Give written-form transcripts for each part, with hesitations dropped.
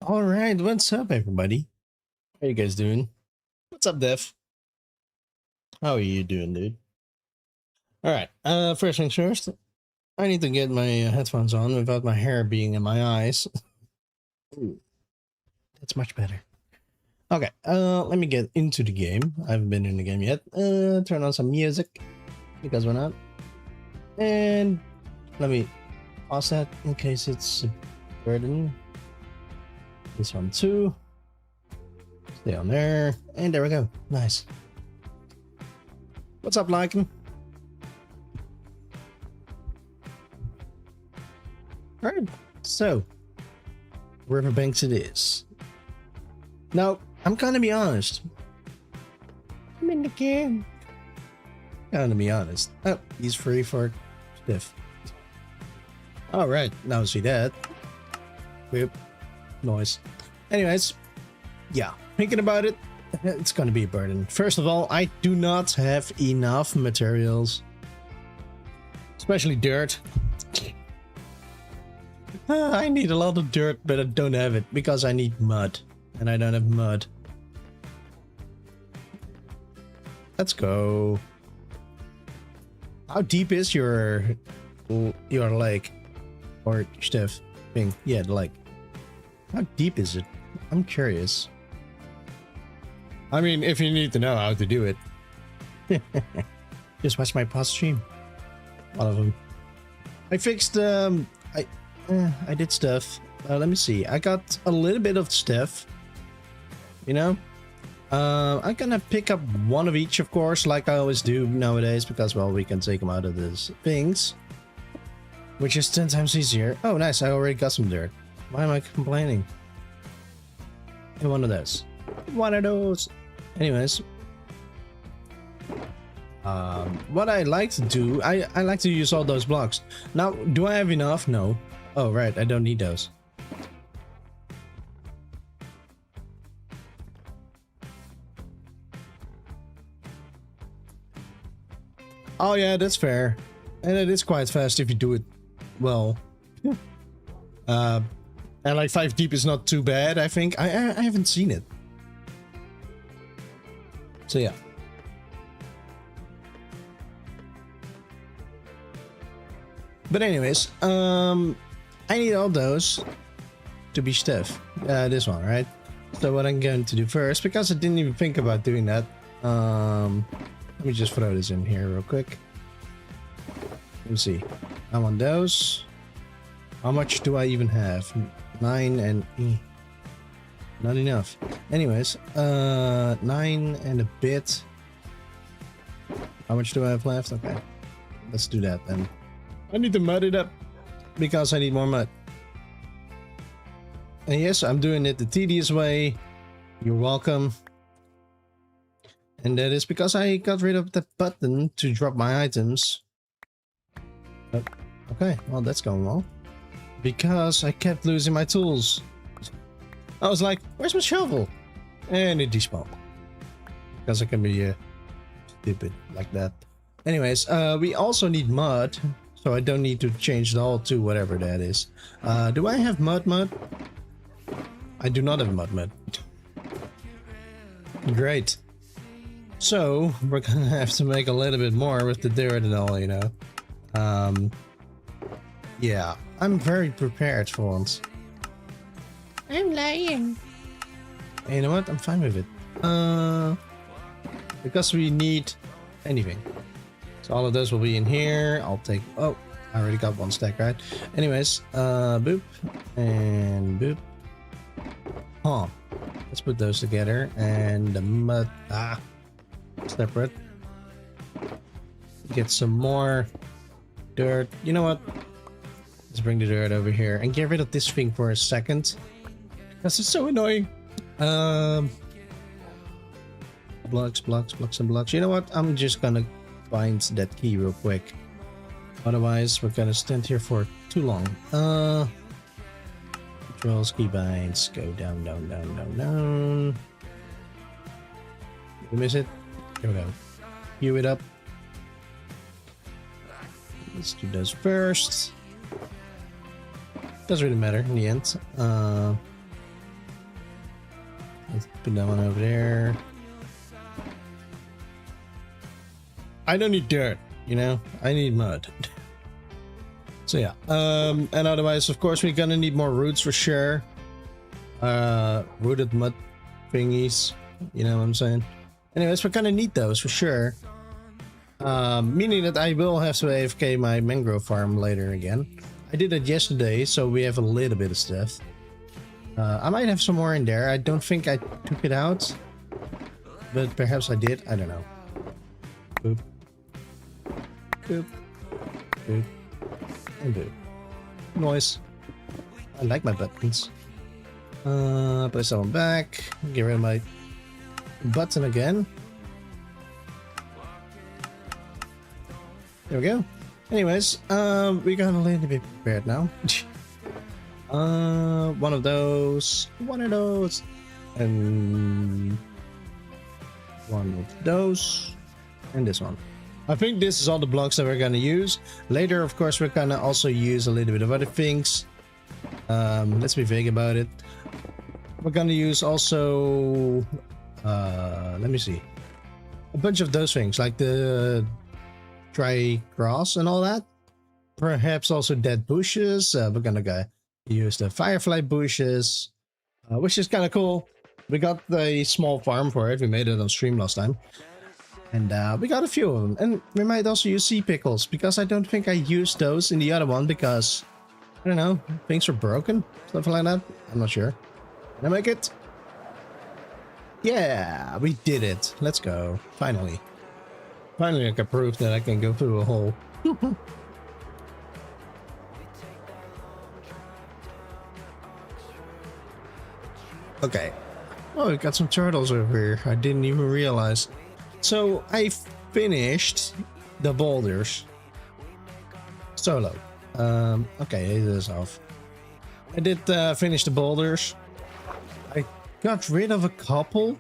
All right, what's up, everybody? How you guys doing? What's up, Dev? How are you doing, dude? All right. First things first. I need to get my headphones on without my hair being in my eyes. Ooh, that's much better. Okay. Let me get into the game. I haven't been in the game yet. Turn on some music because we're not. And let me pause that in case it's a burden. This one too. Stay on there. And there we go. Nice. What's up, Lycan? Alright, so Riverbanks it is. Now, I'm gonna be honest. I'm in the game. Gonna be honest. Oh, he's free for stiff. Alright, now see that. Whoop. Noise. Anyways, yeah, thinking about it, it's gonna be a burden. First of all, I do not have enough materials, especially dirt. I need a lot of dirt, but I don't have it because I need mud, and I don't have mud. Let's go. How deep is your lake or Steph thing? Yeah, the lake. How deep is it? I'm curious. I mean, if you need to know how to do it, just watch my past stream. One of them. I fixed. I did stuff. Let me see. I got a little bit of stuff. You know, I'm gonna pick up one of each, of course, like I always do nowadays, because well, we can take them out of these things, which is 10 times easier. Oh, nice! I already got some dirt. Why am I complaining? And one of those. One of those. Anyways. What I like to do, I like to use all those blocks. Now, do I have enough? No. Oh, right. I don't need those. Oh, yeah, that's fair. And it is quite fast if you do it well. And like 5 deep is not too bad, I think. I haven't seen it. So yeah. But anyways, I need all those to be stiff. This one, right? So what I'm going to do first, because I didn't even think about doing that. Let me just throw this in here real quick. Let me see. I want those. How much do I even have? 9 and not enough. Anyways, 9 and a bit. How much do I have left? Okay, let's do that then. I need to mud it up because I need more mud. And yes, I'm doing it the tedious way. You're welcome. And that is because I got rid of the button to drop my items. Okay, well, that's going well. Because I kept losing my tools. I was like, where's my shovel? And it despawned. Because I can be stupid like that. Anyways, we also need mud. So I don't need to change the hull to whatever that is. Do I have mud? I do not have mud. Great. So we're gonna have to make a little bit more with the dirt and all, you know. Yeah, I'm very prepared for once. I'm lying. And you know what? I'm fine with it. Because we need anything. So all of those will be in here. I'll take... Oh, I already got one stack, right? Anyways, boop. And boop. Huh. Let's put those together. And the mud... Ah. Separate. Get some more dirt. You know what? Let's bring the dirt over here and get rid of this thing for a second. Because it's so annoying. Blocks. You know what? I'm just gonna find that key real quick. Otherwise, we're gonna stand here for too long. Controls, keybinds, go down. You miss it? Here we go. Queue it up. Let's do those first. Doesn't really matter in the end. Let's put that one over there. I don't need dirt, you know, I need mud. So yeah, and otherwise, of course, we're gonna need more roots for sure. Rooted mud thingies, you know what I'm saying? Anyways, we're gonna need those for sure. Meaning that I will have to AFK my mangrove farm later again. I did it yesterday, so we have a little bit of stuff. I might have some more in there. I don't think I took it out, but perhaps I did. I don't know. Boop. Boop. Boop. And boop. Noise. I like my buttons. Place that one back. Get rid of my button again. There we go. Anyways, we got a little bit prepared now. One of those, and one of those, and this one. I think this is all the blocks that we're gonna use. Later, of course, we're gonna also use a little bit of other things. Let's be vague about it. We're gonna use also, let me see, a bunch of those things, like the dry grass and all that. Perhaps also dead bushes. We're gonna use the firefly bushes, which is kind of cool. We got the small farm for it. We made it on stream last time. And we got a few of them. And we might also use sea pickles, because I don't think I used those in the other one, because, I don't know, things were broken. Something like that. I'm not sure. Can I make it? Yeah, we did it. Let's go. Finally. Finally, I can prove that I can go through a hole. Okay. Oh, we got some turtles over here. I didn't even realize. So, I finished the boulders. Solo. Okay, it is off. I did finish the boulders. I got rid of a couple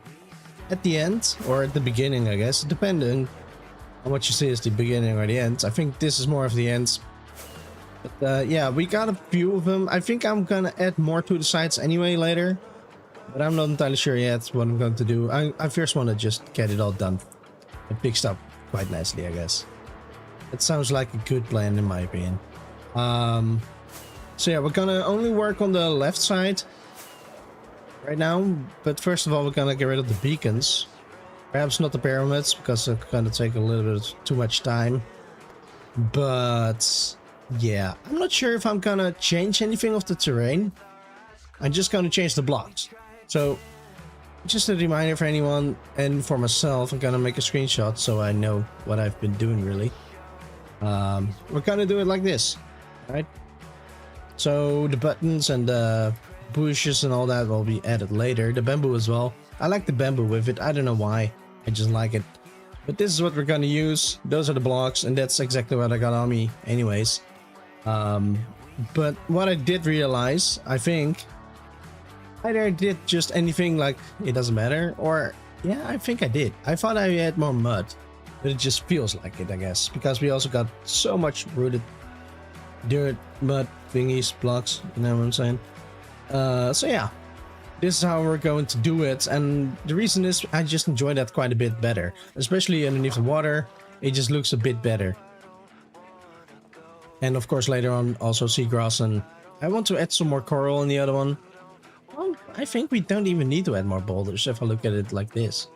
at the end, or at the beginning, I guess, depending on what you see as the beginning or the end. I think this is more of the end. But yeah, we got a few of them. I think I'm gonna add more to the sides anyway later, but I'm not entirely sure yet what I'm going to do. I first want to just get it all done. It picks up quite nicely, I guess. It sounds like a good plan in my opinion. So yeah, we're gonna only work on the left side right now, but first of all, we're gonna get rid of the beacons. Perhaps not the pyramids, because it's gonna take a little bit too much time. But yeah, I'm not sure if I'm gonna change anything of the terrain. I'm just gonna change the blocks. So just a reminder for anyone and for myself, I'm gonna make a screenshot so I know what I've been doing really. We're gonna do it like this, right? So the buttons and the bushes and all that will be added later. The bamboo as well. I like the bamboo with it. I don't know why. I just like it. But this is what we're gonna use. Those are the blocks, and that's exactly what I got on me anyways. But what I did realize, I think, either I did just anything like it doesn't matter, or yeah, I think I did. I thought I had more mud, but it just feels like it, I guess, because we also got so much rooted dirt, mud, thingies, blocks, you know what I'm saying? So yeah, this is how we're going to do it, and the reason is I just enjoy that quite a bit better, especially underneath the water. It just looks a bit better. And of course later on also seagrass, and I want to add some more coral in the other one. Well, I think we don't even need to add more boulders if I look at it like this.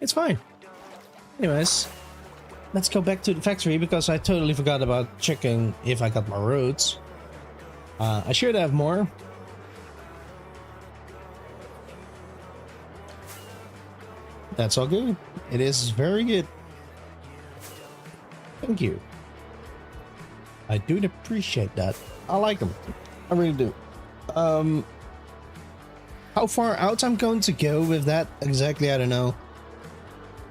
It's fine. Anyways, let's go back to the factory, because I totally forgot about checking if I got more roots. I should have more. That's all good. It is very good. Thank you. I do appreciate that. I like them. I really do. How far out I'm going to go with that exactly, I don't know.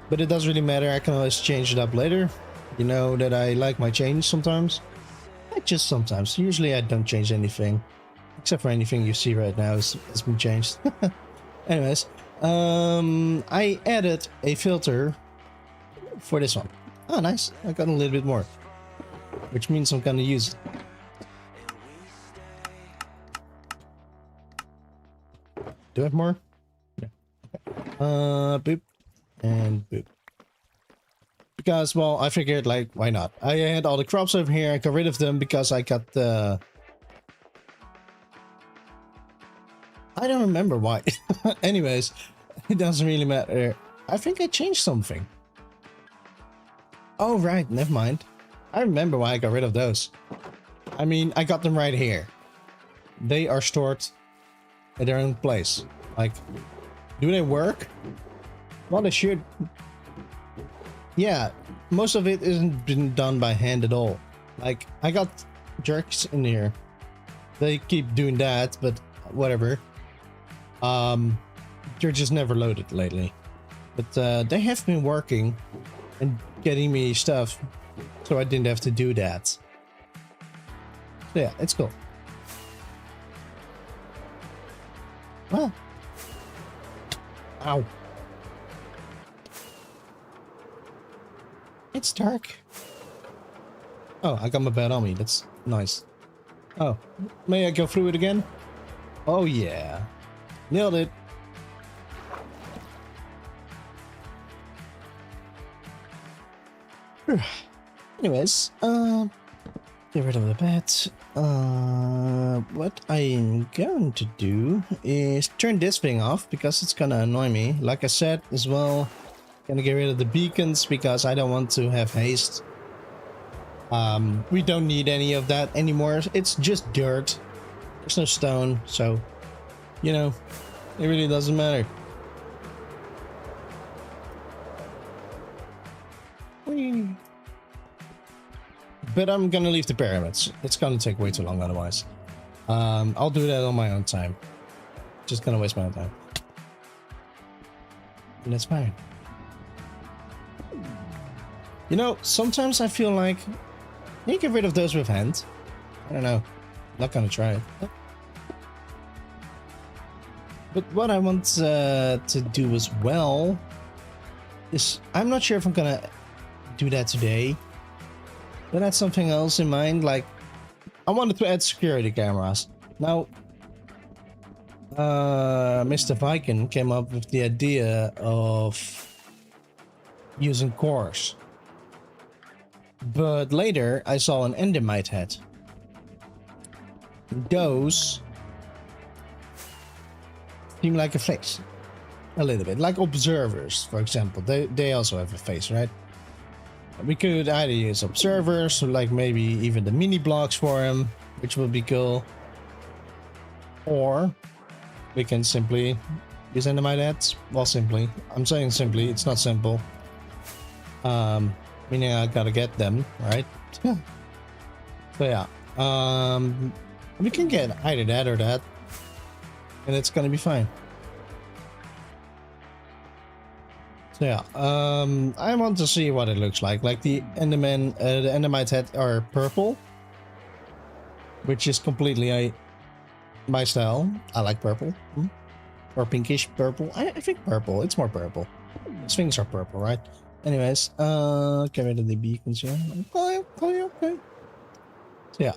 But it doesn't really matter. I can always change it up later. You know that I like my change sometimes. Not just sometimes. Usually I don't change anything. Except for anything you see right now has been changed. Anyways. I added a filter for this one. Oh, nice. I got a little bit more, which means I'm gonna use it. Do I have more? Yeah. Boop. And boop. Because, well, I figured, like, why not? I had all the crops over here. I got rid of them because I got the... I don't remember why. Anyways, it doesn't really matter. I think I changed something. Oh, right. Never mind. I remember why I got rid of those. I mean, I got them right here. They are stored at their own place. Like, do they work? Well, they should. Yeah, most of it isn't been done by hand at all. Like, I got jerks in here. They keep doing that, but whatever. They're just never loaded lately. But they have been working and getting me stuff, so I didn't have to do that. So yeah, it's cool. Well. Ow. It's dark. Oh, I got my bed on me. That's nice. Oh, may I go through it again? Oh yeah. Nailed it. Anyways, get rid of the bed. What I am going to do is turn this thing off because it's gonna annoy me. Like I said as well, gonna get rid of the beacons because I don't want to have haste. We don't need any of that anymore. It's just dirt. There's no stone, so you know, it really doesn't matter. But I'm gonna leave the pyramids. It's gonna take way too long otherwise. I'll do that on my own time. Just gonna waste my own time. And that's fine. You know, sometimes I feel like you get rid of those with hand. I don't know. Not gonna try it. But what I want to do as well is, I'm not sure if I'm gonna do that today. But I had something else in mind, like I wanted to add security cameras. Now, Mr. Viking came up with the idea of using cores. But later I saw an Endermite head. Those seem like a face. A little bit. Like observers, for example. They also have a face, right? We could either use observers, or like maybe even the mini blocks for him, which would be cool. Or we can simply use Endermite heads. Well, simply. I'm saying simply, it's not simple. Meaning I gotta get them, right? So yeah. We can get either that or that. And it's gonna be fine. So yeah, I want to see what it looks like. Like the Enderman, the Endermite head are purple, which is completely my style. I like purple, or pinkish purple. I think purple. It's more purple. Sphinx are purple, right? Anyways, get rid of the beacons here. Okay. So yeah,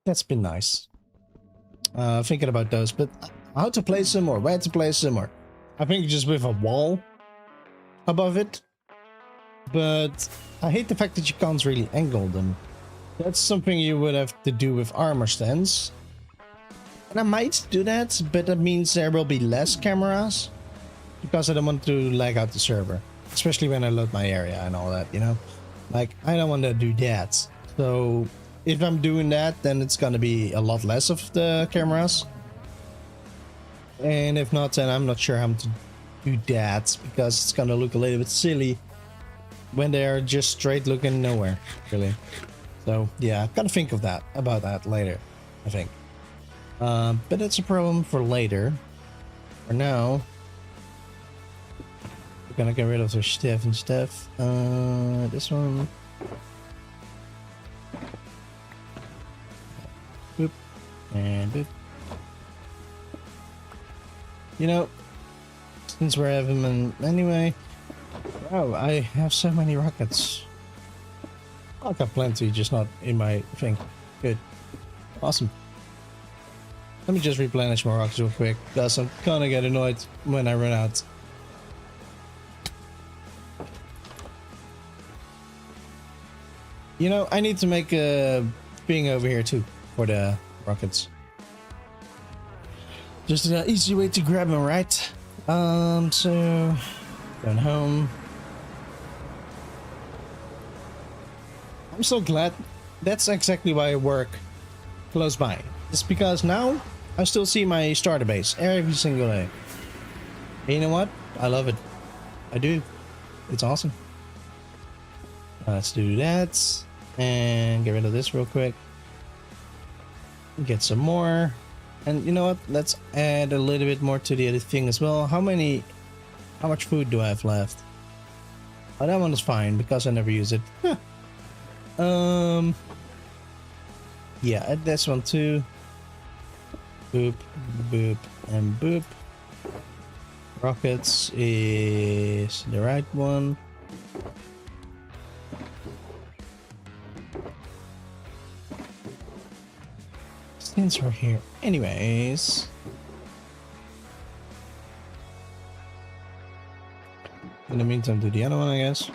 that's been nice. Thinking about those, but how to place them or where to place them, or I think just with a wall above it, but I hate the fact that you can't really angle them. That's something you would have to do with armor stands, and I might do that, but that means there will be less cameras because I don't want to lag out the server, especially when I load my area and all that, you know. Like, I don't want to do that. So if I'm doing that, then it's gonna be a lot less of the cameras, and if not, then I'm not sure how to do that, because it's gonna look a little bit silly when they're just straight looking nowhere, really. So yeah, gotta think of that, about that later, I think. But it's a problem for later. For now, we're gonna get rid of the stuff and stuff. This one. Boop. And boop. You know, since we're having them anyway. Oh, I have so many rockets. I got plenty, just not in my thing. Good. Awesome. Let me just replenish my rockets real quick, because I'm gonna get annoyed when I run out. You know, I need to make a thing over here too for the rockets. Just an easy way to grab them, right? So going home. I'm so glad. That's exactly why I work close by. It's because now I still see my starter base every single day. And you know what? I love it. I do. It's awesome. Let's do that. And get rid of this real quick. Get some more. And you know what? Let's add a little bit more to the other thing as well. How much food do I have left? Oh, that one is fine because I never use it. Huh. Yeah, add this one too. Boop, boop, and boop. Rockets is the right one. Since we're here anyways. In the meantime, do the other one, I guess.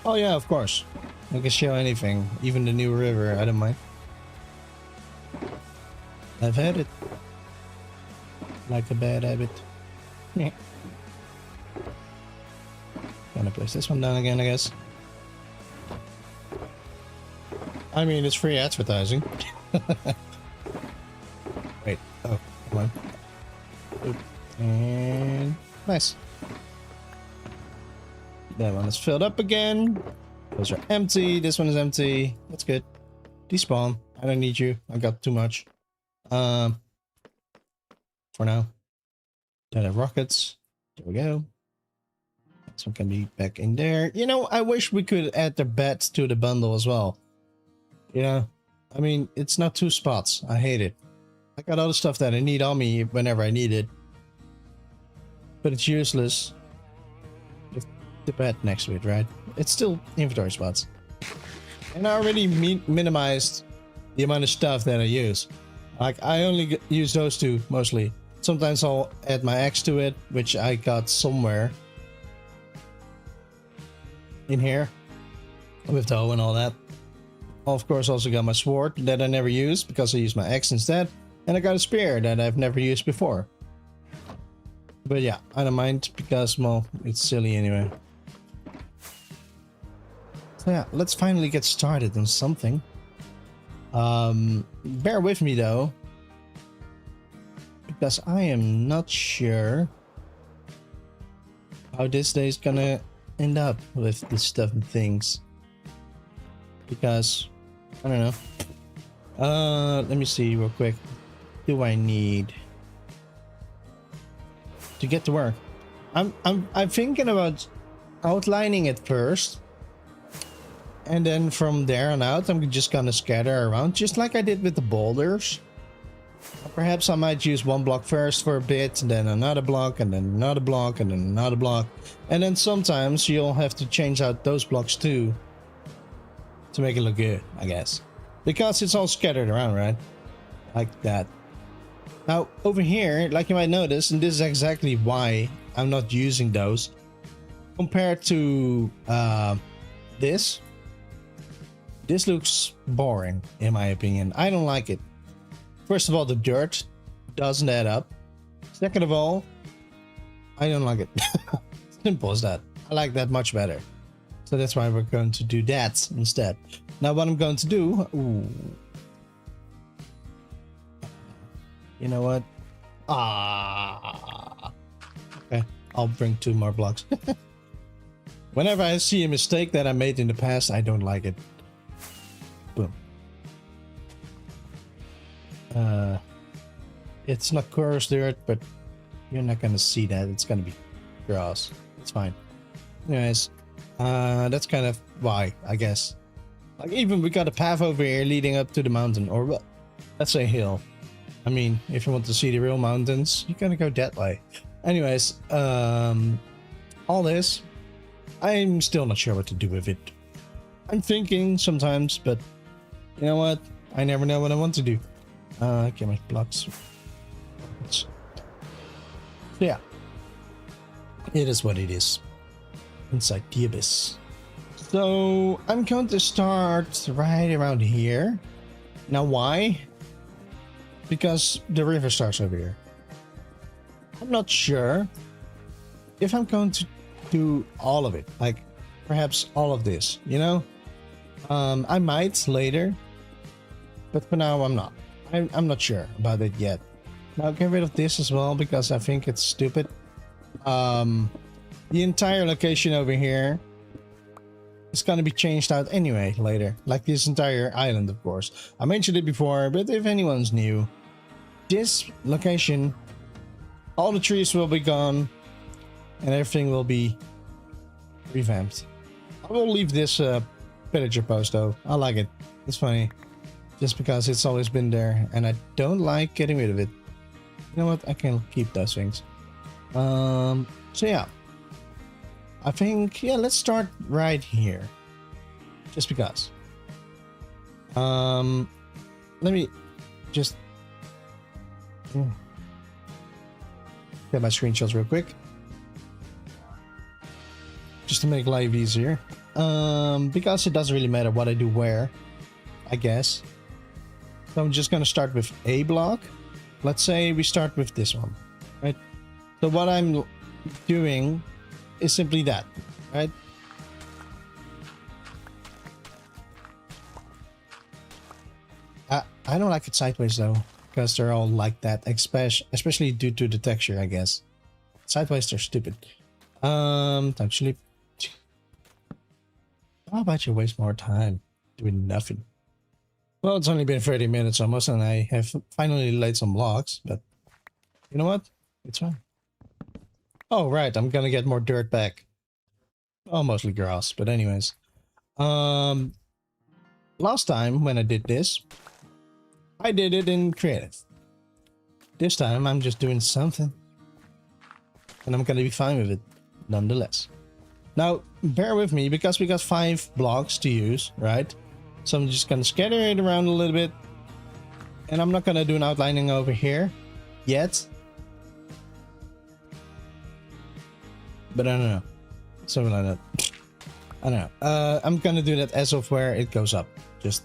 Oh yeah, of course. I can show anything, even the new river, I don't mind. I've had it. Like a bad habit. Yeah. Gonna place this one down again, I guess. I mean, it's free advertising. Wait, oh, come on. Oop. And nice. That one is filled up again. Those are empty. This one is empty. That's good. Despawn. I don't need you. I got too much. For now. Don't have rockets. There we go. This one can be back in there. You know, I wish we could add the beds to the bundle as well. You know, I mean, it's not 2 spots. I hate it. I got other stuff that I need on me whenever I need it. But it's useless. The bed next to it, right? It's still inventory spots. And I already minimized the amount of stuff that I use. Like, I only use those 2 mostly. Sometimes I'll add my axe to it, which I got somewhere in here with the hoe and all that. Of course, also got my sword that I never used because I used my axe instead, and I got a spear that I've never used before. But yeah, I don't mind because, well, it's silly anyway. So yeah, let's finally get started on something. Bear with me though, because I am not sure how this day is gonna end up with this stuff and things. Because I don't know. Let me see real quick. Do I need to get to work? I'm thinking about outlining it first, and then from there on out I'm just gonna scatter around just like I did with the boulders. Perhaps I might use one block first for a bit, and then another block, and then another block, and then another block, and then sometimes you'll have to change out those blocks too to make it look good, I guess, because it's all scattered around, right? Like that. Now over here, like you might notice, and this is exactly why I'm not using those compared to this looks boring in my opinion. I don't like it. First of all, the dirt doesn't add up. Second of all, I don't like it. Simple as that. I like that much better. So that's why we're going to do that instead. Now what I'm going to do... Ooh. You know what? Okay, I'll bring 2 more blocks. Whenever I see a mistake that I made in the past, I don't like it. Boom. It's not coarse dirt, but you're not gonna see that. It's gonna be grass. It's fine. Anyways, that's kind of why, I guess. Like, even we got a path over here leading up to the mountain, or well, let's say hill. I mean, if you want to see the real mountains, you gotta go that way. Anyways, all this, I'm still not sure what to do with it. I'm thinking sometimes, but you know what? I never know what I want to do. Okay, my blocks. So yeah, it is what it is inside the abyss. So I'm going to start right around here. Now why? Because the river starts over here. I'm not sure if I'm going to do all of it, like perhaps all of this, you know? I might later, but for now I'm not. I'm not sure about it yet. Now get rid of this as well because I think it's stupid. The entire location over here is going to be changed out anyway later, like this entire island, of course. I mentioned it before, but if anyone's new, this location, all the trees will be gone and everything will be revamped. I will leave this pillager post though. I like it. It's funny. Just because it's always been there and I don't like getting rid of it. You know what? I can keep those things. So yeah. I think, yeah, let's start right here. Just because. Let me just get my screenshots real quick. Just to make life easier. Because it doesn't really matter what I do where, I guess. So I'm just gonna start with a block. Let's say we start with this one, right? So what I'm doing is simply that, right? I don't like it sideways though, because they're all like that, especially due to the texture, I guess. Sideways, they're stupid. Time to sleep. How about you waste more time doing nothing? Well, it's only been 30 minutes almost, and I have finally laid some blocks, but you know what? It's fine. Oh, right, I'm gonna get more dirt back. Oh, mostly grass, but anyways. Last time when I did this, I did it in creative. This time I'm just doing something. And I'm gonna be fine with it, nonetheless. Now, bear with me, because we got 5 blocks to use, right? So I'm just gonna scatter it around a little bit. And I'm not gonna do an outlining over here yet. But I don't know. Something like that. I don't know. I'm gonna do that as of where it goes up. Just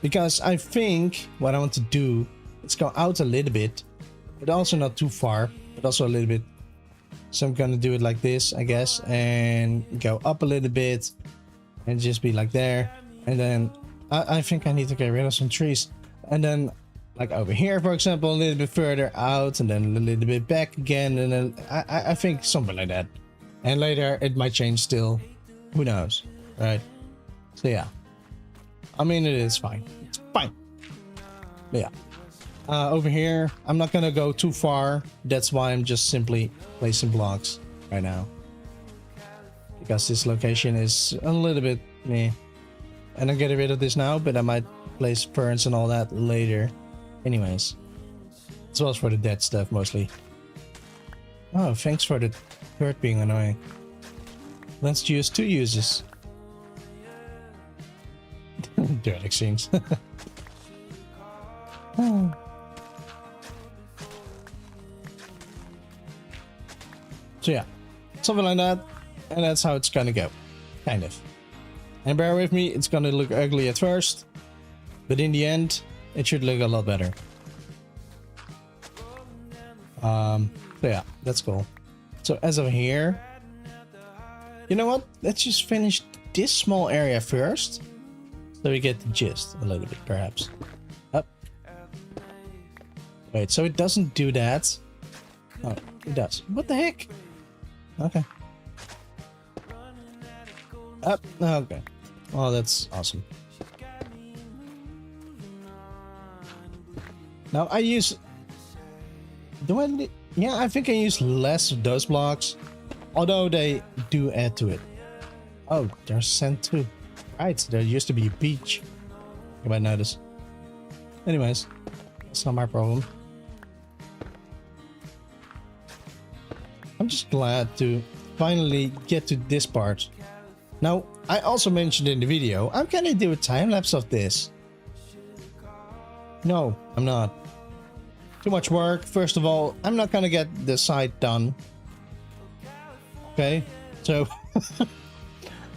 because I think what I want to do is go out a little bit, but also not too far, but also a little bit. So I'm gonna do it like this, I guess, and go up a little bit and just be like there. And then I think I need to get rid of some trees. And then like over here, for example, a little bit further out and then a little bit back again. And then I think something like that. And later it might change still. Who knows, right? So yeah. I mean, it is fine. It's fine. But yeah. Over here, I'm not gonna go too far. That's why I'm just simply placing blocks right now. Because this location is a little bit meh. And I'm getting rid of this now, but I might place ferns and all that later. Anyways. As well as for the dead stuff, mostly. Oh, thanks for the dirt being annoying. Let's use 2 uses. Dirt exchange. So yeah, something like that, and that's how it's gonna go, kind of. And bear with me, it's gonna look ugly at first, but in the end, it should look a lot better. So yeah, that's cool. So as of here, you know what? Let's just finish this small area first, so we get the gist a little bit, perhaps. Up. Wait, so it doesn't do that? Oh, it does. What the heck? Okay. Up. Okay. Oh, that's awesome. Now I use... Do I... Yeah, I think I use less of those blocks. Although they do add to it. Oh, there's sand too. Right, there used to be a beach. You might notice. Anyways, that's not my problem. I'm just glad to finally get to this part. Now, I also mentioned in the video, I'm gonna do a time lapse of this. No, I'm not. Too much work. First of all, I'm not gonna get the site done. Okay, so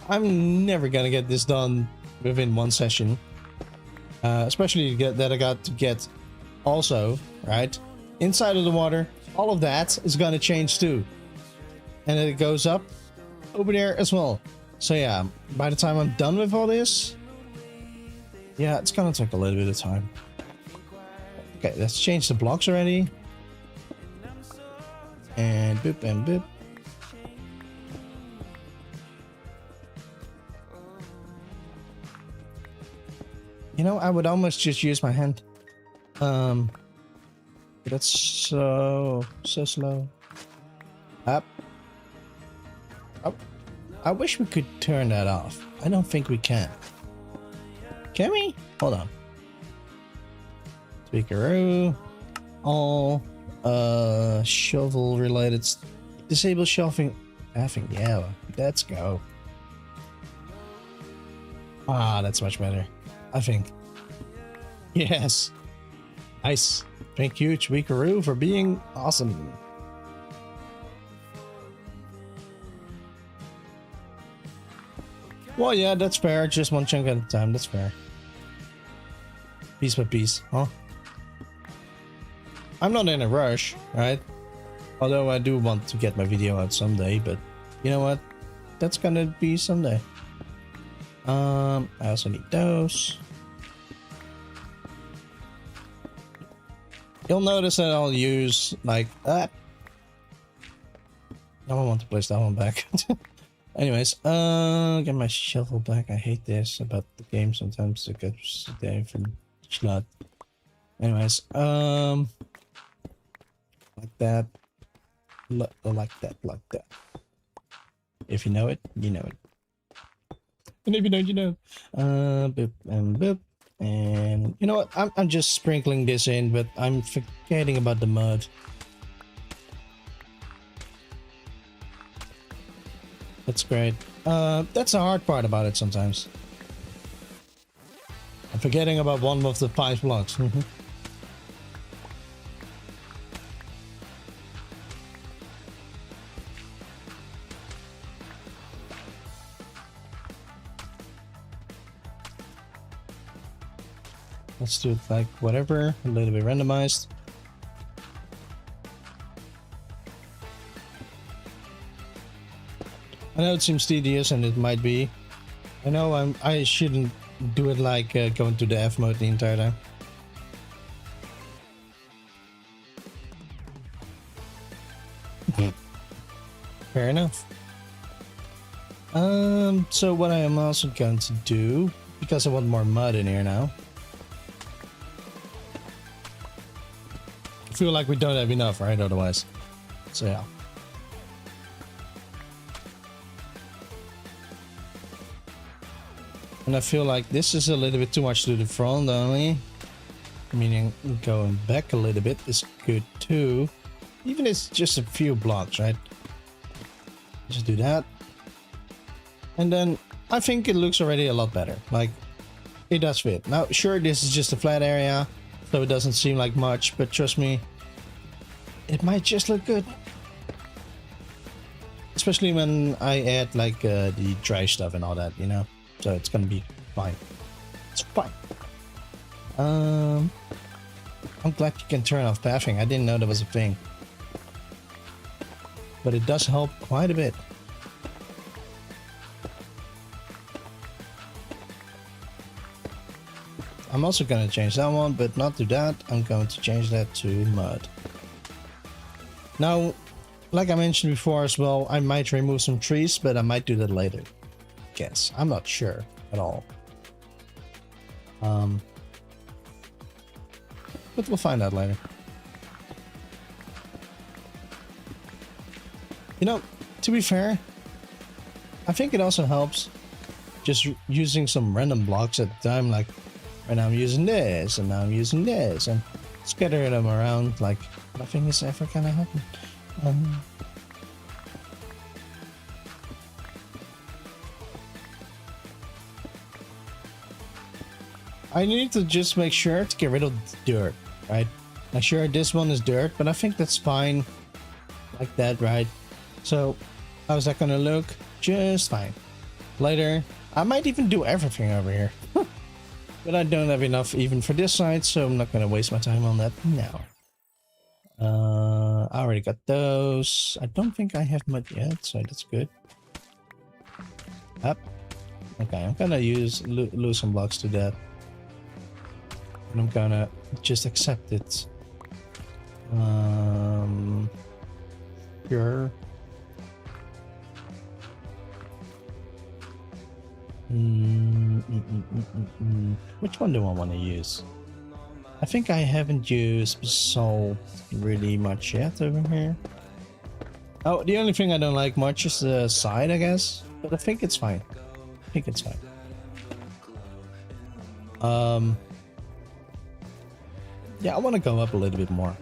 I'm never gonna get this done within one session. Especially that I got to get also, right? Inside of the water, all of that is gonna change too. And it goes up over there as well. So yeah, by the time I'm done with all this, yeah, it's gonna take a little bit of time. Okay, let's change the blocks already. And boop and boop. You know, I would almost just use my hand. That's so slow. Up. Up. I wish we could turn that off. I don't think we can. Can we? Hold on. Speakeroo. All shovel related. Disable shelving. Yeah, let's go. Ah, that's much better. I think. Yes. Nice. Thank you, Tweakaroo, for being awesome. Well, yeah, that's fair. Just one chunk at a time. That's fair. Piece by piece, huh? I'm not in a rush, right? Although I do want to get my video out someday, but you know what? That's gonna be someday. I also need those. You'll notice that I'll use like that. I don't want to place that one back. Anyways, get my shovel back. I hate this about the game sometimes. It gets there from schnot. Anyways, like that. Like that. If you know it, you know it. And if you don't, you know. Boop and boop. And you know what? I'm just sprinkling this in, but I'm forgetting about the mud. That's great. That's the hard part about it sometimes. I'm forgetting about one of the 5 blocks. Let's do it like whatever, a little bit randomized. I know it seems tedious, and it might be. I know I shouldn't do it like going to the F mode the entire time. Fair enough. So what I am also going to do, because I want more mud in here now. I feel like we don't have enough, right? Otherwise. So yeah. And I feel like this is a little bit too much to the front only. Meaning going back a little bit is good too. Even if it's just a few blocks, right? Just do that. And then I think it looks already a lot better. Like, it does fit. Now, sure, this is just a flat area, so it doesn't seem like much, but trust me, it might just look good. Especially when I add like the dry stuff and all that, you know? So it's gonna be fine. It's fine. I'm glad you can turn off pathing. I didn't know that was a thing. But it does help quite a bit. I'm also going to change that one, but not to that. I'm going to change that to mud. Now, like I mentioned before as well, I might remove some trees, but I might do that later. Guess. I'm not sure at all. But we'll find out later. You know, to be fair, I think it also helps just using some random blocks at the time, like right now I'm using this and now I'm using this, and scattering them around like nothing is ever gonna happen. I need to just make sure to get rid of the dirt, right? Like, sure, this one is dirt, but I think that's fine. Like that, right? So, how's that gonna look? Just fine. Later, I might even do everything over here. But I don't have enough even for this side, so I'm not gonna waste my time on that now. I already got those. I don't think I have mud yet, so that's good. Up. Okay, I'm gonna lose some blocks to that. And I'm gonna just accept it. Sure. Which one do I want to use? I think I haven't used salt really much yet over here. Oh, the only thing I don't like much is the side, I guess. But I think it's fine. I think it's fine. Yeah, I want to go up a little bit more.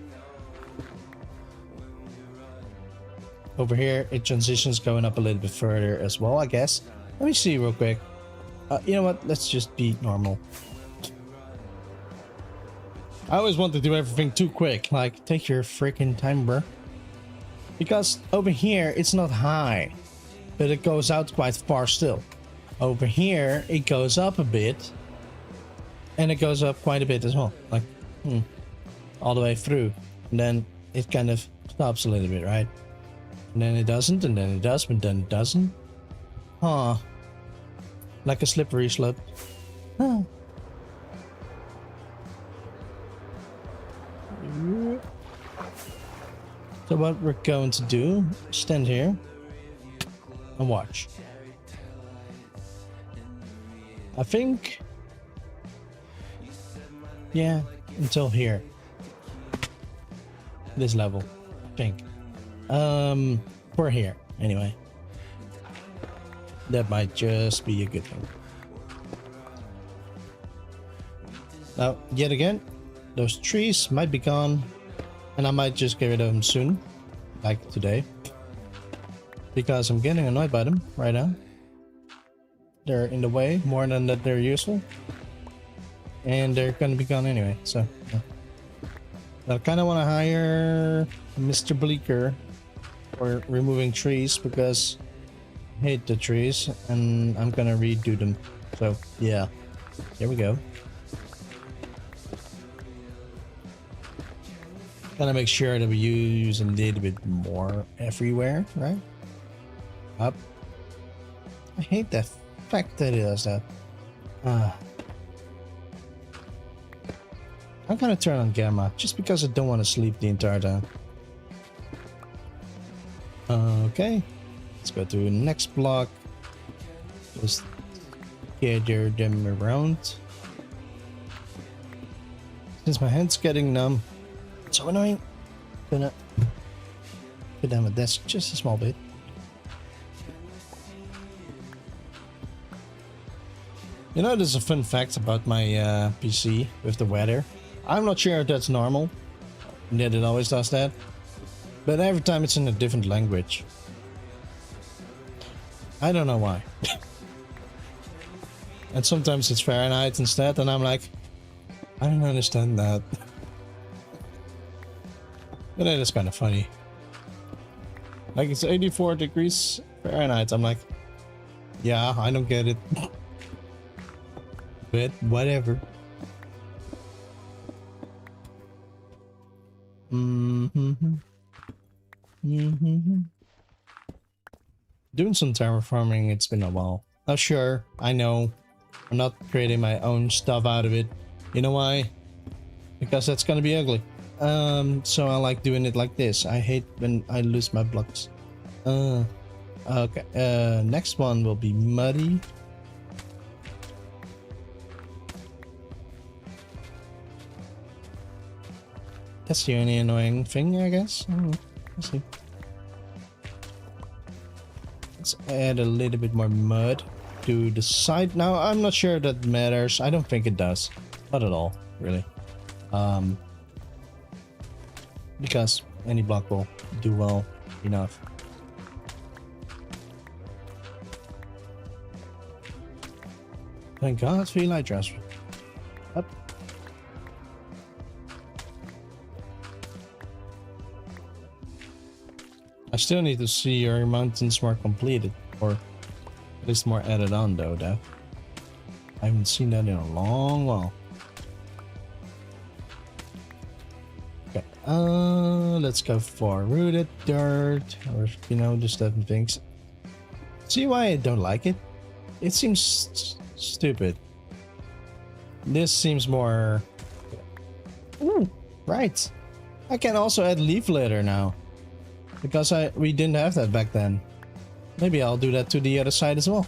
Over here, it transitions going up a little bit further as well, I guess. Let me see real quick. You know what? Let's just be normal. I always want to do everything too quick. Like, take your freaking time, bro. Because over here, it's not high. But it goes out quite far still. Over here, it goes up a bit. And it goes up quite a bit as well. Like, all the way through. And then it kind of stops a little bit, right? And then it doesn't, and then it does, but then it doesn't. Huh. Like a slippery slope. Huh. So what we're going to do, stand here and watch. I think, yeah, until here. This level, I think. We're here, anyway. That might just be a good thing. Now, yet again, those trees might be gone, and I might just get rid of them soon, like today, because I'm getting annoyed by them right now. They're in the way more than that they're useful, and they're gonna be gone anyway. So, yeah. I kind of want to hire Mr. Bleaker for removing trees because I hate the trees, and I'm gonna redo them. So, yeah, here we go. Gotta make sure that we use a little bit more everywhere, right? Up. I hate that fact that it does that. I'm gonna turn on gamma just because I don't want to sleep the entire time. Okay, let's go to the next block. Just gather them around. Since my hand's getting numb, it's so annoying. Gonna put down my desk just a small bit. You know, there's a fun fact about my PC with the weather. I'm not sure if that's normal, that it always does that, but every time it's in a different language. I don't know why. And sometimes it's Fahrenheit instead, and I'm like, I don't understand that. But that is kind of funny. Like, it's 84 degrees Fahrenheit. I'm like, yeah, I don't get it. But whatever. Doing some terraforming, it's been a while. Oh, sure, I know. I'm not creating my own stuff out of it. You know why? Because that's gonna be ugly. So I like doing it like this. I hate when I lose my blocks. Okay, next one will be muddy. That's the only annoying thing, I guess. Let's see. Let's add a little bit more mud to the side. Now, I'm not sure that matters. I don't think it does. Not at all, really. Because any block will do well enough. Thank God for your light transfer. Up. still need to see your mountains more completed, or at least more added on though. I haven't seen that in a long while. Okay, let's go for rooted dirt, or you know, just different things. See why I don't like it? It seems stupid. This seems more... Ooh, right. I can also add leaf litter now. Because we didn't have that back then. Maybe I'll do that to the other side as well.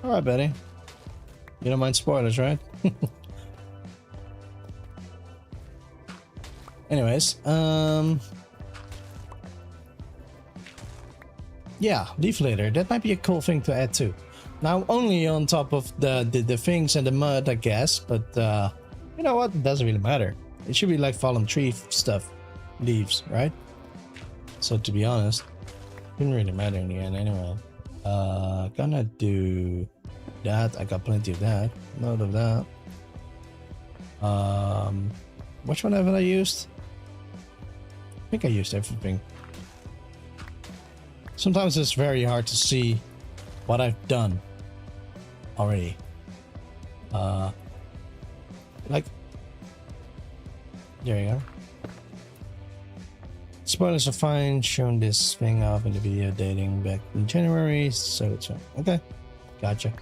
Alright, Betty. You don't mind spoilers, right? Anyways, yeah, leaf litter. That might be a cool thing to add too. Now, only on top of the things and the mud, I guess. But you know what? It doesn't really matter. It should be like fallen tree stuff, leaves, right? So to be honest, it didn't really matter in the end anyway. Gonna do that. I got plenty of that. Load of that. Which one haven't I used? I think I used everything. Sometimes it's very hard to see what I've done already. Like, there you go. Spoilers are fine. Showing this thing off in the video dating back in January, so it's fine. Okay, gotcha.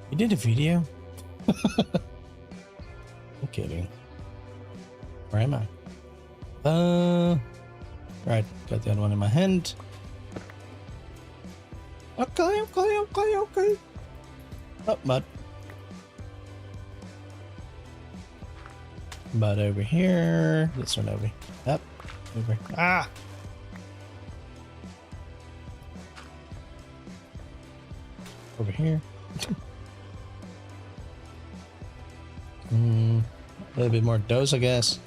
You did a video? I'm kidding. Where am I? Right, got the other one in my hand. Okay. Oh, mud. Mud over here. This one over. Up. Over. Ah! Over here. A little bit more dose, I guess.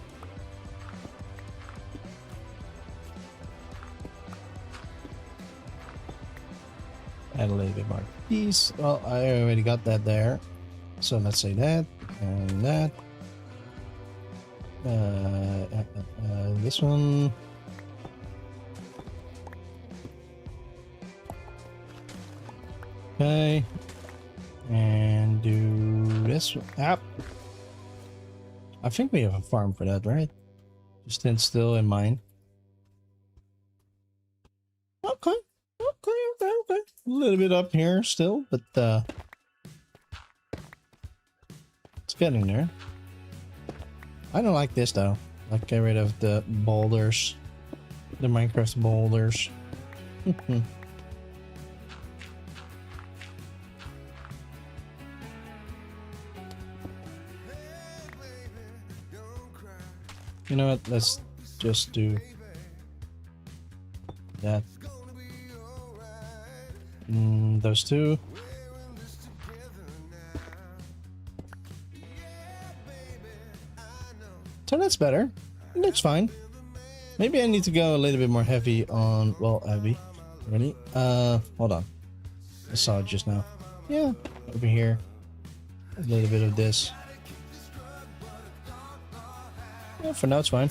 Add a little bit more piece. Well, I already got that there. So let's say that and that. This one. Okay. And do this one. Ah. I think we have a farm for that, right? Just stand still in mine. Okay. Okay. A little bit up here still, but it's getting there. I don't like this though. Like, get rid of the boulders, the Minecraft boulders. You know what? Let's just do that. Those two. So that's better. It looks fine. Maybe I need to go a little bit more heavy on, well, heavy. Ready? Hold on. I saw it just now. Yeah, over here. A little bit of this. Yeah, for now it's fine.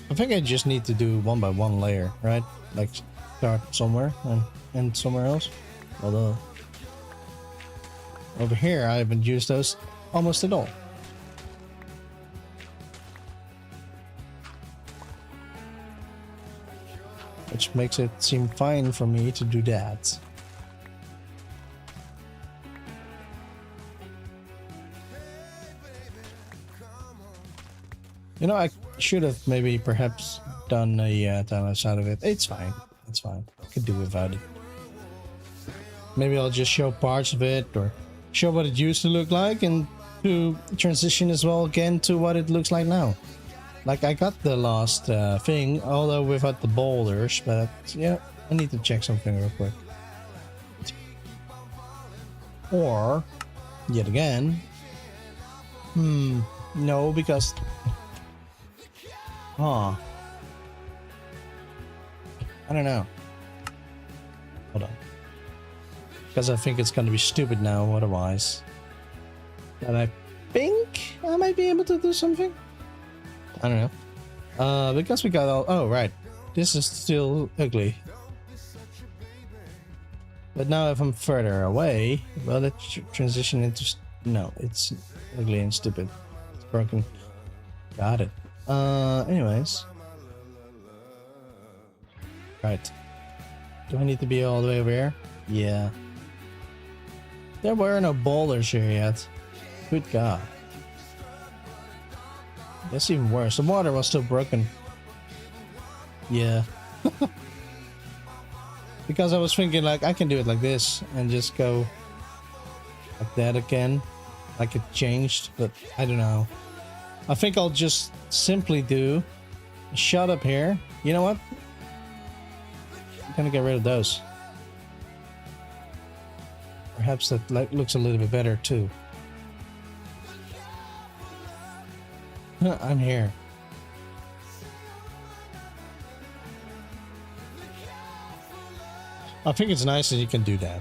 I think I just need to do one by one layer, right? Like, start somewhere and end somewhere else. Although, over here I haven't used those almost at all. Which makes it seem fine for me to do that. You know, I should have maybe perhaps done a time-lapse out of it. It's fine. It's fine. I could do without it. Maybe I'll just show parts of it or show what it used to look like and to transition as well again to what it looks like now. Like, I got the last thing, although without the boulders, but yeah, I need to check something real quick. Or, yet again, no, because, I don't know. Hold on. Because I think it's going to be stupid now, otherwise. But I think I might be able to do something. I don't know. Because we got all... Oh, right. This is still ugly. But now if I'm further away, well, it should transition into... No, it's ugly and stupid. It's broken. Got it. Anyways. Right. Do I need to be all the way over here? Yeah. There were no boulders here yet. Good God. That's even worse. The water was still broken. Yeah. Because I was thinking like I can do it like this and just go like that again. Like it changed, but I don't know. I think I'll just simply do a shot up here. You know what? I'm gonna get rid of those. Perhaps that looks a little bit better too. I'm here. I think it's nice that you can do that.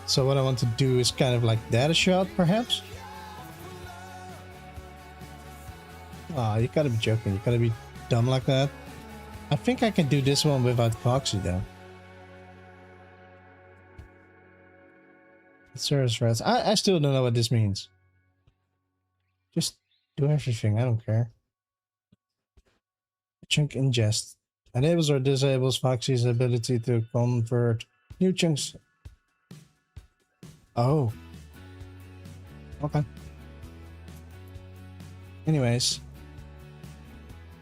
So what I want to do is kind of like that a shot, perhaps? Ah, you gotta be joking. You gotta be dumb like that. I think I can do this one without epoxy though. Service rats. I still don't know what this means. Just do everything. I don't care. Chunk ingest. Enables or disables Foxy's ability to convert new chunks. Oh. Okay. Anyways.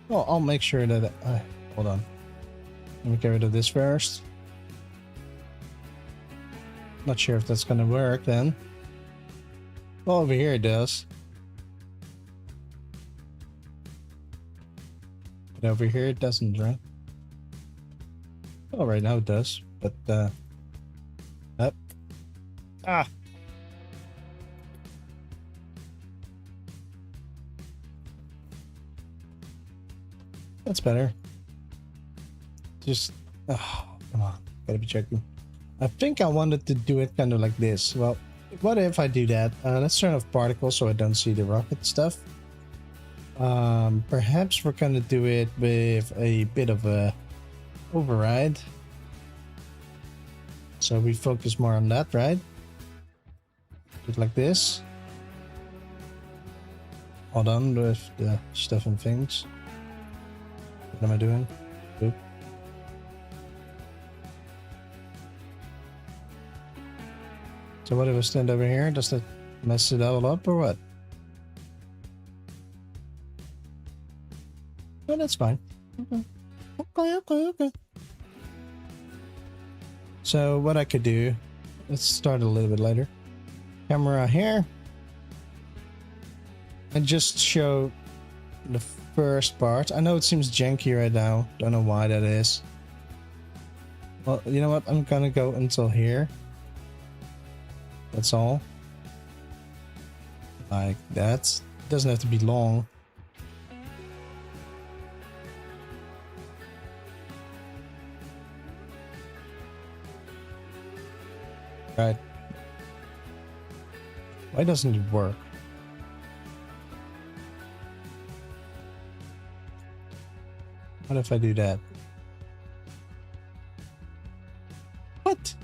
Well, I'll make sure that... hold on. Let me get rid of this first. Not sure if that's gonna work then. Well, over here it does. But over here it doesn't, right? Oh, right now it does. But, up. Ah! That's better. Just... Oh, come on. Gotta be checking. I think I wanted to do it kind of like this. Well, what if I do that? Let's turn off particles so I don't see the rocket stuff. Perhaps we're gonna do it with a bit of a override. So we focus more on that, right? Just like this. Hold on with the stuff and things. What am I doing? Oop. So what if I stand over here? Does that mess it all up or what? Oh, that's fine. Okay. So what I could do, let's start a little bit later. Camera here. And just show the first part. I know it seems janky right now. Don't know why that is. Well, you know what? I'm gonna go until here. That's all. Like that. Doesn't have to be long. Right. Why doesn't it work? What if I do that? What?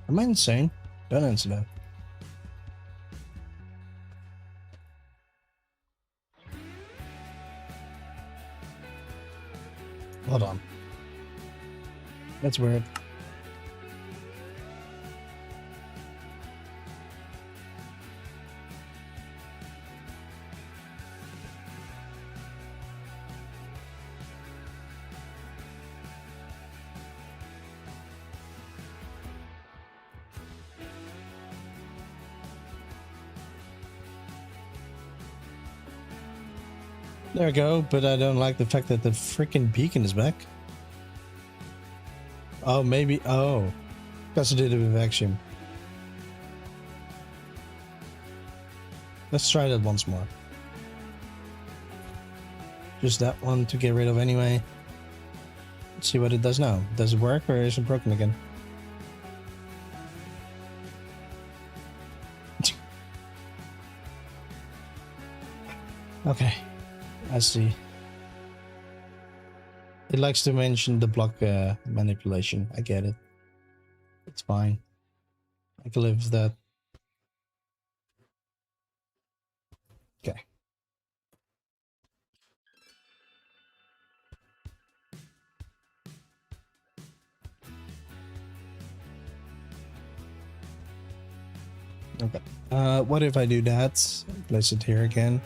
Am I insane? Don't answer that. Hold on. That's weird. There we go, but I don't like the fact that the freaking beacon is back. Oh, maybe. Oh, because I did it with vacuum. Let's try that once more. Just that one to get rid of anyway. Let's see what it does now. Does it work or is it broken again? Okay, I see. It likes to mention the block manipulation. I get it. It's fine. I can live with that. Okay. Okay. What if I do that? Place it here again.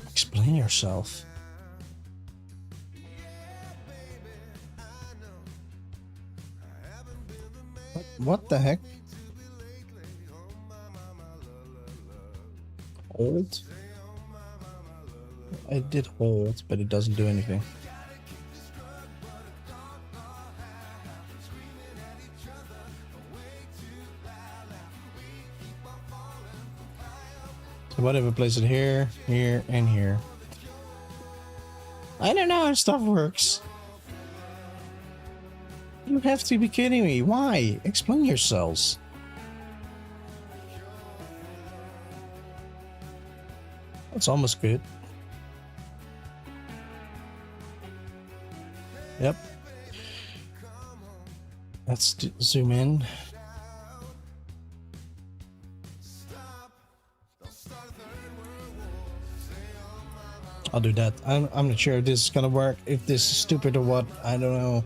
Explain yourself. What the heck? Hold? I did hold, but it doesn't do anything. So whatever, place it here, here, and here. I don't know how stuff works. You have to be kidding me. Why? Explain yourselves. That's almost good. Yep. Let's zoom in. I'll do that. I'm not sure if this is gonna work. If this is stupid or what, I don't know.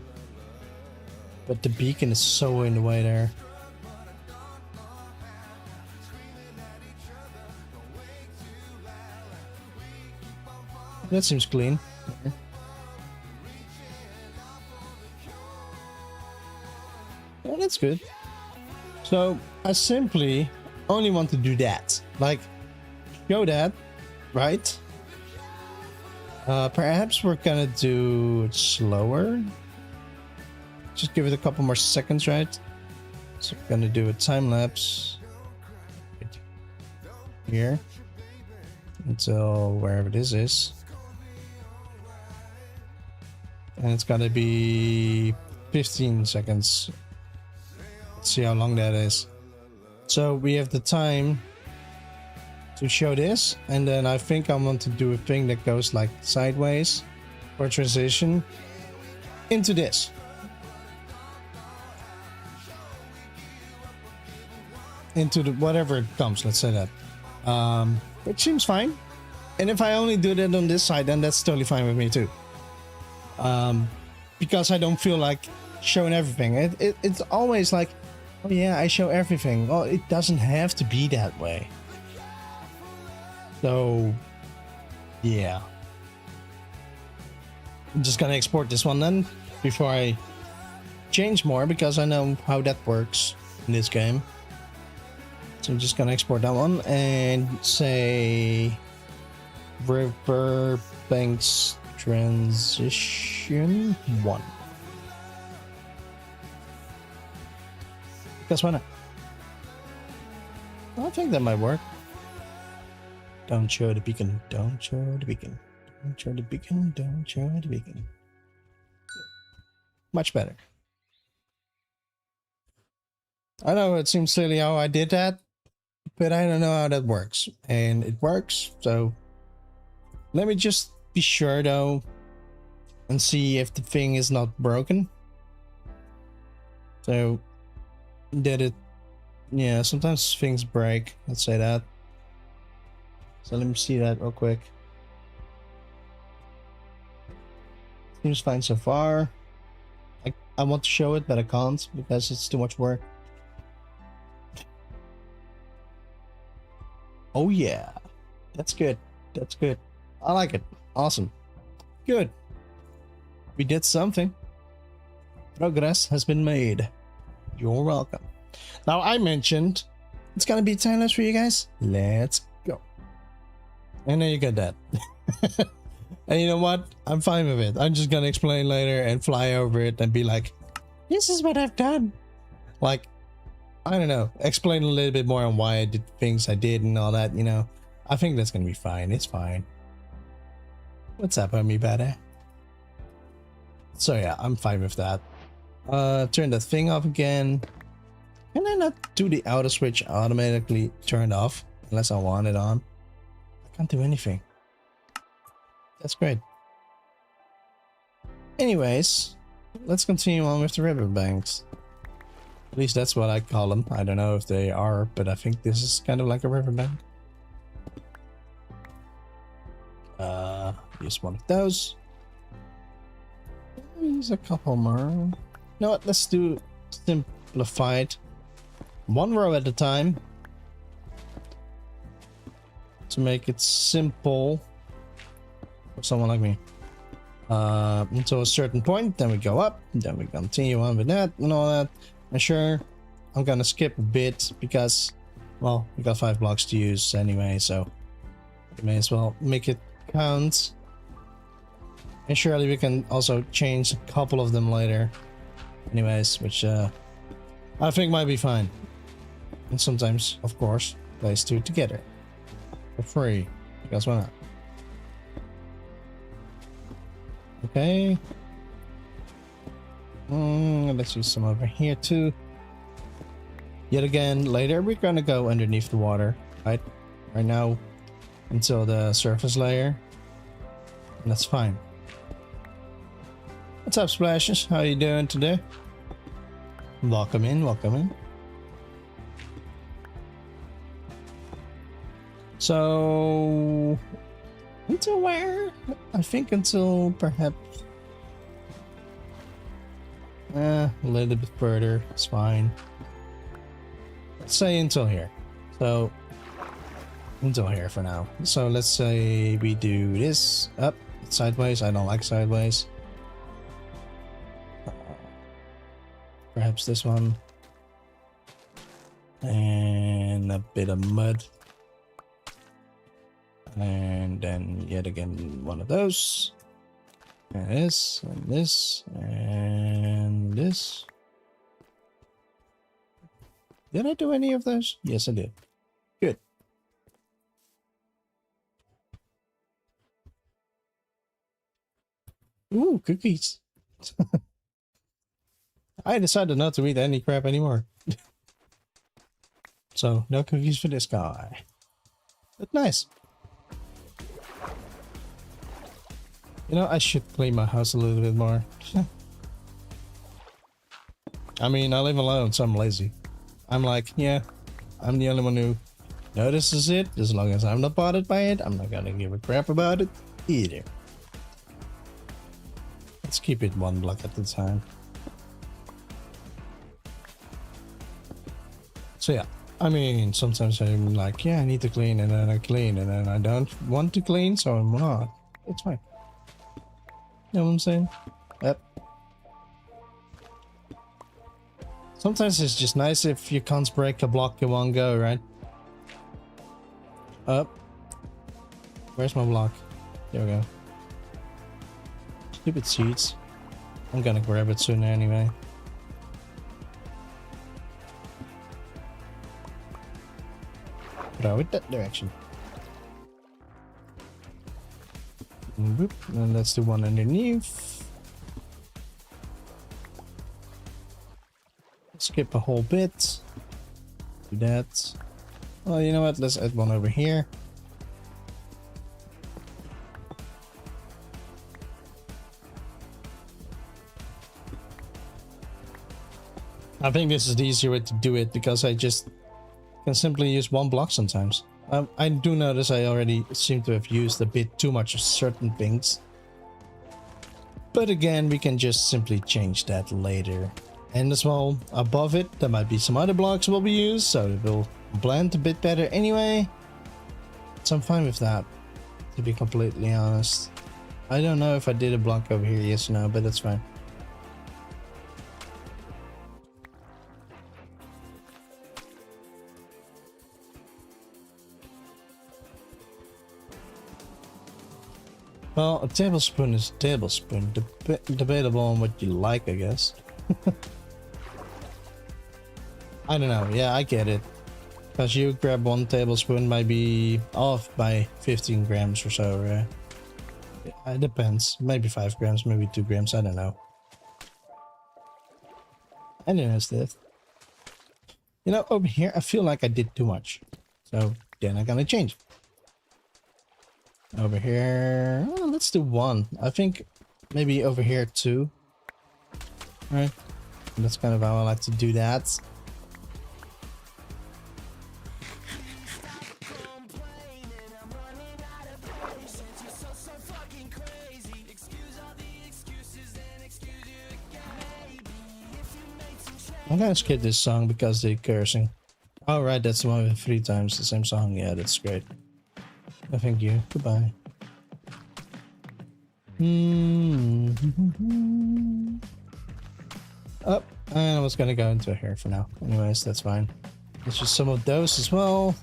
But the beacon is so in the way there. That seems clean. Yeah, that's good. So I simply only want to do that. Like, show that, right? Perhaps we're gonna do it slower. Just give it a couple more seconds, right? So we're gonna do a time lapse here until wherever this is, and it's gonna be 15 seconds. Let's see how long that is. So we have the time to show this, and then I think I want to do a thing that goes like sideways or transition into this. Into the whatever it comes, let's say that. Which seems fine. And if I only do that on this side, then that's totally fine with me too. Because I don't feel like showing everything. It's always like, oh yeah, I show everything. Well, it doesn't have to be that way. So yeah, I'm just gonna export this one then before I change more, because I know how that works in this game. So I'm just gonna export that one and say Riverbanks transition 1. Because why not? I think that might work. Don't show the beacon. Don't show the beacon. Don't show the beacon. Don't show the beacon. Much better. I know it seems silly how I did that, but I don't know how that works. And it works, so let me just be sure though and see if the thing is not broken. So that it, yeah, sometimes things break, let's say that. So let me see that real quick. Seems fine so far. I want to show it, but I can't because it's too much work. Oh yeah, that's good. That's good. I like it. Awesome. Good. We did something. Progress has been made. You're welcome. Now I mentioned it's gonna be time lapse for you guys. Let's go. And then you get that. And you know what? I'm fine with it. I'm just gonna explain later and fly over it and be like, this is what I've done. Like, I don't know, explain a little bit more on why I did things I did and all that, you know. I think that's gonna be fine. It's fine. What's up, homie better? So yeah, I'm fine with that. Turn the thing off again. Can I not do the auto switch automatically turned off unless I want it on? I can't do anything. That's great. Anyways, let's continue on with the riverbanks. At least that's what I call them. I don't know if they are, but I think this is kind of like a riverbank. Use one of those. Use a couple more. You know what? Let's do simplified. One row at a time. To make it simple for someone like me. Until a certain point, then we go up, then we continue on with that and all that. And sure, I'm gonna skip a bit because, well, we got 5 blocks to use anyway, so we may as well make it count. And surely we can also change a couple of them later anyways, which I think might be fine. And sometimes, of course, place 2 together for free, because why not? Okay. Let's use some over here too. Yet again, later we're gonna go underneath the water, right? Right now, until the surface layer. And that's fine. What's up, Splashes? How you doing today? Welcome in, welcome in. So, until where? I think until perhaps a little bit further. It's fine. Let's say until here. So until here for now. So let's say we do this up sideways. I don't like sideways. Perhaps this one. And a bit of mud. And then yet again one of those. And this, and this, and this. Did I do any of those? Yes, I did. Good. Ooh, cookies. I decided not to eat any crap anymore. So, no cookies for this guy. But nice. You know, I should clean my house a little bit more. I mean, I live alone, so I'm lazy. I'm like, yeah, I'm the only one who notices it. As long as I'm not bothered by it, I'm not gonna give a crap about it either. Let's keep it 1 block at a time. So yeah, I mean, sometimes I'm like, yeah, I need to clean, and then I clean, and then I don't want to clean, so I'm not. It's fine. You know what I'm saying? Yep. Sometimes it's just nice if you can't break a block in one go, right? Up. Where's my block? There we go. Stupid seeds. I'm gonna grab it soon anyway. Throw it that direction. Whoop. And let's do one underneath. Skip a whole bit. Do that. Well, you know what? Let's add one over here. I think this is the easier way to do it because I just can simply use 1 block sometimes. I do notice I already seem to have used a bit too much of certain things. But again, we can just simply change that later. And as well, above it, there might be some other blocks will be used, so it will blend a bit better anyway. So I'm fine with that, to be completely honest. I don't know if I did a block over here, yes or no, but that's fine. Well, a tablespoon is a tablespoon. Debatable on what you like, I guess. I don't know. Yeah, I get it. Because you grab 1 tablespoon might be off by 15 grams or so, right? It depends. Maybe 5 grams, maybe 2 grams. I don't know. I don't know, Steve. You know, over here, I feel like I did too much. So then I'm gonna change. Over here, oh, let's do 1. I think maybe over here 2. Right? That's kind of how I like to do that. I'm gonna skip this song because they're cursing. Oh right, that's the one with 3 times the same song. Yeah, that's great. No, thank you. Goodbye. Oh, and I was gonna go into here for now. Anyways, that's fine. Let's use some of those as well.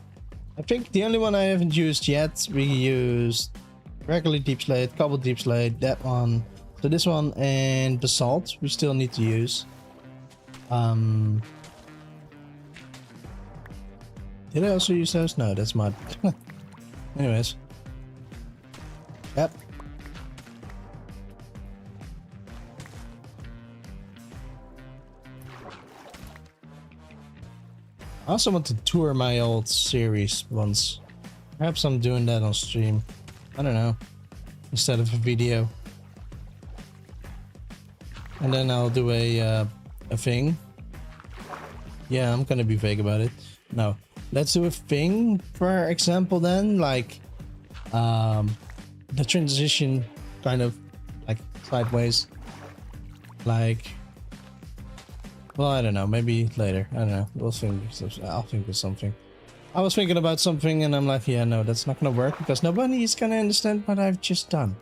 I think the only one I haven't used yet, we used regular deep slate, cobble deep slate, that one. So this one and basalt we still need to use. Did I also use those? No, that's mud. Anyways. Yep. I also want to tour my old series once. Perhaps I'm doing that on stream. I don't know. Instead of a video. And then I'll do a thing. Yeah, I'm gonna be vague about it. No. Let's do a thing, for example, then, like the transition kind of like sideways. Like, well, I don't know, maybe later. I don't know. We'll think. I'll think of something. I was thinking about something and I'm like, yeah, no, that's not gonna work because nobody is gonna understand what I've just done.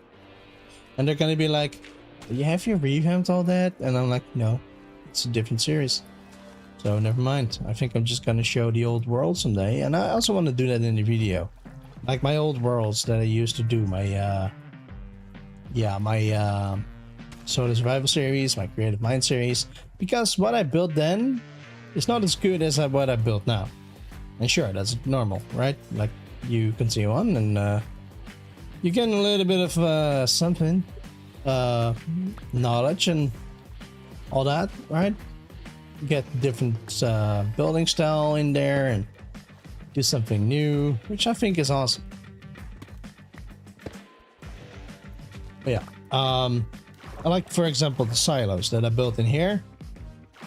And they're gonna be like, have you revamped all that? And I'm like, no, it's a different series. So never mind. I think I'm just gonna show the old world someday, and I also want to do that in the video, like my old worlds that I used to do. My Solar Survival series, my Creative Mind series, because what I built then is not as good as what I built now. And sure, that's normal, right? Like you continue on, and you get a little bit of something, knowledge and all that, right? Get different building style in there and do something new, which I think is awesome. But yeah, I like, for example, the silos that I built in here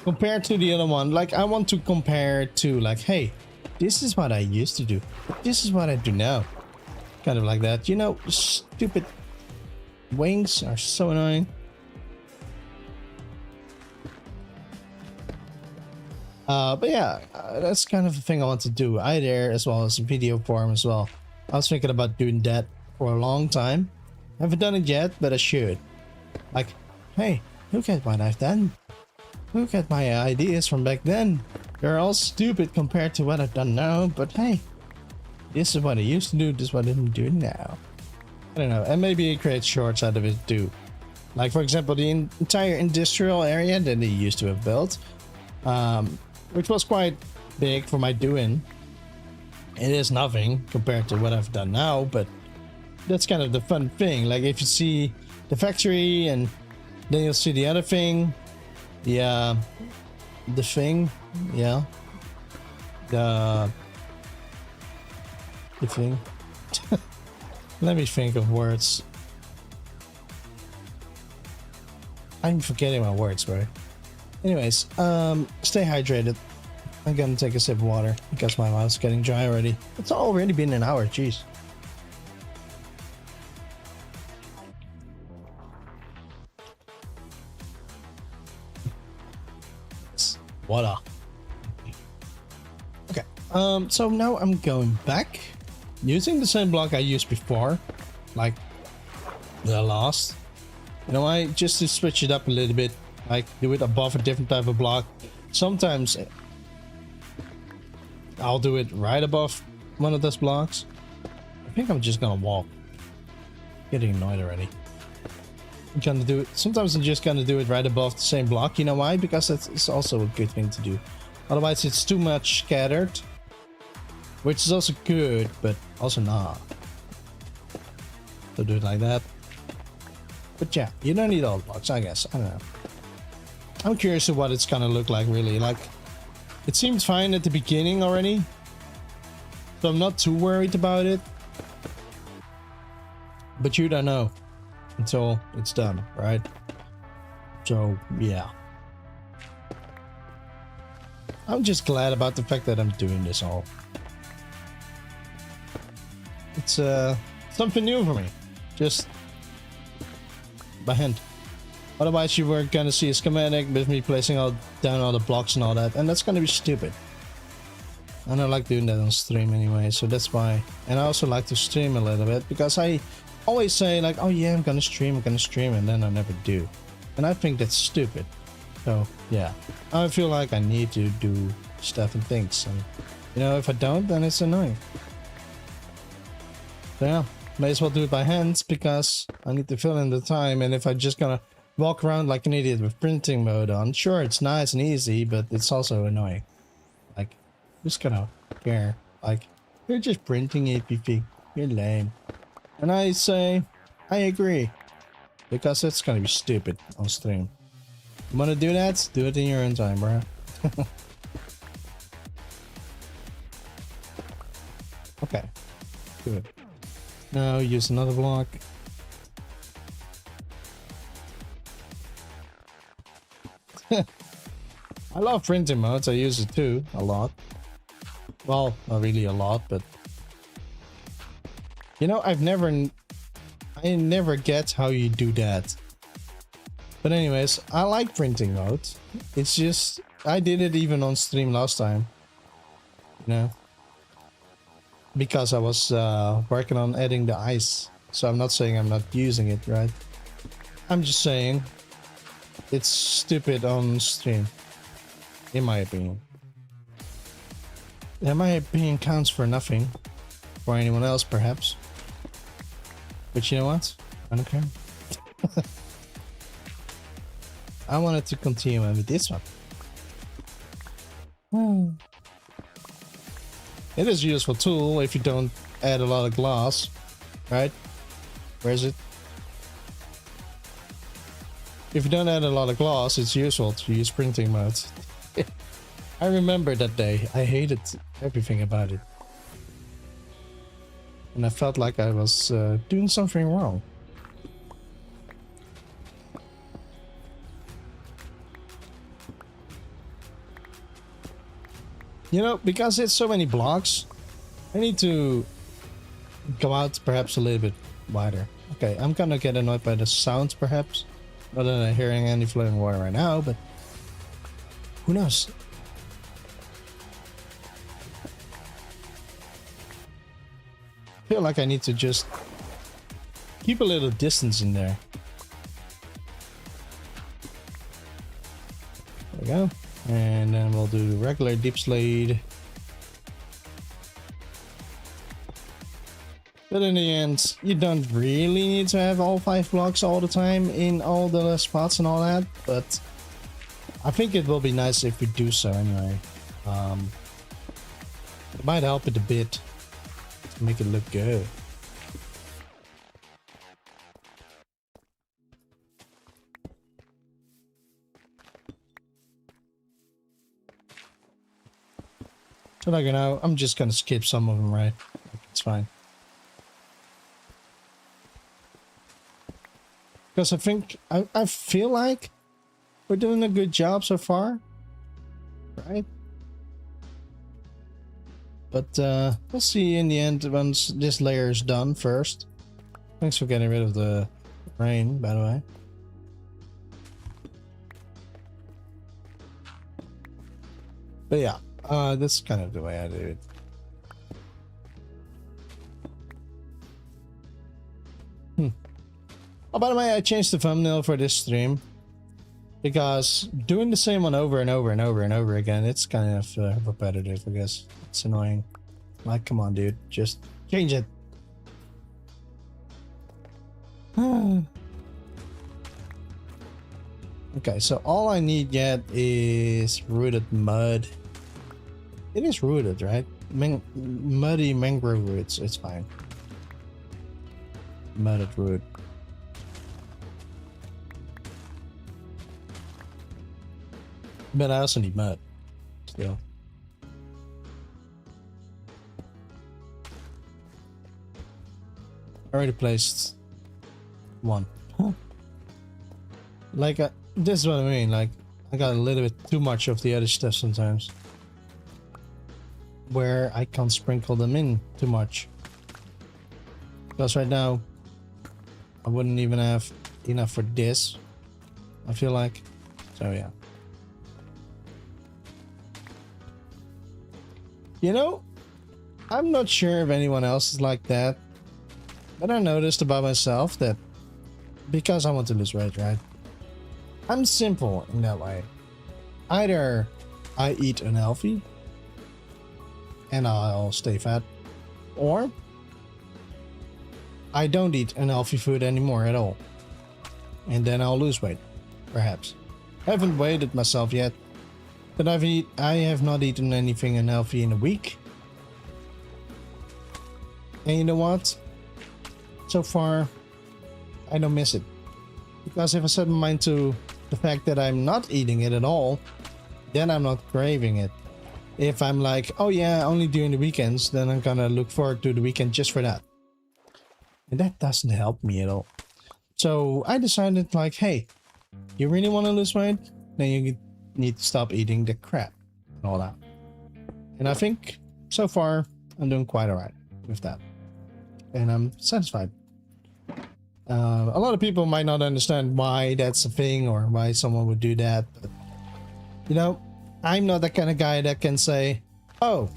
compared to the other one. Like, I want to compare to, like, hey, this is what I used to do, this is what I do now, kind of like that. You know, stupid wings are so annoying. But yeah, that's kind of the thing I want to do, either as well as video form as well. I was thinking about doing that for a long time. I haven't done it yet, but I should. Like, hey, look at what I've done. Look at my ideas from back then. They're all stupid compared to what I've done now, but hey, this is what I used to do, this is what I'm doing now. I don't know, and maybe create shorts out of it too. Like, for example, the entire industrial area that they used to have built. Which was quite big for my doing. It is nothing compared to what I've done now, but that's kind of the fun thing. Like, if you see the factory and then you'll see the other thing, the thing, yeah, the thing. Let me think of words. I'm forgetting my words, bro. Anyways, stay hydrated. I'm gonna take a sip of water because my mouth's getting dry already. It's already been an hour, jeez. Water. Okay, so now I'm going back using the same block I used before, like the last. You know, I just to switch it up a little bit. Like, do it above a different type of block. Sometimes I'll do it right above one of those blocks. I think I'm just gonna walk. Getting annoyed already. I'm gonna do it. Sometimes I'm just gonna do it right above the same block. You know why? Because it's also a good thing to do. Otherwise it's too much scattered, which is also good, but also not. So do it like that. But yeah, you don't need all the blocks, I guess. I don't know. I'm curious to what it's gonna look like, really. Like, it seems fine at the beginning already, so I'm not too worried about it. But you don't know until it's done, right? So yeah, I'm just glad about the fact that I'm doing this all. It's something new for me, just by hand. Otherwise you were gonna see a schematic with me placing down all the blocks and all that, and that's gonna be stupid. I don't like doing that on stream anyway, so that's why. And I also like to stream a little bit, because I always say like, oh yeah, I'm gonna stream, and then I never do. And I think that's stupid. So yeah, I feel like I need to do stuff and things, and you know, if I don't, then it's annoying. So yeah, may as well do it by hands, because I need to fill in the time. And if I'm just gonna walk around like an idiot with printing mode on, sure, it's nice and easy, but it's also annoying. Like, who's gonna care? Like, you're just printing APP, you're lame. And I say, I agree, because it's gonna be stupid on stream. You wanna do that? Do it in your own time, bro. Okay, good. Now use another block. I love printing modes. I use it too a lot. Well, not really a lot, but you know, I never get how you do that. But anyways, I like printing modes. It's just, I did it even on stream last time, you know, because I was working on adding the ice. So I'm not saying I'm not using it, right? I'm just saying it's stupid on stream, in my opinion. And my opinion counts for nothing for anyone else, perhaps. But you know what? I don't care. I wanted to continue with this one. It is a useful tool if you don't add a lot of glass, right? Where is it? If you don't add a lot of glass, it's useful to use printing modes. I remember that day. I hated everything about it. And I felt like I was doing something wrong. You know, because it's so many blocks, I need to go out perhaps a little bit wider. Okay, I'm gonna get annoyed by the sounds perhaps. Not that I'm hearing any flowing water right now, but who knows? I feel like I need to just keep a little distance in there. There we go. And then we'll do the regular deep slate. But in the end, you don't really need to have all 5 blocks all the time in all the spots and all that, but I think it will be nice if we do so anyway. It might help it a bit to make it look good. So like, you know, I'm just gonna skip some of them, right? It's fine. Because I think, I feel like we're doing a good job so far, right? But we'll see in the end once this layer is done first. Thanks for getting rid of the rain, by the way. But yeah, that's kind of the way I do it. Oh, by the way, I changed the thumbnail for this stream because doing the same one over and over and over and over again, it's kind of repetitive, I guess. It's annoying. Like, come on, dude, just change it. Okay, so all I need yet is rooted mud. It is rooted, right? Muddy mangrove roots. It's fine. Mudded root. But I also need mud. Still. Already placed one. Like, this is what I mean. Like, I got a little bit too much of the other stuff sometimes, where I can't sprinkle them in too much. Because right now, I wouldn't even have enough for this, I feel like. So yeah. You know, I'm not sure if anyone else is like that, but I noticed about myself that because I want to lose weight, right? I'm simple in that way. Either I eat unhealthy and I'll stay fat, or I don't eat unhealthy food anymore at all, and then I'll lose weight, perhaps. I haven't weighed it myself yet, but I have not eaten anything unhealthy in a week. And you know what? So far, I don't miss it. Because if I set my mind to the fact that I'm not eating it at all, then I'm not craving it. If I'm like, oh yeah, only during the weekends, then I'm gonna look forward to the weekend just for that. And that doesn't help me at all. So I decided like, hey, you really want to lose weight? Then you need to stop eating the crap and all that. And I think so far I'm doing quite alright with that. And I'm satisfied. A lot of people might not understand why that's a thing or why someone would do that. But, you know, I'm not that kind of guy that can say, oh,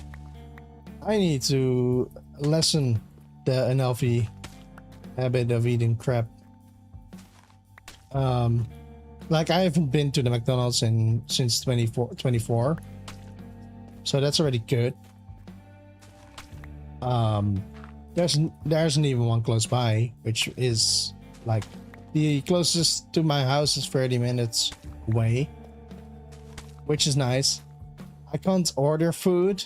I need to lessen the unhealthy habit of eating crap. Like I haven't been to the McDonald's since 24, so that's already good. There isn't even one close by, which is like the closest to my house is 30 minutes away, which is nice. I can't order food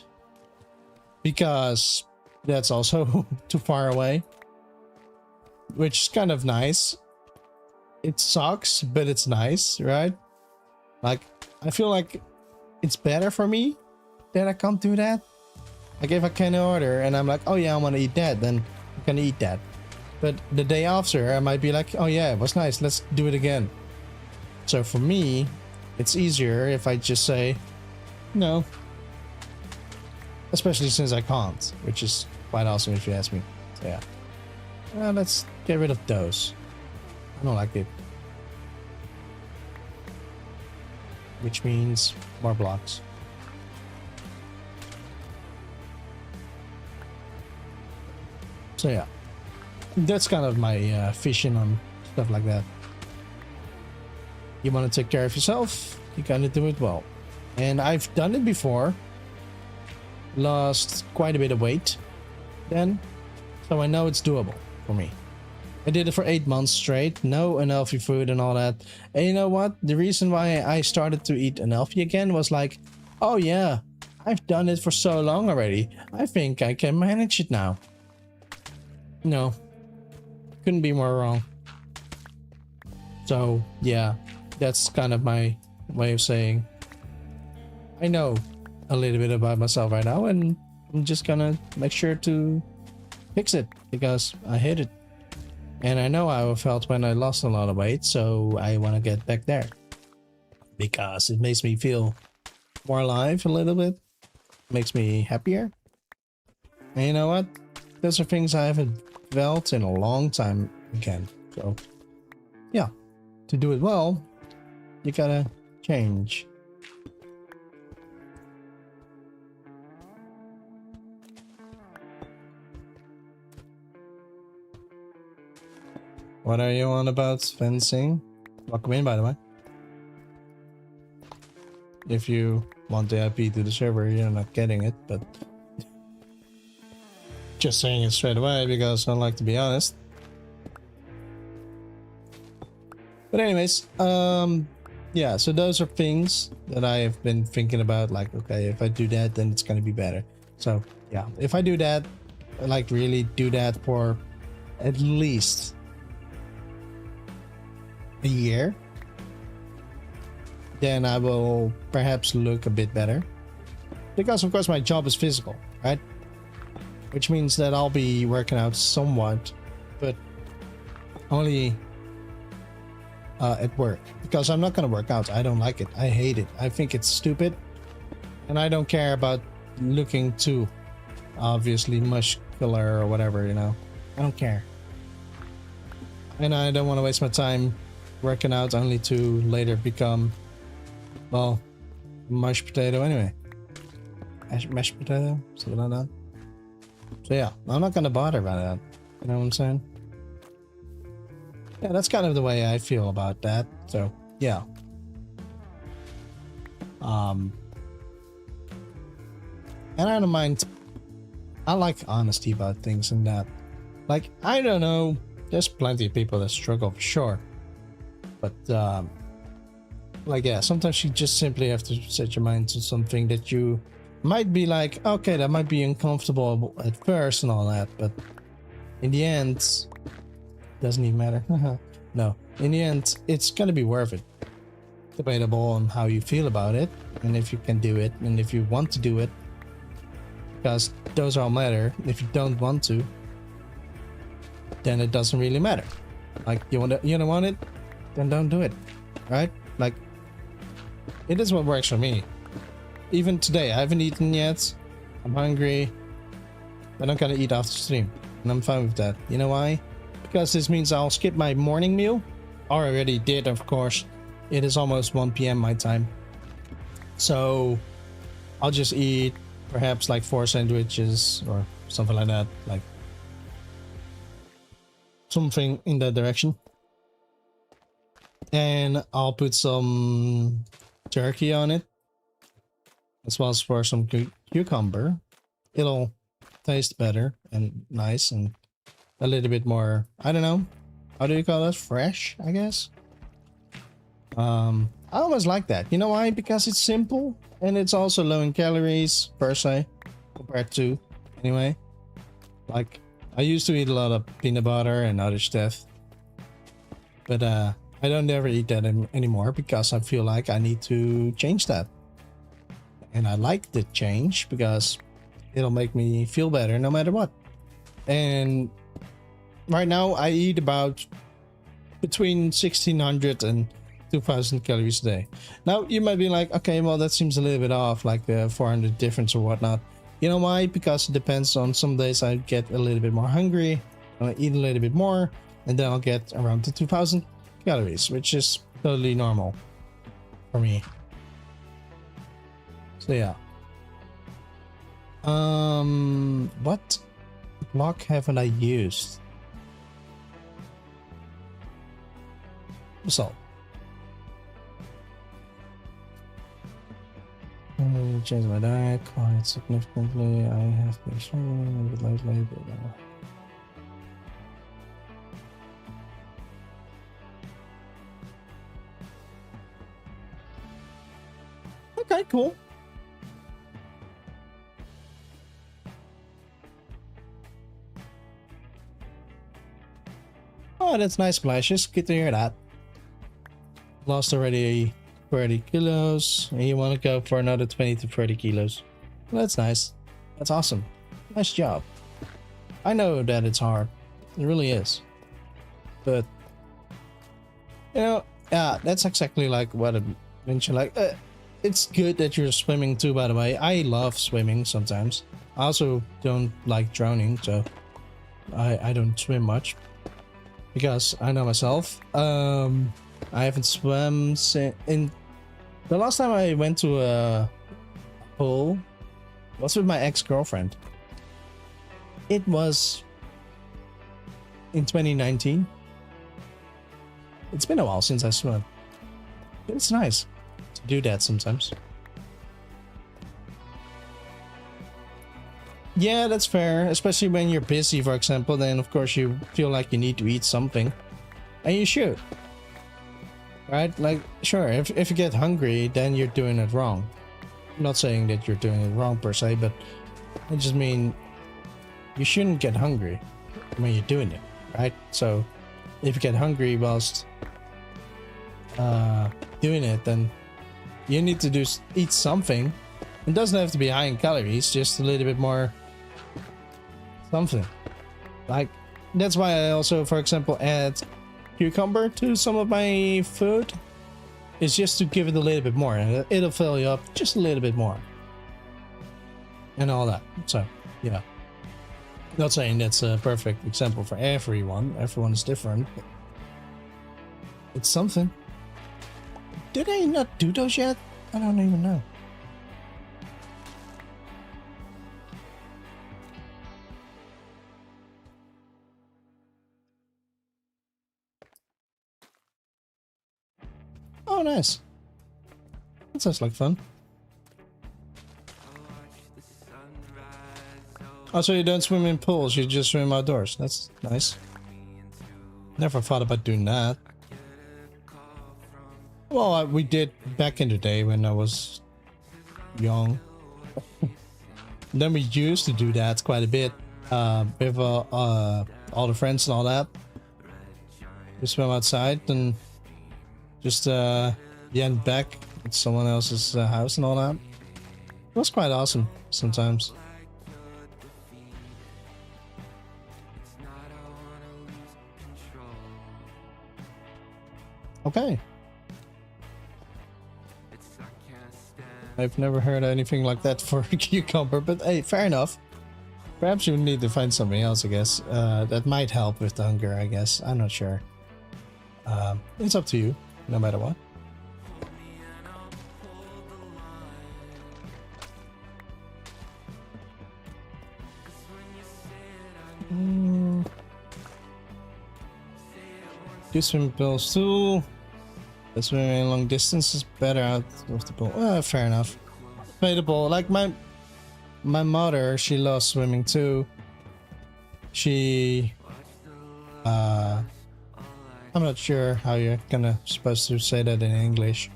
because that's also too far away, which is kind of nice. It sucks, but it's nice, right? Like, I feel like it's better for me that I can't do that. Like, if I can order and I'm like, oh yeah, I want to eat that, then I'm gonna eat that. But the day after, I might be like, oh yeah, it was nice, let's do it again. So for me, it's easier if I just say no. Especially since I can't, which is quite awesome if you ask me. So yeah. Well, let's get rid of those. I don't like it. Which means more blocks. So yeah, that's kind of my vision on stuff like that. You want to take care of yourself, you gotta do it well. And I've done it before. Lost quite a bit of weight then, so I know it's doable for me. I did it for 8 months straight, no unhealthy food and all that. And you know what? The reason why I started to eat unhealthy again was like, oh yeah, I've done it for so long already. I think I can manage it now. No, couldn't be more wrong. So yeah, that's kind of my way of saying I know a little bit about myself right now, and I'm just gonna make sure to fix it because I hate it. And I know how I felt when I lost a lot of weight, so I want to get back there. Because it makes me feel more alive a little bit. Makes me happier. And you know what? Those are things I haven't felt in a long time again. So, yeah. To do it well, you gotta change. What are you on about fencing? Welcome in, by the way. If you want the IP to the server, you're not getting it, but just saying it straight away because I like to be honest. But anyways, yeah, yeah, so those are things that I have been thinking about, like, okay, if I do that, then it's gonna be better. So yeah, if I do that, like really do that for at least a year, then I will perhaps look a bit better. Because of course my job is physical, right? Which means that I'll be working out somewhat, but only at work. Because I'm not gonna work out. I don't like it. I hate it. I think it's stupid. And I don't care about looking too obviously muscular or whatever, you know. I don't care. And I don't want to waste my time working out only to later become, well, mashed potato anyway. Mashed potato? Something like that. So yeah, I'm not gonna bother about that. You know what I'm saying? Yeah, that's kind of the way I feel about that. So yeah. And I don't mind. I like honesty about things and that. Like, I don't know. There's plenty of people that struggle for sure. But like, yeah, sometimes you just simply have to set your mind to something that you might be like, okay, that might be uncomfortable at first and all that, but in the end, doesn't even matter. No, in the end, it's gonna be worth it. Debatable on how you feel about it, and if you can do it, and if you want to do it, because those all matter. If you don't want to, then it doesn't really matter. Like, you don't want it, then don't do it, right? Like, it is what works for me. Even today, I haven't eaten yet. I'm hungry, but I'm gonna eat after stream, and I'm fine with that. You know why? Because this means I'll skip my morning meal. I already did, of course. It is almost 1 p.m. my time, so I'll just eat perhaps like 4 sandwiches or something like that, like something in that direction. And I'll put some turkey on it, as well as for some cucumber. It'll taste better and nice and a little bit more, I don't know, how do you call it? Fresh, I guess. I always like that. You know why? Because it's simple and it's also low in calories per se, compared to, anyway. Like, I used to eat a lot of peanut butter and other stuff, but I don't ever eat that anymore because I feel like I need to change that. And I like the change because it'll make me feel better no matter what. And right now I eat about between 1600 and 2000 calories a day. Now you might be like, okay, well, that seems a little bit off, like the 400 difference or whatnot. You know why? Because it depends. On some days I get a little bit more hungry, I eat a little bit more, and then I'll get around the 2000 calories, which is totally normal for me. So yeah. What block haven't I used? Basalt. Change my diet quite significantly. I have been struggling with lately, but okay, cool. Oh, that's nice, Splashes. Good to hear that. Lost already 30 kilos, and you want to go for another 20 to 30 kilos. Well, that's nice. That's awesome. Nice job. I know that it's hard. It really is. But, you know, yeah, that's exactly like what I mentioned. Like, it's good that you're swimming too, by the way. I love swimming sometimes. I also don't like drowning, so I don't swim much. Because I know myself. I haven't swum in the last time I went to a pool was with my ex-girlfriend. It was in 2019. It's been a while since I swam. It's nice to do that sometimes. Yeah, that's fair, especially when you're busy, for example. Then of course you feel like you need to eat something, and you should. right? Like, sure, if you get hungry, then you're doing it wrong. I'm not saying that you're doing it wrong per se, but I just mean you shouldn't get hungry when you're doing it, right? So if you get hungry whilst doing it, then you need to eat something. It doesn't have to be high in calories, just a little bit more something. Like, that's why I also, for example, add cucumber to some of my food. It's just to give it a little bit more, and it'll fill you up just a little bit more. And all that. So, yeah. Not saying that's a perfect example for everyone. Everyone is different. But it's something. Did I not do those yet? I don't even know. Oh, nice. That sounds like fun. Oh, so you don't swim in pools, you just swim outdoors. That's nice. Never thought about doing that. Well, we did back in the day when I was young. Then we used to do that quite a bit with all the friends and all that. We swim outside and just end back at someone else's house and all that. It was quite awesome sometimes. Okay. I've never heard anything like that for a cucumber, but hey, fair enough. Perhaps you need to find something else, I guess. That might help with the hunger, I guess. I'm not sure. It's up to you, no matter what. Do swim pools too. The swimming long distance is better out of the pool. Fair enough. Debatable. Like my mother, she loves swimming too. She I'm not sure how you're supposed to say that in English.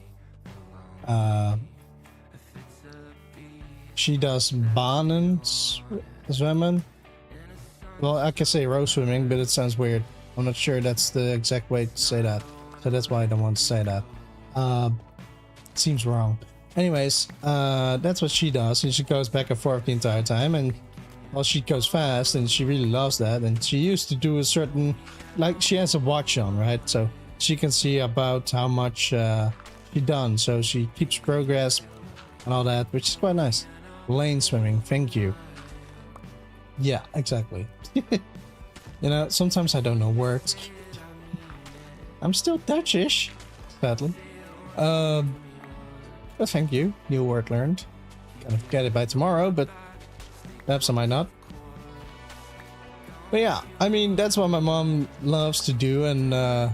She does banen swimming. Well, I can say row swimming, but it sounds weird. I'm not sure that's the exact way to say that. So that's why I don't want to say that. It seems wrong. Anyways, that's what she does. And she goes back and forth the entire time. And well, she goes fast and she really loves that. And she used to do a certain, like, she has a watch on, right? So she can see about how much she done. So she keeps progress and all that, which is quite nice. Lane swimming, thank you. Yeah, exactly. You know, sometimes I don't know words. I'm still Dutchish, sadly. But thank you. New word learned. Gonna get it by tomorrow, but perhaps I might not. But yeah, I mean, that's what my mom loves to do, and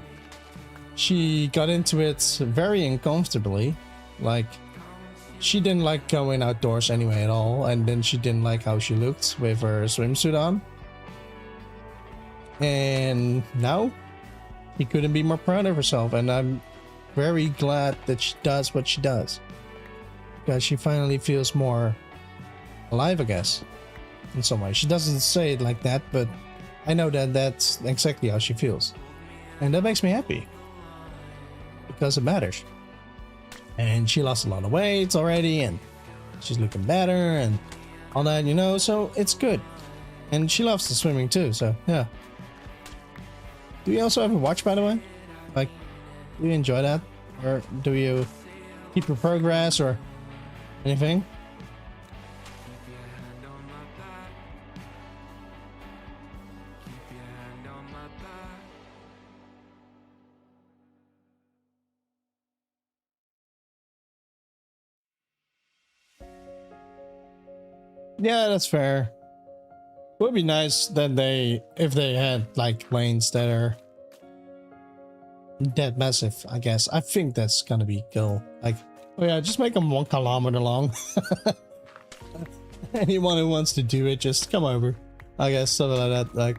she got into it very uncomfortably. Like, she didn't like going outdoors anyway at all, and then she didn't like how she looked with her swimsuit on. And now she couldn't be more proud of herself, and I'm very glad that she does what she does, because she finally feels more alive, I guess, in some way. She doesn't say it like that, but I know that that's exactly how she feels, and that makes me happy because it matters. And she lost a lot of weight already, and she's looking better and all that, you know, so it's good. And she loves the swimming too, so yeah. Do you also have a watch, by the way? Like, do you enjoy that? Or do you keep your progress or anything? Yeah, that's fair. It would be nice that if they had like lanes that are that massive, I guess. I think that's gonna be cool. Like, oh yeah, just make them 1 kilometer long. Anyone who wants to do it, just come over. I guess something like that. Like,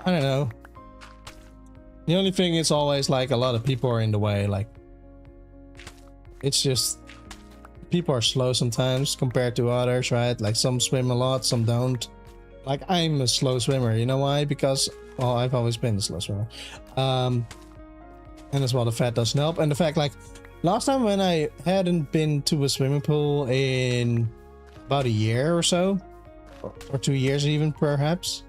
I don't know. The only thing is always like a lot of people are in the way. Like, it's just people are slow sometimes compared to others, right? Like some swim a lot, some don't. Like I'm a slow swimmer. You know why? Because, well, I've always been a slow swimmer. And as well, the fat doesn't help. And the fact, like, last time when I hadn't been to a swimming pool in about a year or so, or 2 years even, perhaps,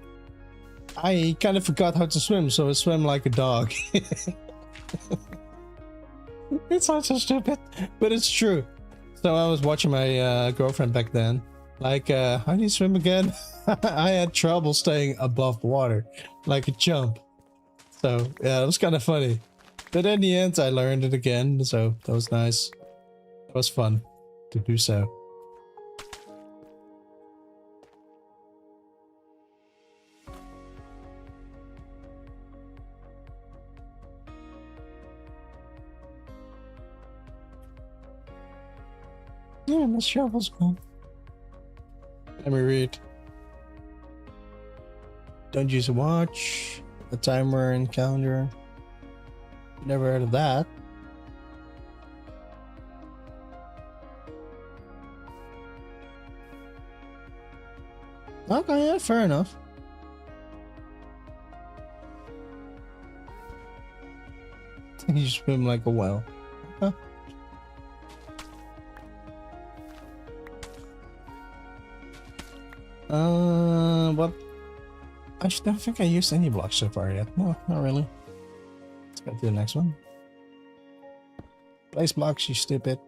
I kind of forgot how to swim, so I swam like a dog. It sounds so stupid, but it's true. So I was watching my girlfriend back then. Like, how do you swim again? I had trouble staying above water, like a jump. So yeah, it was kind of funny. But in the end, I learned it again, so that was nice. It was fun to do so. Yeah, my shovel's gone. Let me read. Don't use a watch, a timer and calendar. Never heard of that. Okay, yeah, fair enough. You swim like a whale. Huh? What? I don't think I used any blocks so far yet. No, not really. Let's go to the next one. Place blocks, you stupid.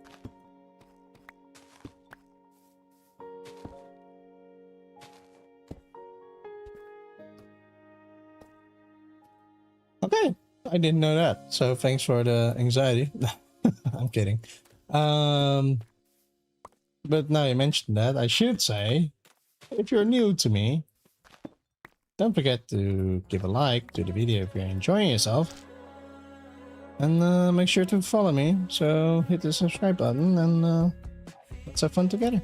Okay, I didn't know that. So thanks for the anxiety. I'm kidding. But now you mentioned that, I should say, if you're new to me, don't forget to give a like to the video if you're enjoying yourself. And make sure to follow me. So hit the subscribe button and let's have fun together.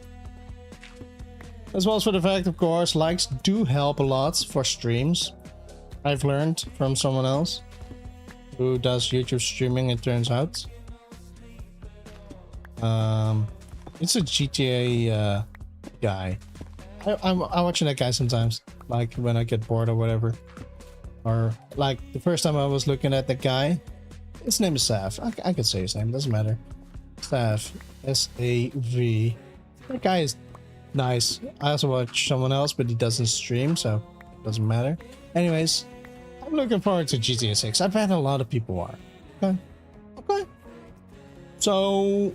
As well as for the fact, of course, likes do help a lot for streams. I've learned from someone else who does YouTube streaming, it turns out. It's a GTA guy. I'm watching that guy sometimes, like when I get bored or whatever. Or like the first time I was looking at that guy, his name is Sav. I could say his name, doesn't matter. Sav, S-A-V. That guy is nice. I also watch someone else, but he doesn't stream, so it doesn't matter. Anyways, I'm looking forward to GTA 6. I bet a lot of people are. Okay. So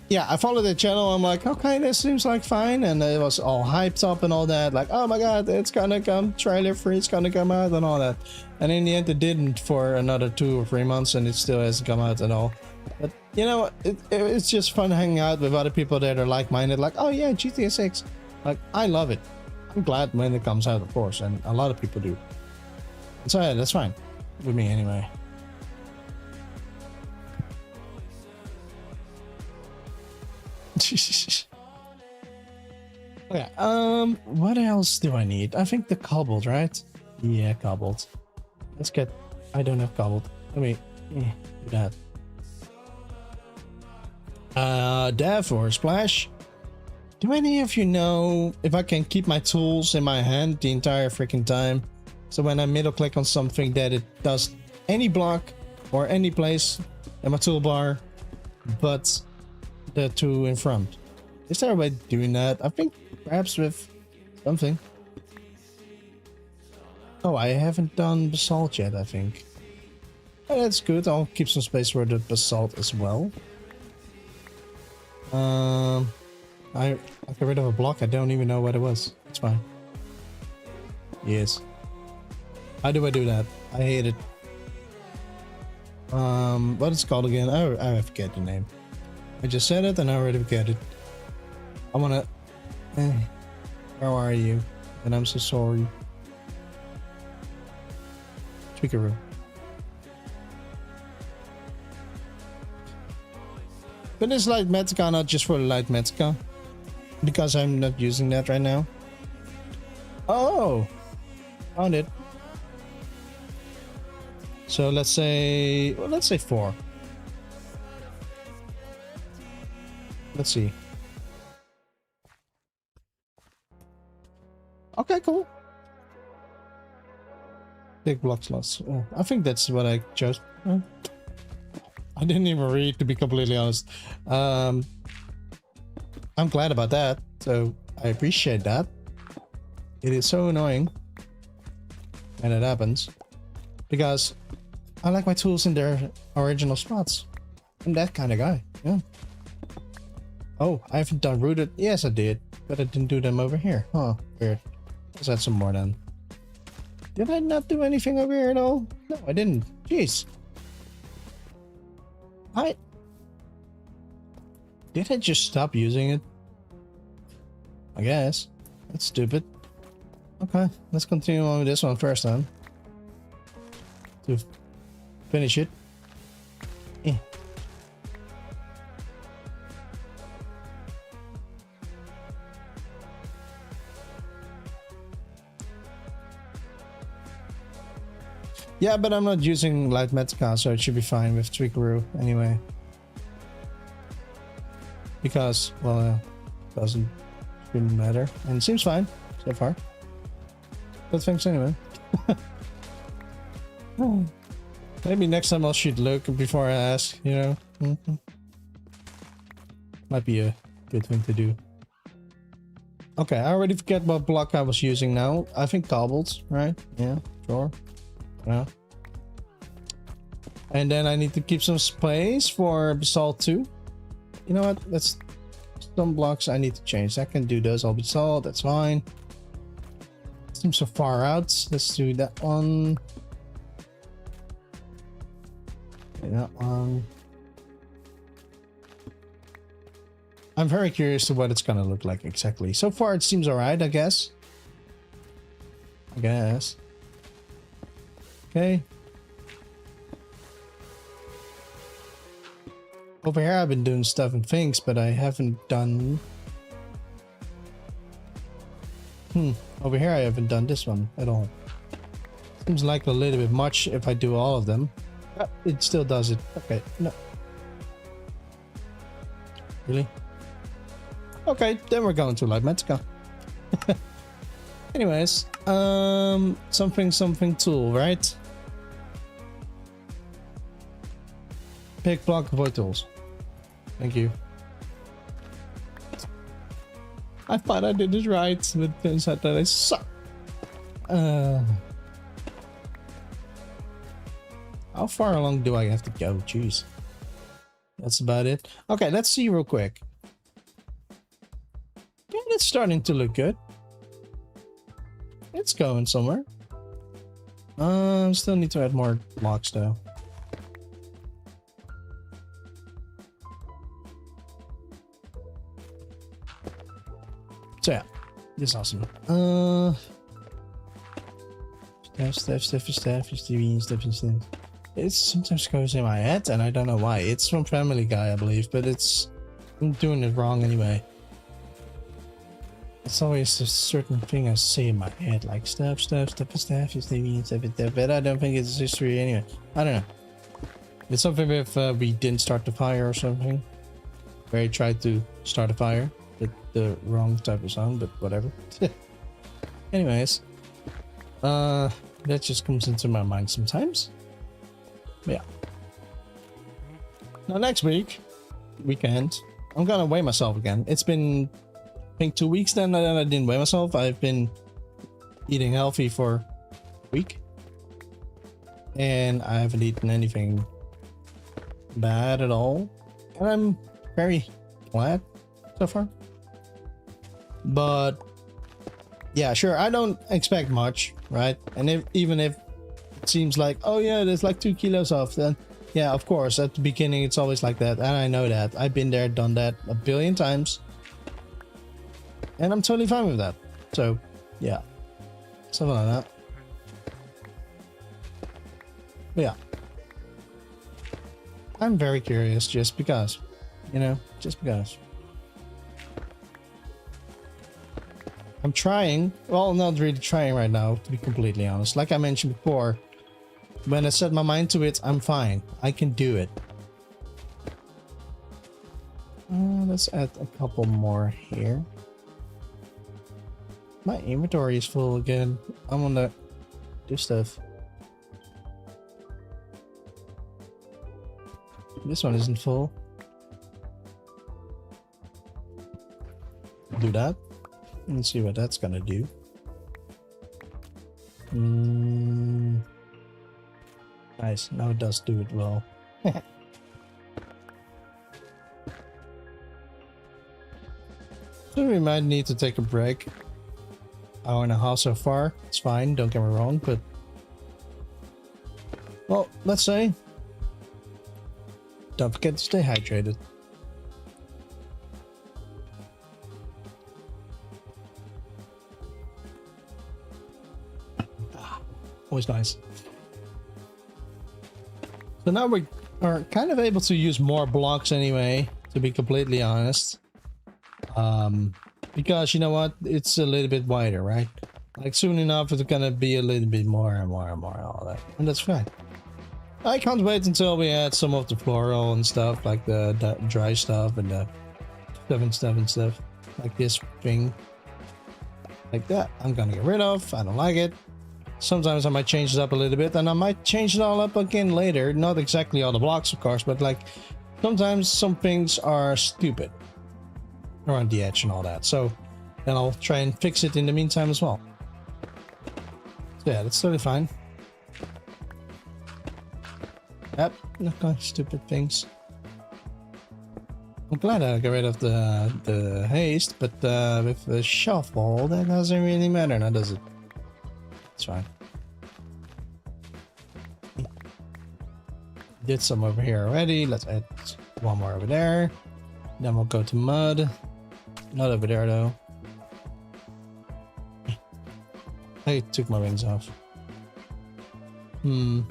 yeah, I followed the channel. I'm like, okay, this seems like fine. And it was all hyped up and all that. Like, oh my god, it's gonna come. Trailer free, it's gonna come out and all that. And in the end, it didn't for another 2 or 3 months. And it still hasn't come out at all. But, you know, it's just fun hanging out with other people that are like-minded. Like, oh yeah, GTA 6. Like, I love it. I'm glad when it comes out, of course. And a lot of people do. So yeah, that's fine. With me anyway. Okay, what else do I need? I think the cobbled, right? Yeah, cobbled. Let's get... I don't have cobbled. Let me do that. Dev or splash? Do any of you know if I can keep my tools in my hand the entire freaking time? So when I middle click on something that it does any block or any place in my toolbar, but the two in front. Is there a way of doing that? I think perhaps with something. Oh, I haven't done basalt yet, I think. Oh, that's good. I'll keep some space for the basalt as well. I got rid of a block. I don't even know what it was. It's fine. Yes. How do I do that? I hate it. What is it called again? I forget the name. I just said it and I already forget it. I wanna... where are you? And I'm so sorry. Tweakeroo. But it's light Metica, not just for light Metica. Because I'm not using that right now. Oh! Found it. So let's say, well, let's say 4. Let's see. Okay, cool. Big block slots. Oh, I think that's what I chose. I didn't even read, to be completely honest. I'm glad about that, so I appreciate that. It is so annoying when it happens, because I like my tools in their original spots. I'm that kind of guy, yeah. Oh, I haven't done rooted. Yes, I did, but I didn't do them over here. Huh, weird. Let's add some more then. Did I not do anything over here at all? No, I didn't. Jeez. Did I just stop using it? I guess. That's stupid. Okay, let's continue on with this one first then. To finish it. Eh. Yeah, but I'm not using Lightmatica, so it should be fine with Tweakaroo anyway. Because, well, it doesn't really matter. And it seems fine so far. But thanks anyway. Maybe next time I should look before I ask, you know? Might be a good thing to do. Okay, I already forget what block I was using now. I think cobbled, right? Yeah, sure. Yeah. And then I need to keep some space for basalt too. You know what? That's some blocks I need to change. I can do those all basalt. That's fine. Seems so far out. Let's do that one. Okay, that one. I'm very curious to what it's gonna look like exactly. So far, it seems alright, I guess. Okay. Over here I've been doing stuff and things, but I haven't done... Over here I haven't done this one at all. Seems like a little bit much if I do all of them. It still does it. Okay, no. Really? Okay, then we're going to Lightmatica. Anyways, something tool, right? Pick block avoid tools. Thank you. I thought I did it right, but it turns out that I suck. How far along do I have to go? Jeez. That's about it. Okay, let's see real quick. Yeah, it's starting to look good. It's going somewhere. Still need to add more blocks though. So yeah, this is awesome. Stuff. It sometimes goes in my head and I don't know why. It's from Family Guy, I believe, but I'm doing it wrong anyway. It's always a certain thing I say in my head, like stuff, but I don't think it's history anyway. I don't know. It's something with we didn't start the fire or something. Where he tried to start a fire with the wrong type of sound, but whatever. Anyways, that just comes into my mind sometimes. But yeah. Now next weekend, I'm gonna weigh myself again. It's been, I think, 2 weeks then that I didn't weigh myself. I've been eating healthy for a week. And I haven't eaten anything bad at all. And I'm very glad so far. But yeah, sure, I don't expect much, right? And even if it seems like, oh yeah, there's like 2 kilos off, then yeah, of course, at the beginning it's always like that. And I know that. I've been there, done that a billion times. And I'm totally fine with that. So yeah, something like that. But yeah, I'm very curious just because, you know, just because. I'm trying, well, not really trying right now, to be completely honest. Like I mentioned before, When I set my mind to it, I'm fine. I can do it. Let's add a couple more here. My inventory is full again. I wanna do stuff. This one isn't full. Do that. Let's see what that's gonna do. Nice. Now it does do it well. So we might need to take a break. Hour and a half so far. It's fine, don't get me wrong, but well, let's say don't forget to stay hydrated. Always nice. So now we are kind of able to use more blocks anyway, to be completely honest. Because you know what, it's a little bit wider, right? Like soon enough it's gonna be a little bit more and more and more and all that, and that's fine. I can't wait until we add some of the floral and stuff, like the dry stuff and the stuff and stuff, like this thing, like that. I'm gonna get rid of. I don't like it. Sometimes I might change it up a little bit, and I might change it all up again later. Not exactly all the blocks, of course, but like sometimes some things are stupid around the edge and all that. So then I'll try and fix it in the meantime as well. So yeah, that's totally fine. Yep, okay, stupid things. I'm glad I got rid of the haste, but with the shuffle, that doesn't really matter now, does it? It's fine. Did some over here already. Let's add one more over there. Then we'll go to mud. Not over there though. I took my wings off. Oh,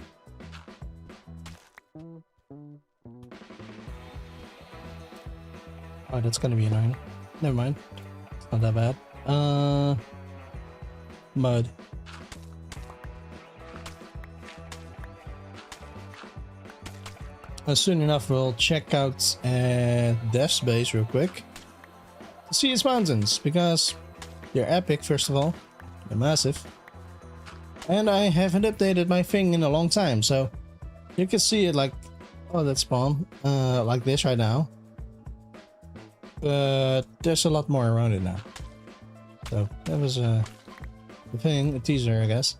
that's gonna be annoying. Never mind. It's not that bad. Mud. Soon enough we'll check out Dev's base real quick to see his mountains, because they're epic. First of all, they're massive, and I haven't updated my thing in a long time, so you can see it like, oh, that's spawn like this right now, but there's a lot more around it now. So that was the thing, a teaser, I guess.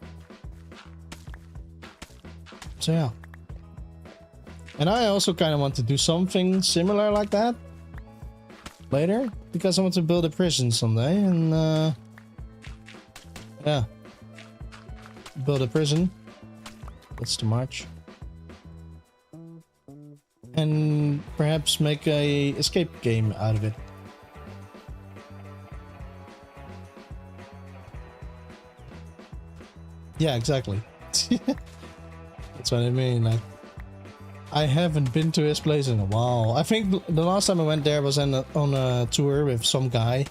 So yeah. And I also kind of want to do something similar like that later, because I want to build a prison someday, and yeah, build a prison. That's the march, and perhaps make a escape game out of it. Yeah, exactly. That's what I mean. Like, I haven't been to his place in a while. I think the last time I went there was on a tour with some guy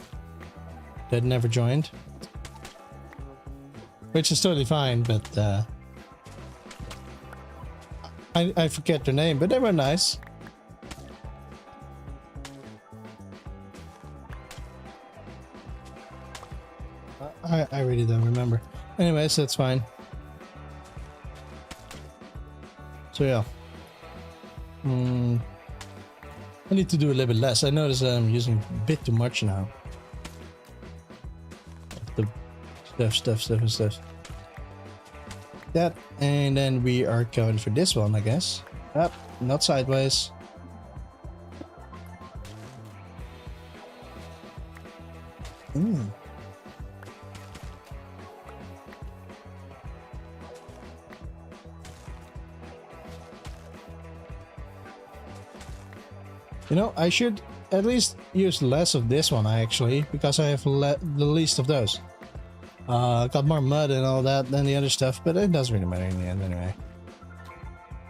that never joined, which is totally fine, but I forget their name, but they were nice. I really don't remember. Anyways, that's fine. So yeah. I need to do a little bit less. I notice I'm using a bit too much now. The stuff. That, and then we are going for this one, I guess. Yep, not sideways. You know, I should at least use less of this one, actually, because I have the least of those. Got more mud and all that than the other stuff, but it doesn't really matter in the end anyway.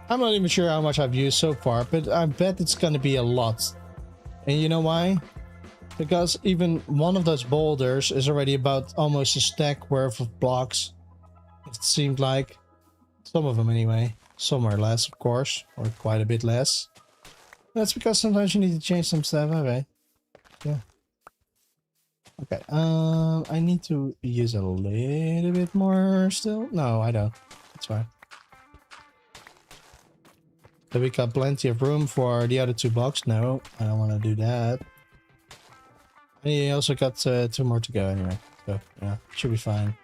I'm not even sure how much I've used so far, but I bet it's gonna be a lot. And you know why? Because even one of those boulders is already about almost a stack worth of blocks, it seemed like. Some of them anyway. Some are less, of course, or quite a bit less. That's because sometimes you need to change some stuff. Okay. Yeah. Okay. I need to use a little bit more still. No, I don't. It's fine. So we got plenty of room for the other 2 blocks. No, I don't want to do that. I also got 2 more to go anyway. So yeah, should be fine.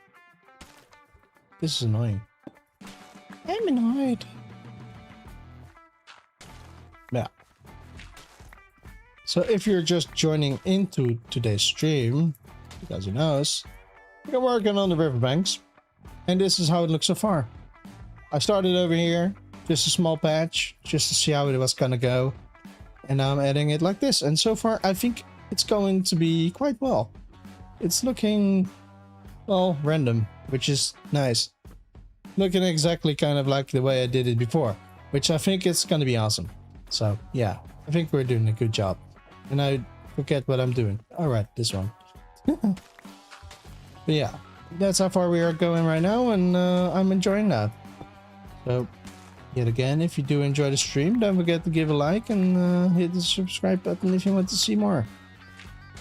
This is annoying. I'm annoyed. Yeah. So if you're just joining into today's stream, because who knows, we're working on the riverbanks, and this is how it looks so far. I started over here, just a small patch, just to see how it was gonna go, and now I'm adding it like this. And so far, I think it's going to be quite well. It's looking, well, random, which is nice. Looking exactly kind of like the way I did it before, which I think is gonna be awesome. So yeah, I think we're doing a good job. And I forget what I'm doing. All right, this one. But yeah, that's how far we are going right now, and I'm enjoying that. So yet again, if you do enjoy the stream, don't forget to give a like and hit the subscribe button if you want to see more.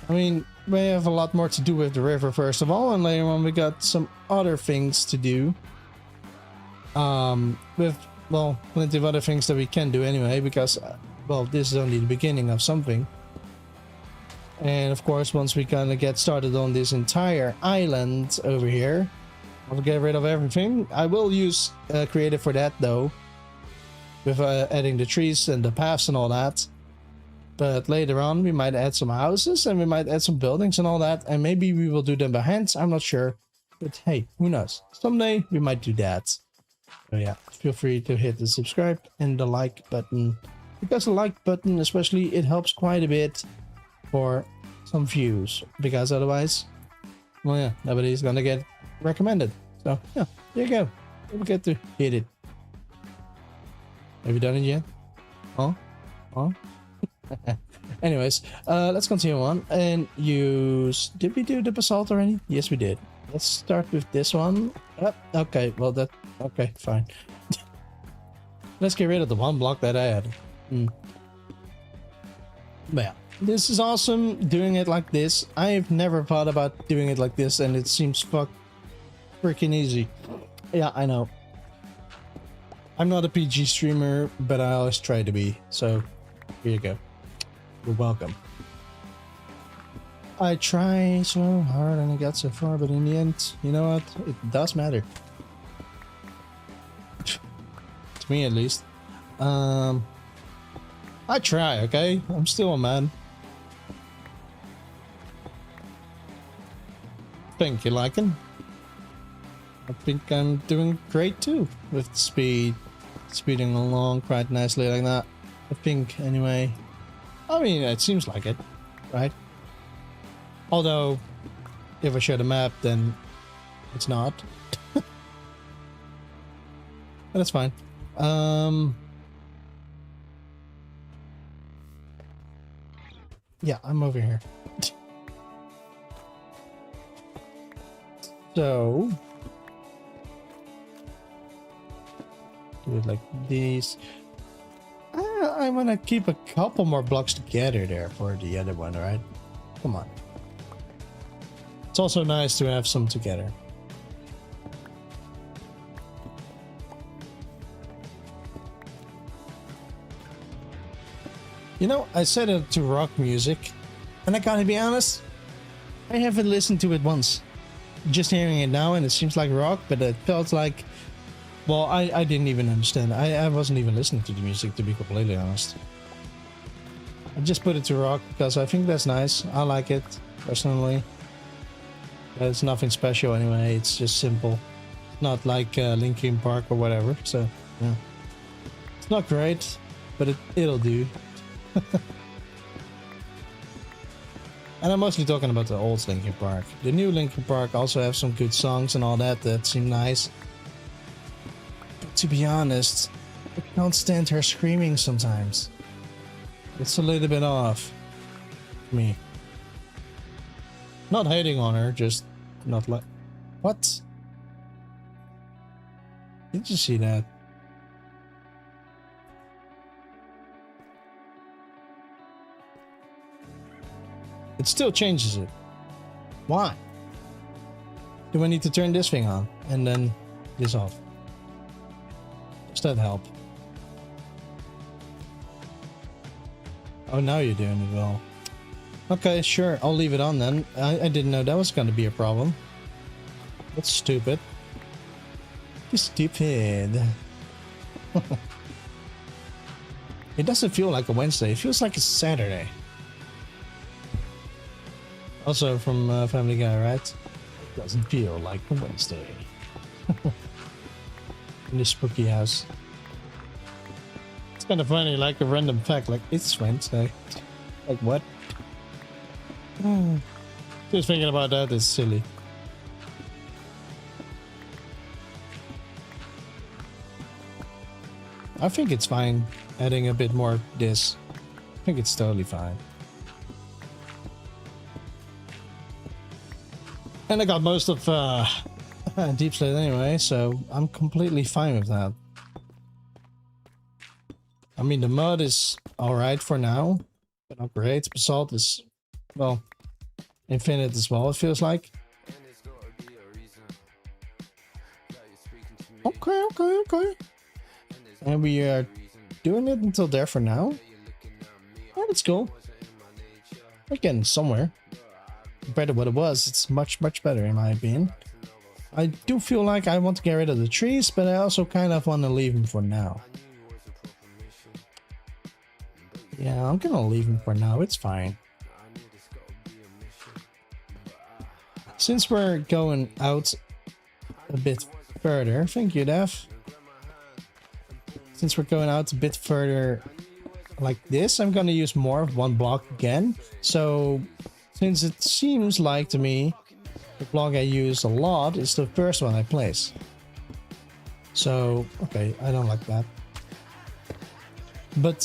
I mean, we have a lot more to do with the river first of all, and later on we got some other things to do. With, well, plenty of other things that we can do anyway, because well, this is only the beginning of something. And of course, once we kind of get started on this entire island over here, I'll get rid of everything. I will use creative for that though, with adding the trees and the paths and all that. But later on, we might add some houses and we might add some buildings and all that, and maybe we will do them by hand. I'm not sure, but hey, who knows? Someday we might do that. So yeah, feel free to hit the subscribe and the like button, because the like button especially, it helps quite a bit for some views, because otherwise, well, yeah, nobody's gonna get recommended. So yeah, there you go. Don't forget to hit it. Have you done it yet? Oh, anyways, let's continue on and use. Did we do the basalt already? Yes, we did. Let's start with this one. Okay, well that. Okay, fine. Let's get rid of the 1 block that I had. But yeah, this is awesome doing it like this. I've never thought about doing it like this, and it seems freaking easy. Yeah, I know. I'm not a PG streamer, but I always try to be. So here you go. You're welcome. I try so hard and I got so far, but in the end, you know what? It does matter. To me, at least. I try, okay? I'm still a man. Think you liking? I think I'm doing great too, with speed. Speeding along quite nicely like that. I think, anyway. I mean, it seems like it, right? Although, if I show the map, then it's not. But that's fine. Yeah, I'm over here. So do it like this. I want to keep a couple more blocks together there for the other one, right? Come on. It's also nice to have some together. You know, I set it to rock music, and I gotta be honest, I haven't listened to it once. Just hearing it now, and it seems like rock, but it felt like, well, I didn't even understand. I wasn't even listening to the music, to be completely honest. I just put it to rock because I think that's nice. I like it, personally. It's nothing special anyway, it's just simple. Not like Linkin Park or whatever, so yeah. It's not great, but it'll do. And I'm mostly talking about the old Linkin Park. The new Linkin Park also have some good songs and all that seem nice. But to be honest, I can't stand her screaming sometimes. It's a little bit off for me. Not hating on her, just not like... What? Did you see that? It still changes it. Why? Do I need to turn this thing on and then this off? Does that help? Oh, now you're doing it well. Okay, sure. I'll leave it on then. I didn't know that was going to be a problem. That's stupid. You're stupid. It doesn't feel like a Wednesday. It feels like a Saturday. Also from Family Guy, right? It doesn't feel like a Wednesday. In the spooky house. It's kind of funny, like a random fact, like it's Wednesday. Like what? Just thinking about that is silly. I think it's fine adding a bit more of this. I think it's totally fine. And I got most of Deep Slate anyway, so I'm completely fine with that. I mean, the mud is alright for now, but not great. Basalt is, well, infinite as well, it feels like. Okay. And we are doing it until there for now. Oh, that's cool. We're getting somewhere. Compared to what it was, it's much better in my opinion. I do feel like I want to get rid of the trees, but I also kind of want to leave them for now. Yeah, I'm gonna leave them for now, it's fine. Since we're going out a bit further, thank you, Dev. Since we're going out a bit further like this, I'm gonna use more of one block again. So, since it seems like to me, the block I use a lot is the first one I place. So, okay, I don't like that. But,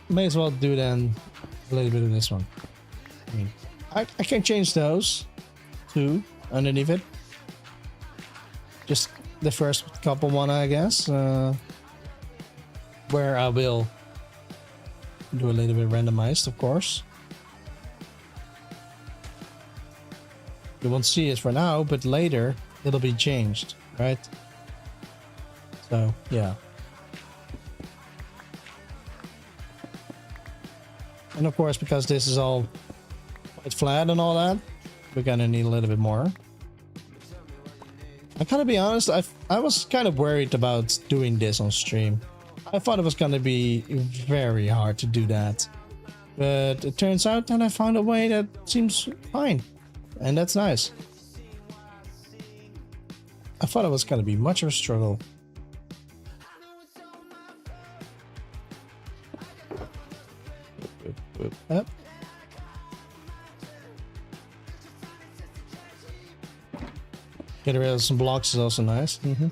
may as well do then a little bit of this one. I mean, I can change those too underneath it. Just the first couple one, I guess. Where I will do a little bit randomized, of course. You won't see it for now, but later it'll be changed, right? So, yeah. And of course, because this is all quite flat and all that, we're gonna need a little bit more. I gotta be honest, I was kind of worried about doing this on stream. I thought it was gonna be very hard to do that. But it turns out that I found a way that seems fine. And that's nice. I thought it was gonna be much of a struggle. Up. Get rid of some blocks is also nice. This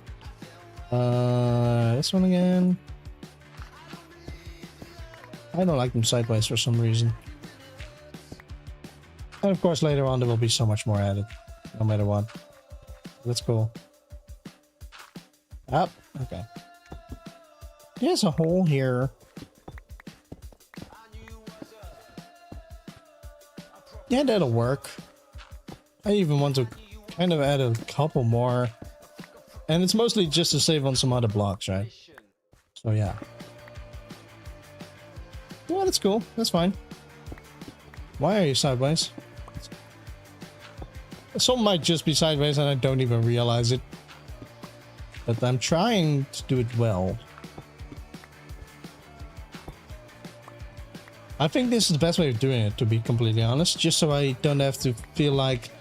one again. I don't like them sideways for some reason. And of course later on there will be so much more added, no matter what. That's cool. Up. Okay. There's a hole here. Yeah, that'll work. I even want to kind of add a couple more. And it's mostly just to save on some other blocks, right? So yeah. Well, that's cool. That's fine. Why are you sideways? Some might just be sideways and I don't even realize it. But I'm trying to do it well. I think this is the best way of doing it, to be completely honest. Just so I don't have to feel like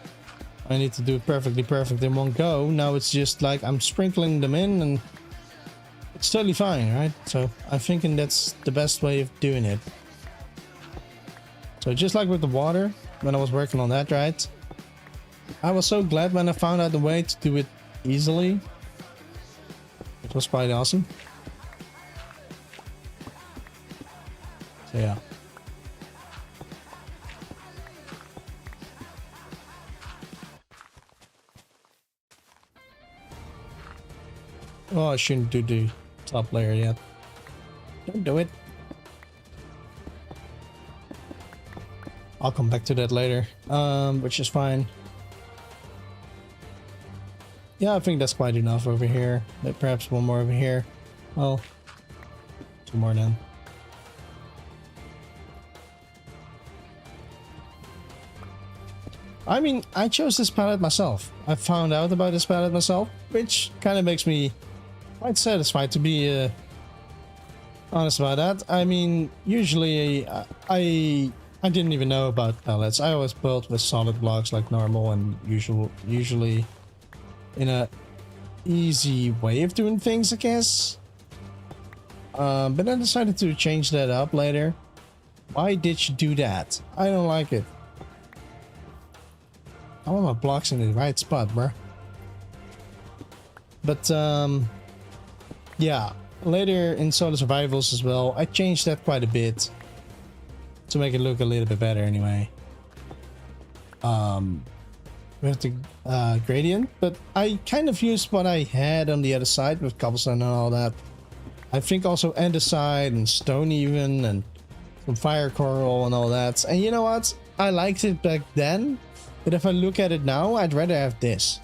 I need to do it perfect in one go. Now it's just like I'm sprinkling them in and it's totally fine, right? So I'm thinking that's the best way of doing it. So just like with the water, when I was working on that, right? I was so glad when I found out the way to do it easily. It was quite awesome. So yeah. Oh, I shouldn't do the top layer yet. Don't do it. I'll come back to that later, which is fine. Yeah, I think that's quite enough over here. Perhaps one more over here. Well, two more then. I mean, I chose this palette myself. I found out about this palette myself, which kind of makes me quite satisfied, to be honest about that. I mean, usually I didn't even know about palettes. I always built with solid blocks like normal and usually in a easy way of doing things, I guess. But I decided to change that up later. Why did you do that? I don't like it. I want my blocks in the right spot, bruh. But yeah, later in Solo Survivals as well, I changed that quite a bit to make it look a little bit better anyway. We have the gradient, but I kind of used what I had on the other side with cobblestone and all that. I think also andesite and stone even, and some fire coral and all that. And you know what? I liked it back then, but if I look at it now, I'd rather have this.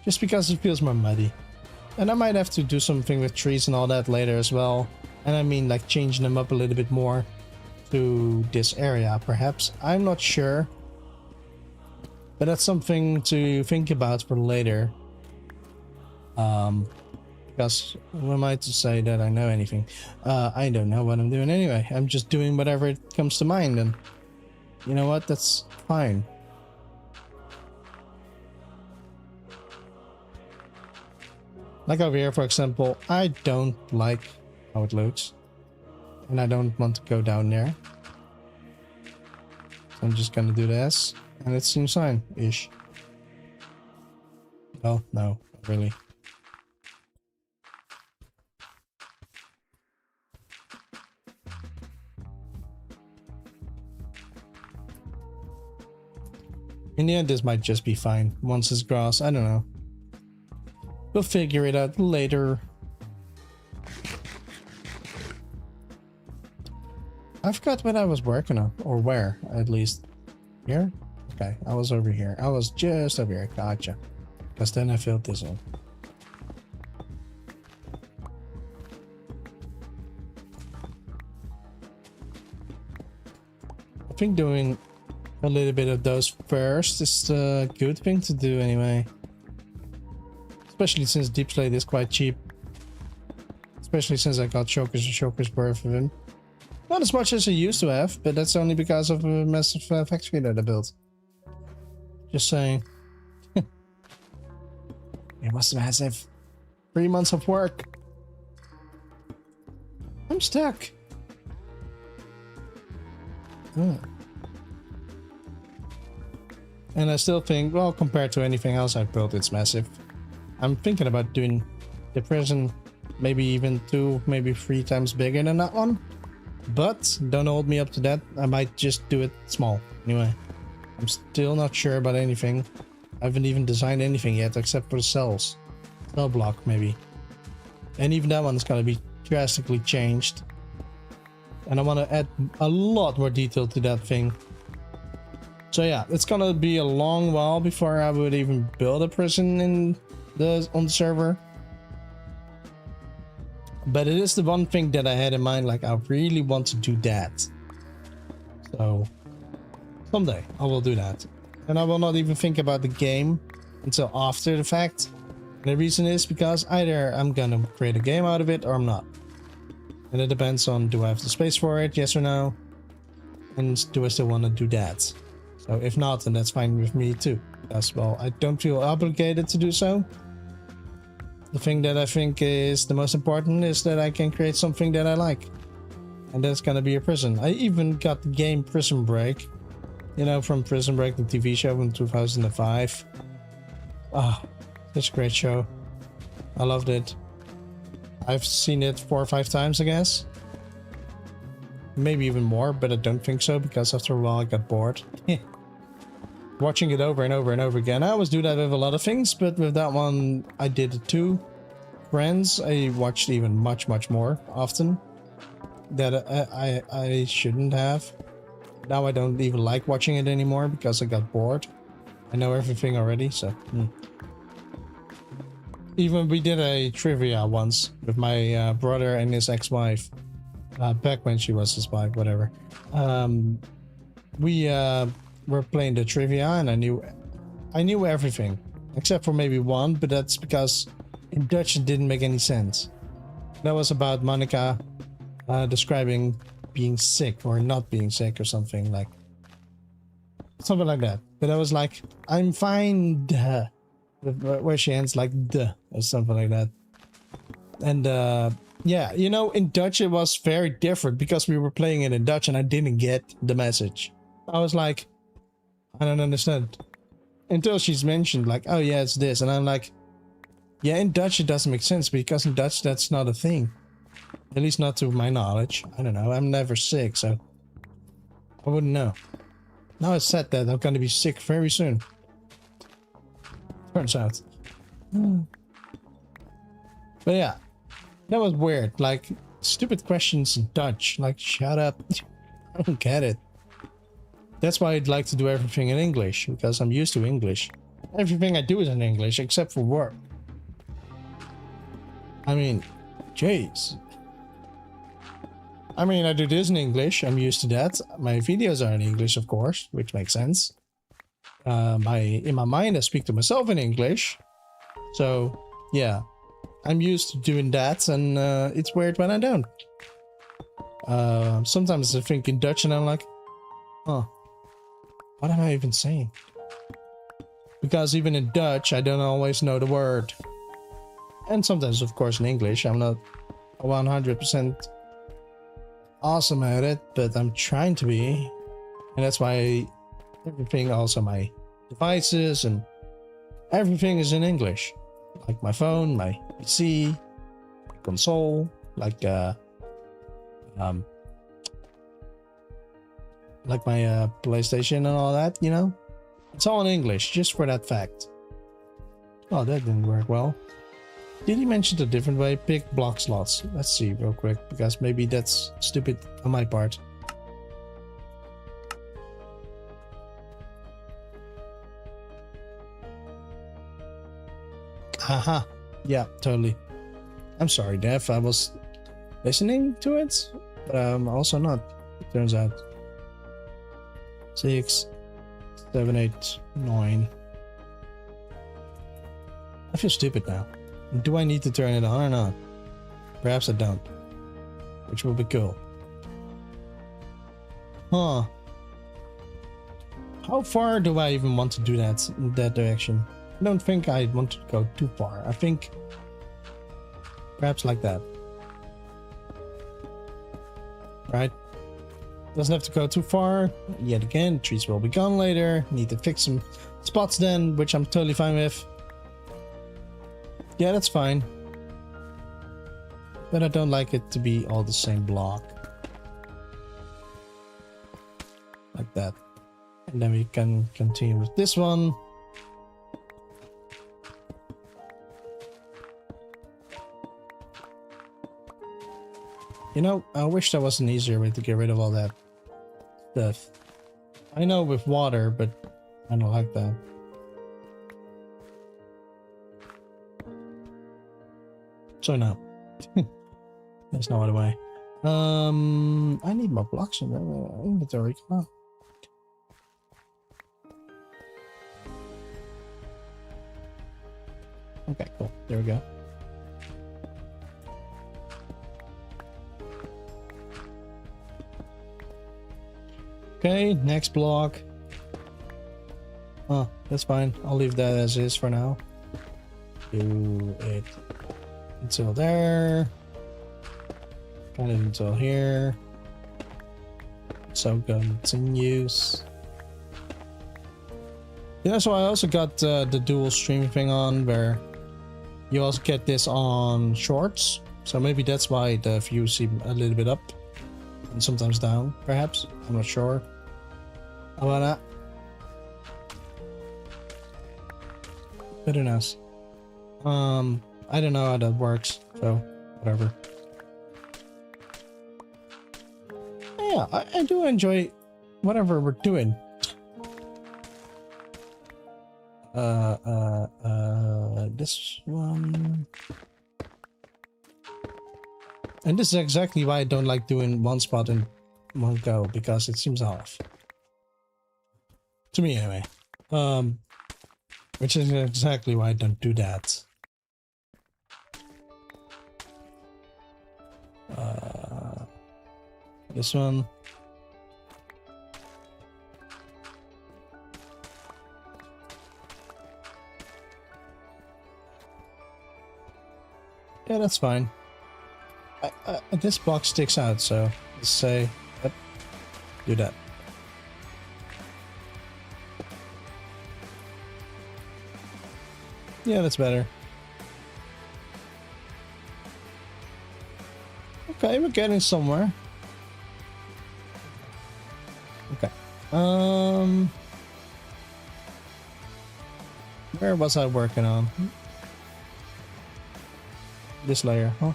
Just because it feels more muddy. And I might have to do something with trees and all that later as well. And I mean, like changing them up a little bit more to this area, perhaps. I'm not sure. But that's something to think about for later. Because who am I to say that I know anything? I don't know what I'm doing anyway. I'm just doing whatever it comes to mind, and you know what? That's fine. Like over here, for example, I don't like how it looks. And I don't want to go down there. So I'm just gonna do this. And it seems fine-ish. Well, no, not really. In the end, this might just be fine. Once it's grass, I don't know. We'll figure it out later. I forgot what I was working on, or where, at least. Here? Okay, I was over here. I was just over here. Gotcha. Because then I filled this in. I think doing a little bit of those first is a good thing to do anyway. Especially since Deep Slate is quite cheap. Especially since I got Shulker's worth of him. Not as much as I used to have, but that's only because of a massive factory that I built. Just saying. It was massive. 3 months of work. I'm stuck. Oh. And I still think, well, compared to anything else I've built, it's massive. I'm thinking about doing the prison maybe even 2, maybe 3 times bigger than that one. But don't hold me up to that. I might just do it small. Anyway, I'm still not sure about anything. I haven't even designed anything yet except for the cells. Cell block maybe. And even that one's gonna be drastically changed. And I want to add a lot more detail to that thing. So yeah, it's gonna be a long while before I would even build a prison on the server. But it is the one thing that I had in mind, like I really want to do that. So someday I will do that. And I will not even think about the game until after the fact. And the reason is because either I'm gonna create a game out of it or I'm not. And it depends on, do I have the space for it, yes or no? And do I still want to do that? So if not, then that's fine with me too. As well, I don't feel obligated to do so. The thing that I think is the most important is that I can create something that I like. And that's gonna be a prison. I even got the game Prison Break. You know, from Prison Break, the TV show in 2005. Ah, such a great show. I loved it. I've seen it 4 or 5 times, I guess. Maybe even more, but I don't think so, because after a while I got bored. Watching it over and over and over again. I always do that with a lot of things, but with that one I did it too. Friends, I watched even much more often. That I shouldn't have. Now I don't even like watching it anymore because I got bored. I know everything already, so. Even we did a trivia once with my brother and his ex-wife. Back when she was his wife, whatever. We were playing the trivia and I knew everything. Except for maybe one, but that's because in Dutch it didn't make any sense. That was about Monica describing being sick or not being sick or something like that. But I was like, I'm fine, duh. Where she ends like duh or something like that. And yeah, you know, in Dutch it was very different because we were playing it in Dutch and I didn't get the message. I was like, I don't understand. Until she's mentioned like, oh yeah, it's this. And I'm like, yeah, in Dutch it doesn't make sense because in Dutch that's not a thing. At least not to my knowledge. I don't know. I'm never sick, so I wouldn't know. Now I said that, I'm gonna be sick very soon. Turns out. But yeah, that was weird. Like, stupid questions in Dutch. Like, shut up. I don't get it. That's why I'd like to do everything in English, because I'm used to English. Everything I do is in English, except for work. I mean, jeez. I mean, I do this in English. I'm used to that. My videos are in English, of course, which makes sense. In my mind, I speak to myself in English. So, yeah. I'm used to doing that, and it's weird when I don't. Sometimes I think in Dutch and I'm like, huh, what am I even saying? Because even in Dutch, I don't always know the word. And sometimes, of course, in English, I'm not 100% awesome at it, but I'm trying to be. And that's why everything, also my devices and everything is in English. Like my phone, my PC, my console, like my PlayStation and all that, you know? It's all in English, just for that fact. Oh, that didn't work well. Did he mention a different way? Pick block slots. Let's see real quick, because maybe that's stupid on my part. Haha. Yeah, totally. I'm sorry, Dev. I was listening to it, but I'm also not, it turns out. 6, 7, 8, 9. I feel stupid now. Do I need to turn it on or not? Perhaps I don't. Which will be cool. Huh. How far do I even want to do that in that direction? I don't think I want to go too far. I think perhaps like that. Right? Doesn't have to go too far. Yet again, trees will be gone later. Need to fix some spots then, which I'm totally fine with. Yeah, that's fine. But I don't like it to be all the same block. Like that. And then we can continue with this one. You know, I wish there was an easier way to get rid of all that stuff. I know with water, but I don't like that. So no. There's no other way. I need more blocks in the inventory. Come on. Okay, cool. There we go. Okay, next block. Oh, that's fine. I'll leave that as is for now. Do it until there. Kind of until here. So continues. Yeah, so I also got the dual stream thing on where you also get this on shorts. So maybe that's why the views seem a little bit up and sometimes down, perhaps. I'm not sure about that. But who knows? I don't know how that works, so whatever. Yeah, I do enjoy whatever we're doing. This one. And this is exactly why I don't like doing one spot in one go, because it seems off. To me anyway. Which is exactly why I don't do that. This one. Yeah, that's fine. This box sticks out, so let's say, yep, do that. Yeah, that's better. Okay, we're getting somewhere. Okay. Where was I working on? This layer, huh?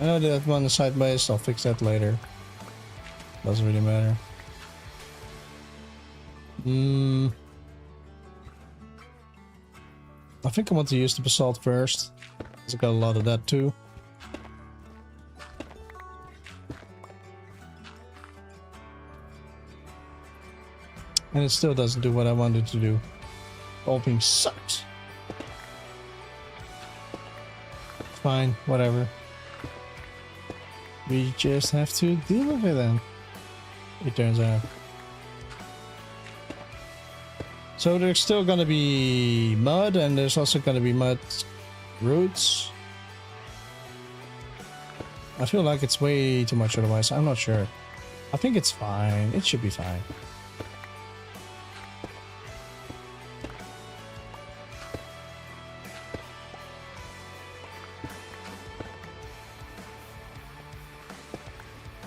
I know that one is sideways, I'll fix that later. Doesn't really matter. I think I want to use the basalt first, because I got a lot of that too. And it still doesn't do what I wanted to do. Opening sucks. Fine, whatever. We just have to deal with it then, it turns out. So there's still gonna be mud, and there's also gonna be mud roots. I feel like it's way too much otherwise. I'm not sure. I think it's fine. It should be fine.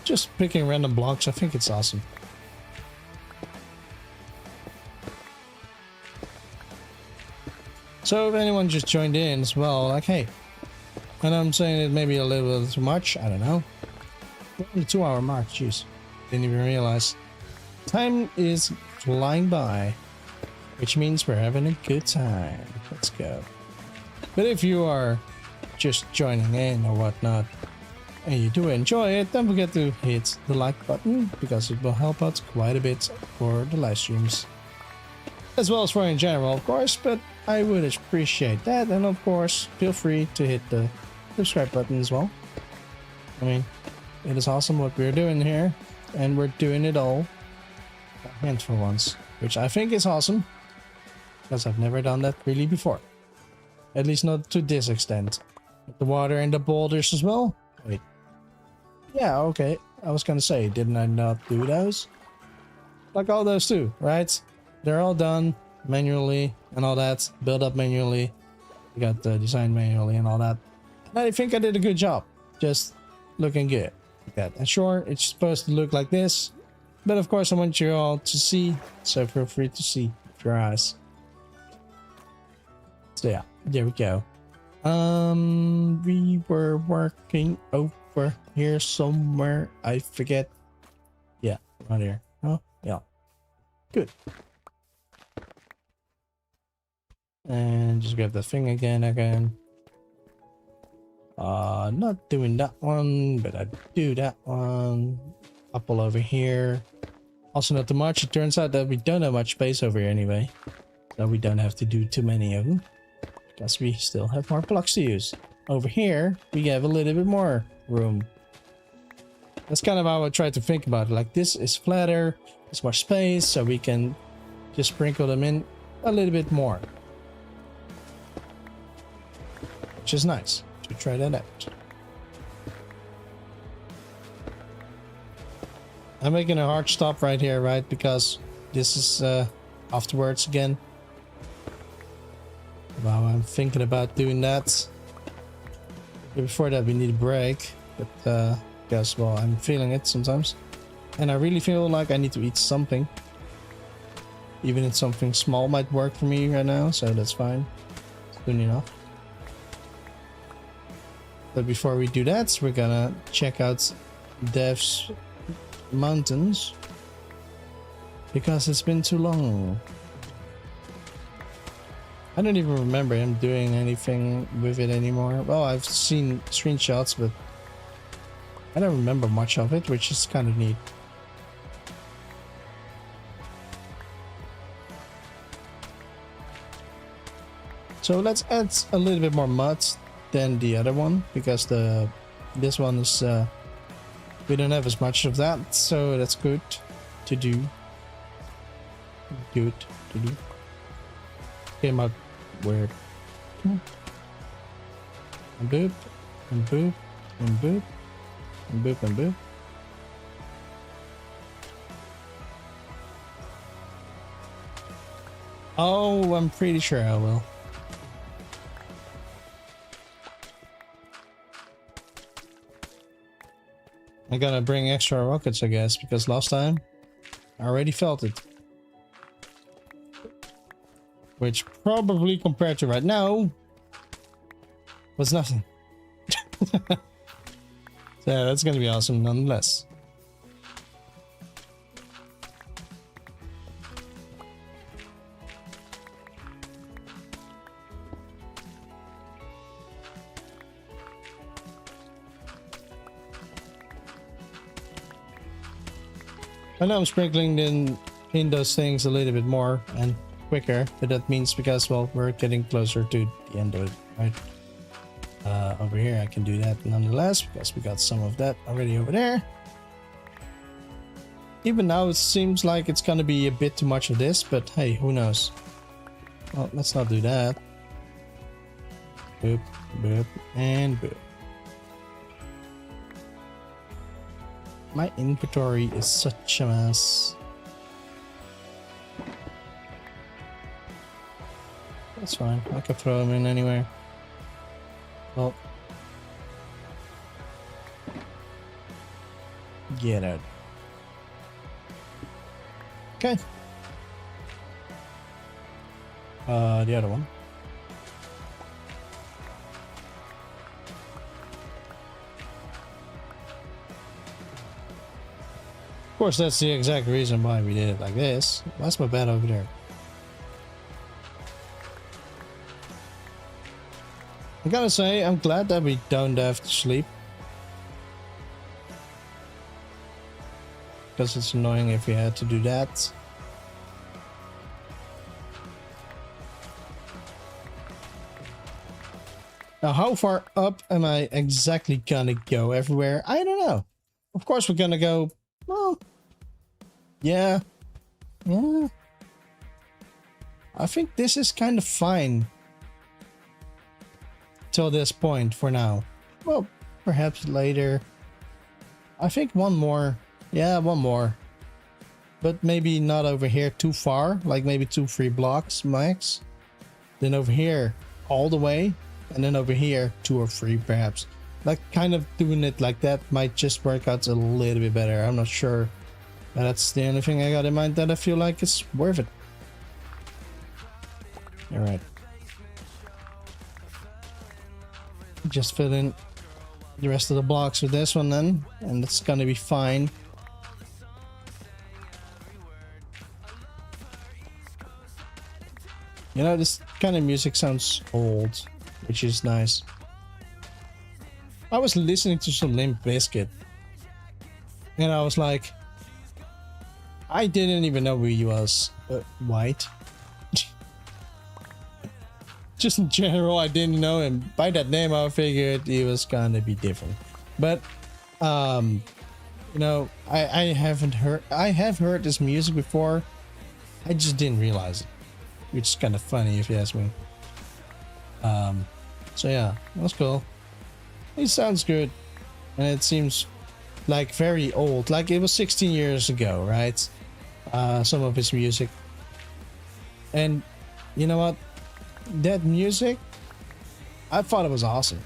Just picking random blocks, I think it's awesome. So if anyone just joined in as well, like, hey, and I'm saying it maybe a little bit too much, I don't know. We're on the 2-hour mark, jeez. Didn't even realize. Time is flying by, which means we're having a good time. Let's go. But if you are just joining in or whatnot, and you do enjoy it, don't forget to hit the like button, because it will help out quite a bit for the live streams. As well as for in general, of course, but I would appreciate that. And of course, feel free to hit the subscribe button as well. I mean, it is awesome what we're doing here, and we're doing it all a handful once, which I think is awesome, because I've never done that really before. At least not to this extent. The water and the boulders as well. Wait. Yeah, okay. I was gonna say, didn't I not do those? Like all those too, right? They're all done manually and all that. Build up manually. We got the design manually and all that. And I think I did a good job. Just looking good. Like that. And sure, it's supposed to look like this. But of course, I want you all to see. So feel free to see with your eyes. So yeah, there we go. We were working over here somewhere. I forget. Yeah, right here. Oh, yeah. Good. And just grab the thing again. Not doing that one, but I do that one. Couple over here. Also not too much. It turns out that we don't have much space over here anyway. So we don't have to do too many of them, because we still have more blocks to use. Over here, we have a little bit more room. That's kind of how I try to think about it. Like, this is flatter, there's more space, so we can just sprinkle them in a little bit more. Which is nice to try that out. I'm making a hard stop right here, right? Because this is afterwards again. Wow, I'm thinking about doing that. Before that, we need a break. But guess, well, I'm feeling it sometimes. And I really feel like I need to eat something. Even if something small might work for me right now, so that's fine. soon enough. But before we do that, we're gonna check out Dev's mountains because it's been too long. I don't even remember him doing anything with it anymore. Well, I've seen screenshots, but I don't remember much of it, which is kind of neat. So let's add a little bit more mud than the other one, because this one is we don't have as much of that, so that's good to do. Good to do. Came out weird. And boop, and boop, and boop, and boop, and boop. Oh, I'm pretty sure I will. I'm gonna bring extra rockets, I guess, because last time I already felt it. Which probably compared to right now was nothing. So that's gonna be awesome nonetheless. I know I'm sprinkling in those things a little bit more and quicker, but that means because, well, we're getting closer to the end of it, right? Over here I can do that nonetheless because we got some of that already over there. Even now it seems like it's gonna be a bit too much of this, but hey, who knows? Well, let's not do that. Boop, boop, and boop. My inventory is such a mess. That's fine. I can throw them in anywhere. Well, get out. Okay. The other one. Of course, that's the exact reason why we did it like this. That's my bed over there. I gotta say, I'm glad that we don't have to sleep. Because it's annoying if we had to do that. Now, how far up am I exactly gonna go everywhere? I don't know. Of course, we're gonna go... Well, yeah. I think this is kind of fine till this point for now. Well, perhaps later. I think one more. Yeah, one more. But maybe not over here too far, like maybe 2-3 blocks max. Then over here all the way, and then over here 2 or 3 perhaps. Like kind of doing it like that might just work out a little bit better. I'm not sure. But that's the only thing I got in mind that I feel like it's worth it. Alright. Just fill in the rest of the blocks with this one then, and it's gonna be fine. You know, this kind of music sounds old, which is nice. I was listening to some Limp Bizkit, and I was like, I didn't even know he was white. Just in general, I didn't know him. By that name, I figured he was gonna be different. But, you know, I have heard this music before. I just didn't realize it, which is kind of funny if you ask me. So yeah, that's cool. It sounds good, and it seems like very old, like it was 16 years ago, right? Some of his music. And you know what? That music, I thought it was awesome.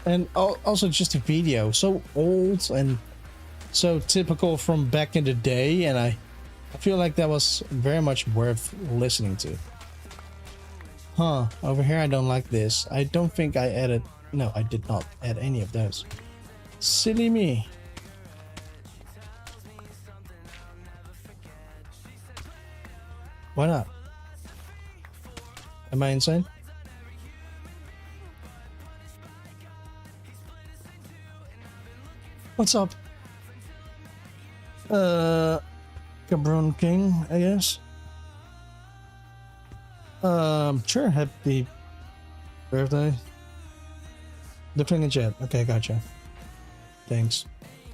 And also just the video, so old and so typical from back in the day, and I feel like that was very much worth listening to. Huh, over here I don't like this. I don't think I added... No, I did not add any of those. Silly me. Why not? Am I insane? What's up? Cabron King, I guess. Sure, happy birthday. The thing in chat. Okay, gotcha. Thanks.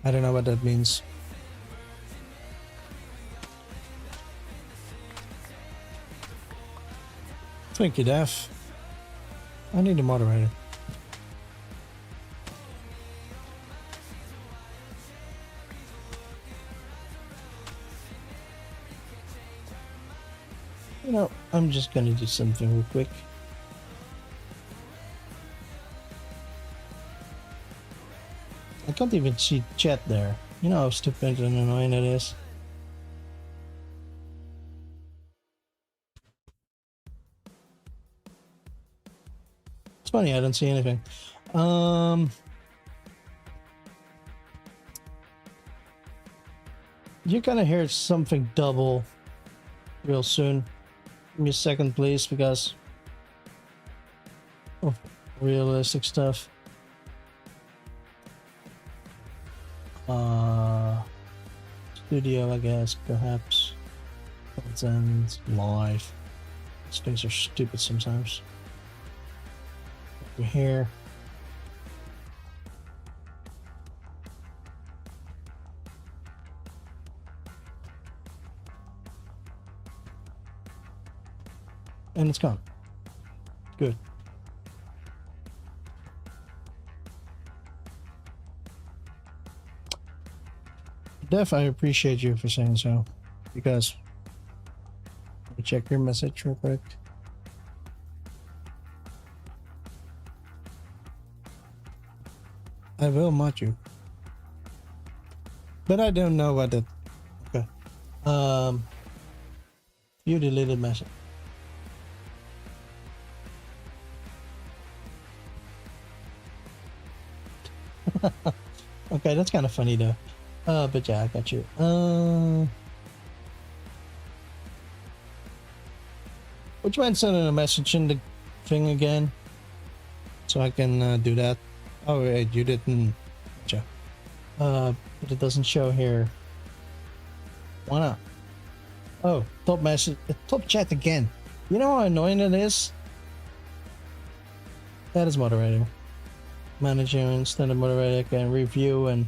I don't know what that means. Thank you, Daph. I need a moderator. You know, I'm just gonna do something real quick. I can't even see chat there. You know how stupid and annoying it is. It's funny, I don't see anything. You're gonna hear something double real soon. Give me a second, please, because of realistic stuff. Studio, I guess, perhaps. Content, live. These things are stupid sometimes. Over here. And it's gone. Good. Def, I appreciate you for saying so, because let me check your message real quick. I will mod you, but I don't know what that. Okay. You deleted message. Okay, that's kind of funny though. But yeah, I got you. Would you mind sending a message in the thing again, so I can do that? Oh wait, you didn't. Gotcha. But it doesn't show here. Why not? Oh, top message, top chat again. You know how annoying it is? That is moderating. Manager and standard moderator can review and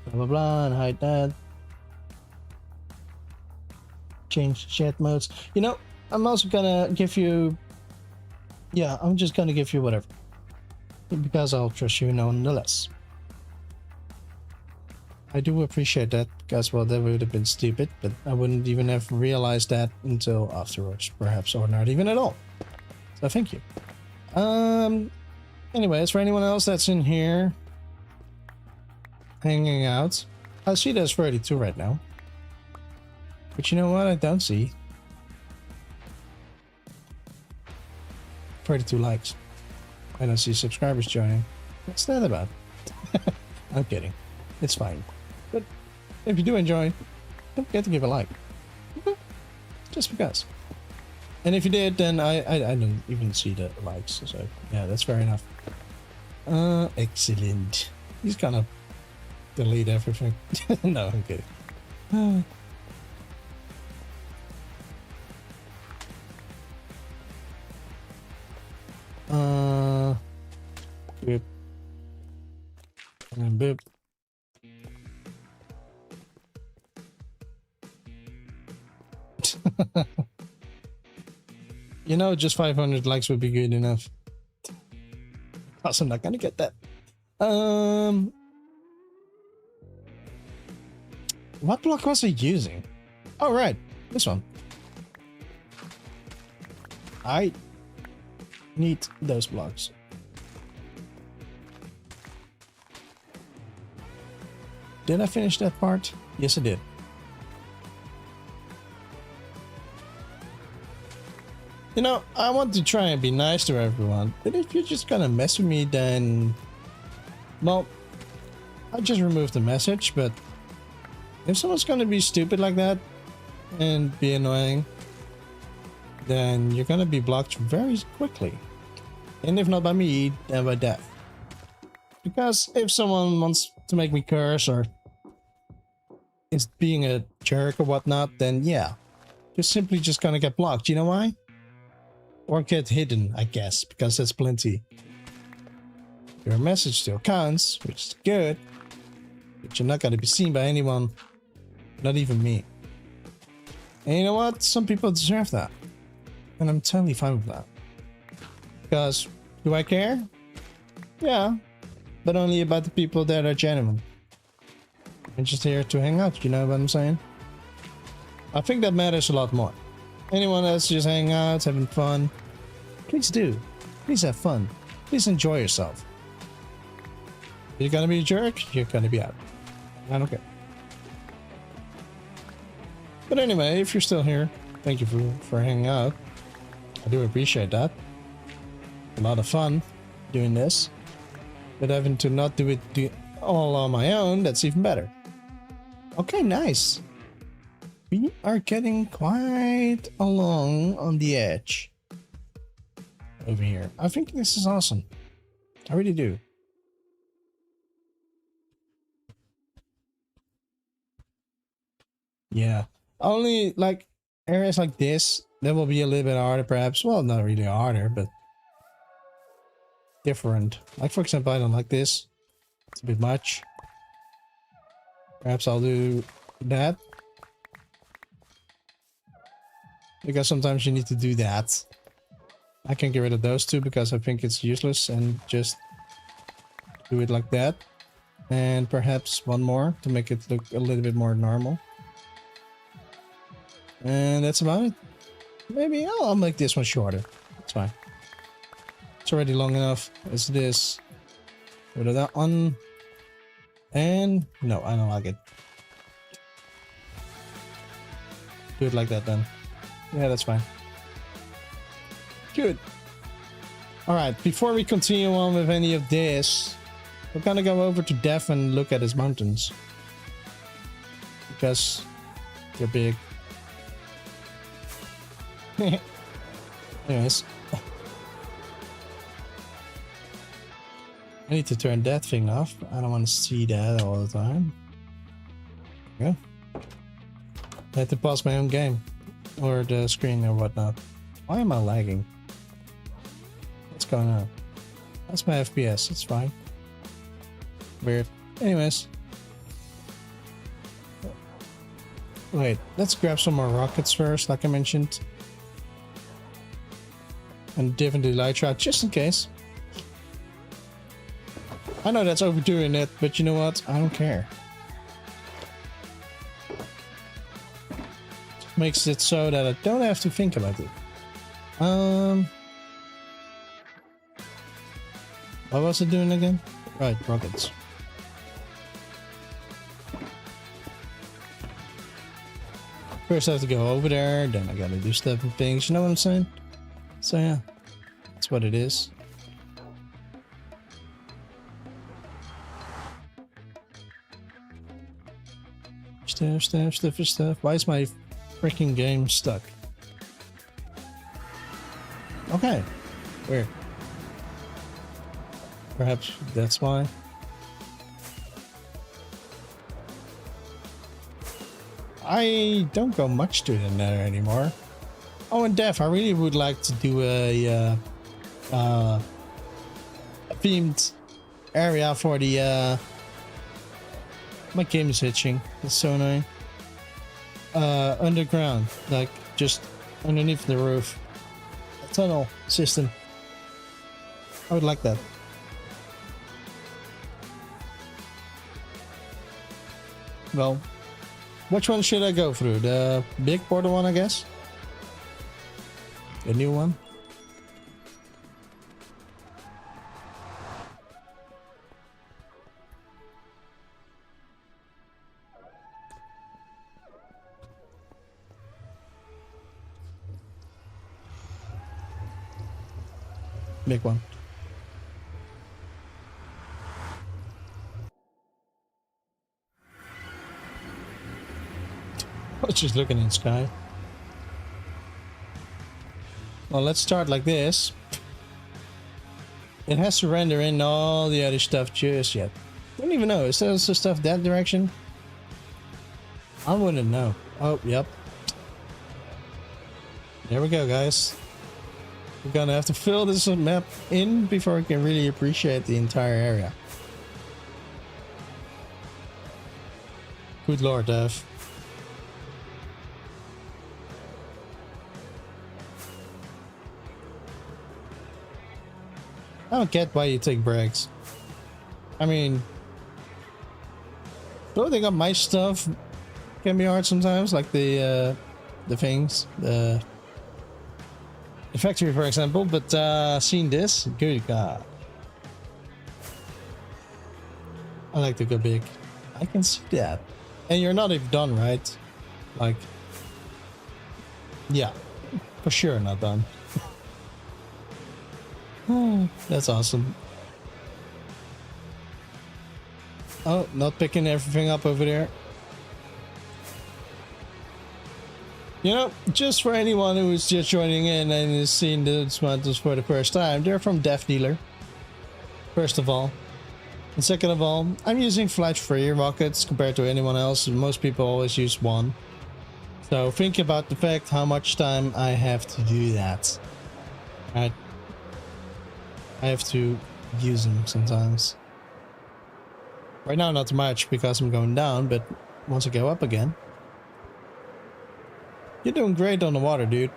blah blah blah and hide that. Change chat modes. You know, I'm also gonna give you. Yeah, I'm just gonna give you whatever. Because I'll trust you nonetheless. I do appreciate that, because well, that would have been stupid, but I wouldn't even have realized that until afterwards, perhaps, or not even at all. So thank you. Anyways, for anyone else that's in here hanging out, I see there's 32 right now. But you know what? I don't see 32 likes. I don't see subscribers joining. What's that about? I'm kidding. It's fine. But if you do enjoy, don't forget to give a like. Just because. And if you did, then I don't even see the likes. So yeah, that's fair enough. Excellent. He's gonna delete everything. No, I'm kidding. Boop. And boop. You know, just 500 likes would be good enough. Plus, I'm not gonna get that. What block was he using? Oh, right. This one. I need those blocks. Did I finish that part? Yes, I did. You know, I want to try and be nice to everyone, but if you're just gonna mess with me, then... Well, I just removed the message, but... If someone's gonna be stupid like that, and be annoying, then you're gonna be blocked very quickly. And if not by me, then by death. Because if someone wants to make me curse or is being a jerk or whatnot, then yeah, you're simply just gonna get blocked. You know why? Or get hidden, I guess, because that's plenty. Your message still counts, which is good, but you're not gonna be seen by anyone, not even me. And you know what? Some people deserve that. And I'm totally fine with that. Because, do I care? Yeah. But only about the people that are genuine. I'm just here to hang out, you know what I'm saying? I think that matters a lot more. Anyone that's just hanging out, having fun, please do. Please have fun. Please enjoy yourself. If you're gonna be a jerk, you're gonna be out. I don't care. But anyway, if you're still here, thank you for hanging out. I do appreciate that. A lot of fun doing this. But having to not do it all on my own, that's even better. Okay, nice. We are getting quite along on the edge. Over here. I think this is awesome. I really do. Yeah. Only like areas like this, that will be a little bit harder perhaps. Well, not really harder, but different. Like for example, I don't like this. It's a bit much. Perhaps I'll do that. Because sometimes you need to do that. I can get rid of those two because I think it's useless and just do it like that. And perhaps one more to make it look a little bit more normal. And that's about it. Maybe I'll make this one shorter. It's fine. It's already long enough as it is. Rid of that one. And no, I don't like it. Do it like that then. Yeah, that's fine. Good. Alright, before we continue on with any of this, we're gonna go over to Dev and look at his mountains. Because they're big. Anyways. I need to turn that thing off. I don't want to see that all the time. Yeah. I had to pause my own game. Or the screen or whatnot. Why am I lagging? What's going on? That's my FPS. It's fine. Weird. Anyways. Wait. Let's grab some more rockets first, like I mentioned. And div into the elytra, just in case. I know that's overdoing it, but you know what? I don't care. It makes it so that I don't have to think about it. What was it doing again? Right, rockets. First I have to go over there, then I gotta do stuff and things, you know what I'm saying? So yeah, that's what it is. Stuff. Why is my freaking game stuck? Okay, weird. Perhaps that's why. I don't go much to the nether anymore. Oh, and Dev, I really would like to do a themed area for the my game is hitching. It's so annoying. Underground, like just underneath the roof. A tunnel system. I would like that. Well, which one should I go through? The big portal one, I guess? The new one? big one. I was just looking in the sky. Well, let's start like this. It has to render in all the other stuff just yet. I don't even know. Is there also stuff that direction? I wouldn't know. Oh, yep. There we go, guys. We're gonna have to fill this map in before we can really appreciate the entire area. Good lord, Dev. I don't get why you take breaks. I mean, building up my stuff can be hard sometimes, like the things, the factory, for example. But seeing this, good god, I like to go big. I can see that, and you're not even done, right? Like, yeah, for sure not done. That's awesome. Oh, not picking everything up over there. You know, just for anyone who is just joining in and is seeing these mountains for the first time, they're from Dev Dealer. First of all. And second of all, I'm using flight free rockets compared to anyone else. Most people always use one. So think about the fact how much time I have to do that. I have to use them sometimes. Right now not too much because I'm going down, but once I go up again. You're doing great on the water, dude.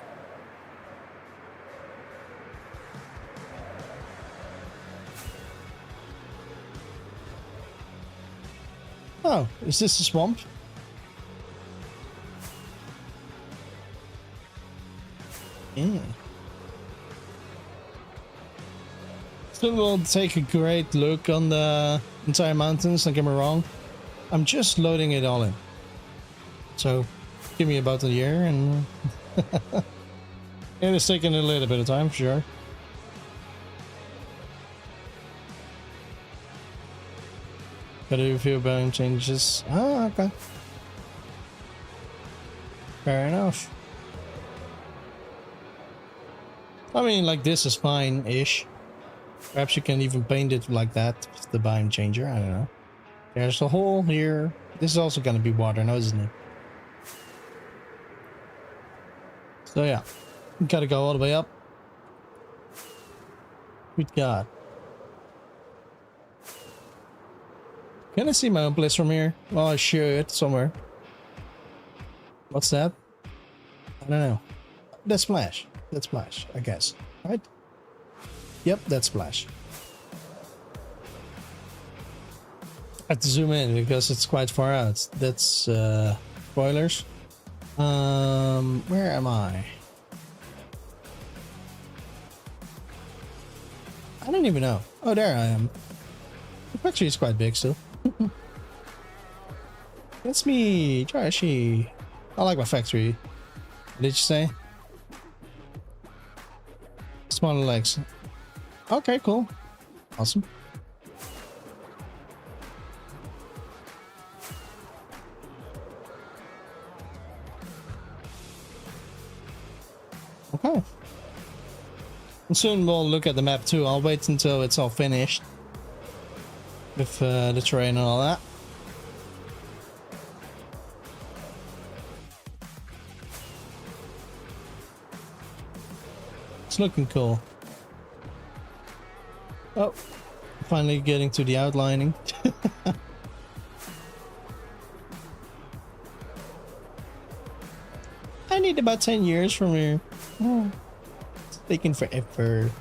Oh, is this a swamp? Yeah. Still will take a great look on the entire mountains, don't get me wrong. I'm just loading it all in. So give me about a year and it is taking a little bit of time for sure. Gotta do a few biome changes. Oh, okay. Fair enough. I mean, like, this is fine-ish. Perhaps you can even paint it like that with the biome changer. I don't know. There's a hole here. This is also gonna be water now, isn't it? So yeah, gotta go all the way up. Good God. Can I see my own place from here? Well, I should somewhere. What's that? I don't know. That's Splash. That's Splash, I guess. Right? Yep, that's Splash. I have to zoom in because it's quite far out. That's spoilers. Where am I? I don't even know. Oh, there I am. The factory is quite big still. That's me, Trashy. I like my factory. What did you say? Smaller legs. Okay, cool. Awesome. Okay. And soon we'll look at the map too. I'll wait until it's all finished. With the terrain and all that. It's looking cool. Oh, finally getting to the outlining. I need about 10 years from here. Oh, it's taking forever.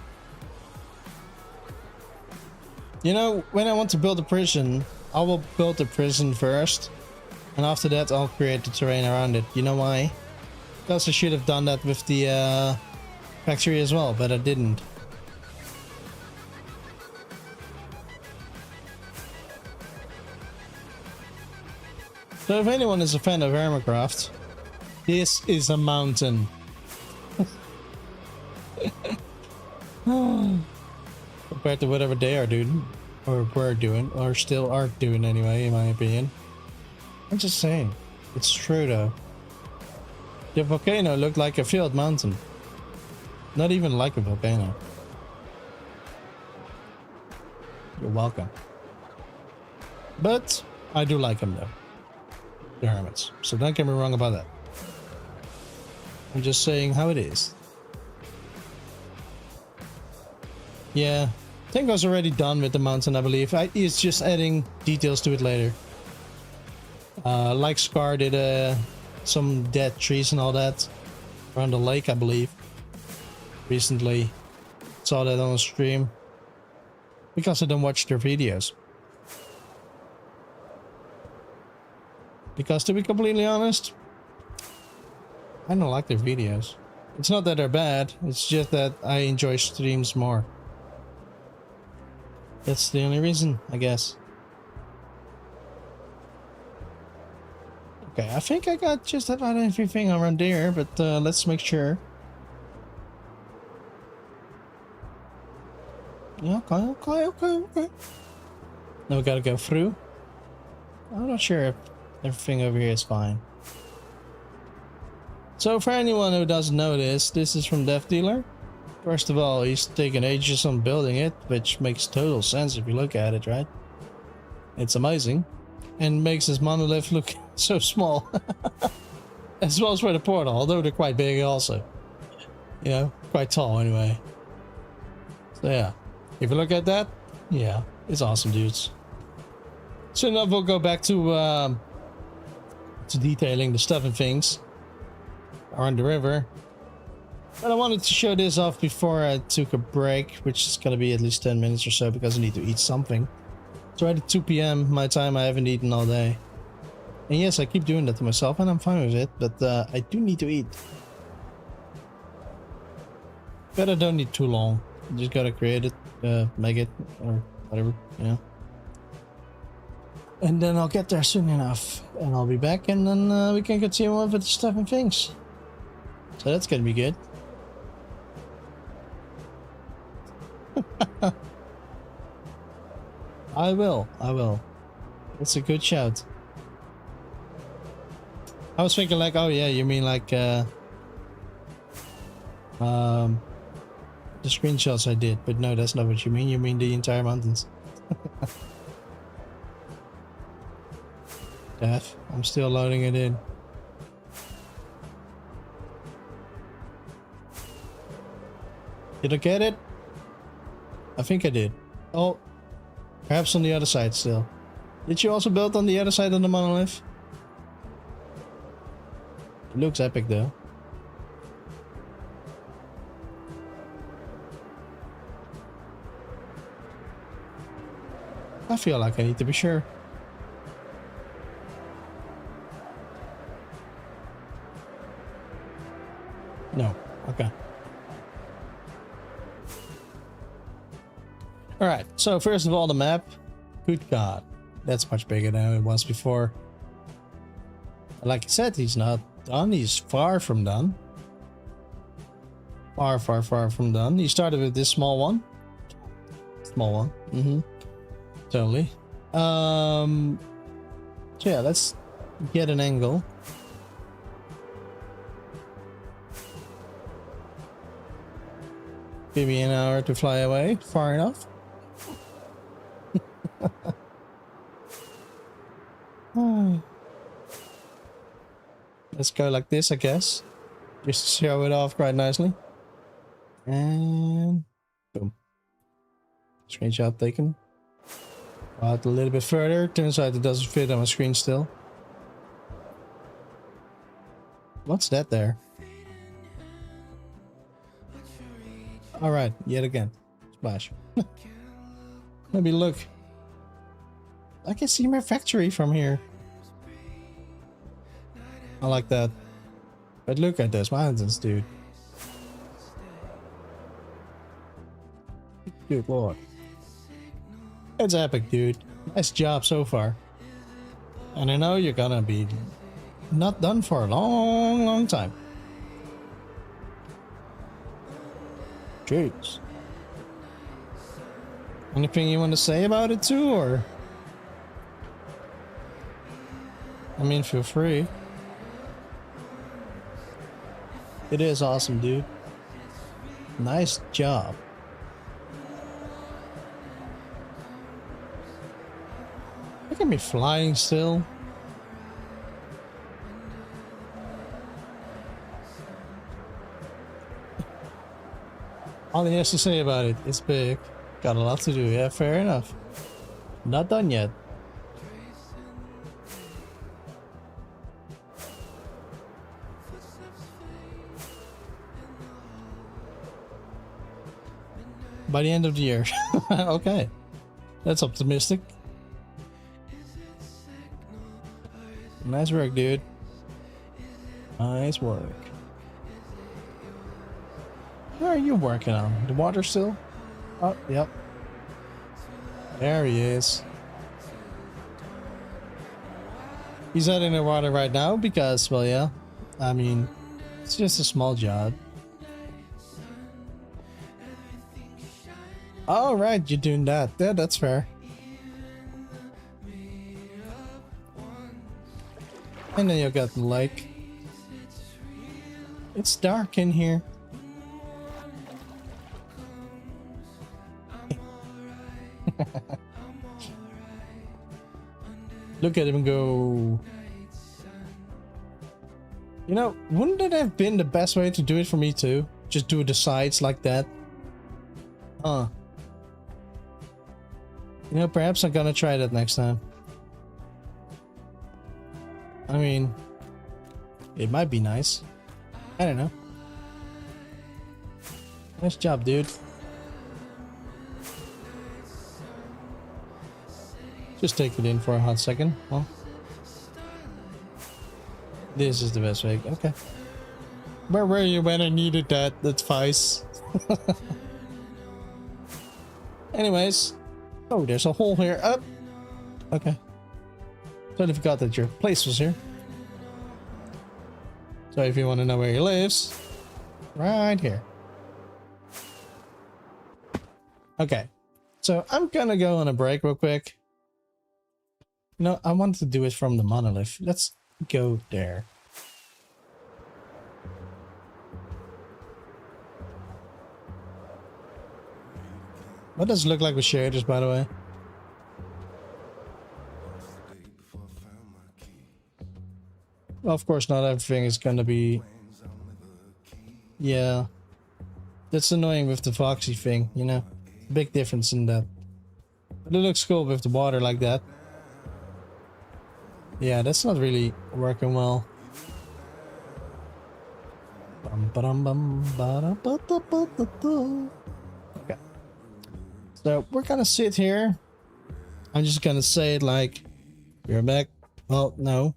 You know, when I want to build a prison, I will build the prison first. And after that, I'll create the terrain around it. You know why? Because I should have done that with the factory as well, but I didn't. So if anyone is a fan of Hermitcraft, this is a mountain. compared to whatever they are doing, or were doing, or still are doing anyway, in my opinion. I'm just saying, it's true though. The volcano looked like a filled mountain. Not even like a volcano. You're welcome. But I do like them though. The hermits. So don't get me wrong about that. I'm just saying how it is. Yeah. Tango's already done with the mountain, I believe. He's just adding details to it later. Like Scar did some dead trees and all that around the lake, I believe. Recently saw that on a stream because I don't watch their videos. Because to be completely honest, I don't like their videos. It's not that they're bad, it's just that I enjoy streams more. That's the only reason, I guess. Okay, I think I got just about everything around there, but let's make sure. Yeah, okay. Now we gotta go through. I'm not sure if everything over here is fine. So for anyone who doesn't know this is from Dev Dealer. First of all, he's taken ages on building it, which makes total sense if you look at it, right? It's amazing. And makes his monolith look so small. As well as for the portal, although they're quite big also. You know, quite tall anyway. So yeah, if you look at that, yeah, it's awesome, dudes. So now we'll go back to detailing the stuff and things around the river. But I wanted to show this off before I took a break, which is gonna be at least 10 minutes or so because I need to eat something. So right at 2 p.m. my time, I haven't eaten all day. And yes, I keep doing that to myself and I'm fine with it, but I do need to eat. But I don't need too long. You just gotta create it, make it, or whatever, you know. And then I'll get there soon enough. And I'll be back and then we can continue on with the stuff and things. So that's gonna be good. I will. It's a good shout. I was thinking like, oh yeah, you mean like the screenshots I did, but no, that's not what you mean. You mean the entire mountains. Death. I'm still loading it in. Did I get it? I think I did. Oh, perhaps on the other side still. Did you also build on the other side of the monolith? It looks epic though. I feel like I need to be sure. No. Okay. Alright, so first of all, the map. Good God. That's much bigger than it was before. Like I said, he's not done. He's far from done. Far from done. He started with this small one. Small one. Totally. So yeah, let's get an angle. Give me an hour to fly away. Far enough. Let's go like this, I guess. Just to show it off quite nicely. And boom. Screenshot taken. Out a little bit further. Turns out it doesn't fit on my screen still. What's that there? Alright, yet again. Splash. Maybe look. I can see my factory from here. I like that. But look at those mountains, dude. Good lord. It's epic, dude. Nice job so far. And I know you're gonna be not done for a long time. Jeez. Anything you want to say about it too, or? I mean, feel free. It is awesome, dude. Nice job. Look at me flying still. All he has to say about it, it's big. Got a lot to do. Yeah, fair enough. Not done yet. By the end of the year. Okay. That's optimistic. Nice work, dude. Nice work. What are you working on? The water still? Oh, yep. There he is. He's out in the water right now because, well, yeah. I mean, it's just a small job. All right, you're doing that. Yeah, that's fair. And then you got the lake. It's dark in here. Look at him go. You know, wouldn't it have been the best way to do it for me too? Just do the sides like that. Huh. You know, perhaps I'm gonna try that next time. I mean, it might be nice. I don't know. Nice job, dude. Just take it in for a hot second. Well, this is the best way. Okay. Where were you when I needed that? That's Vice. Anyways. Oh, there's a hole here. Up. Okay. Totally forgot that your place was here. So if you want to know where he lives, right here. Okay. So I'm gonna go on a break real quick. No, I wanted to do it from the monolith. Let's go there. What does it look like with shaders, by the way? Well, of course, not everything is gonna be... Yeah. That's annoying with the Foxy thing, you know? Big difference in that. But it looks cool with the water like that. Yeah, that's not really working well. Okay. So we're gonna sit here. I'm just gonna say it like, we're back. Well, no.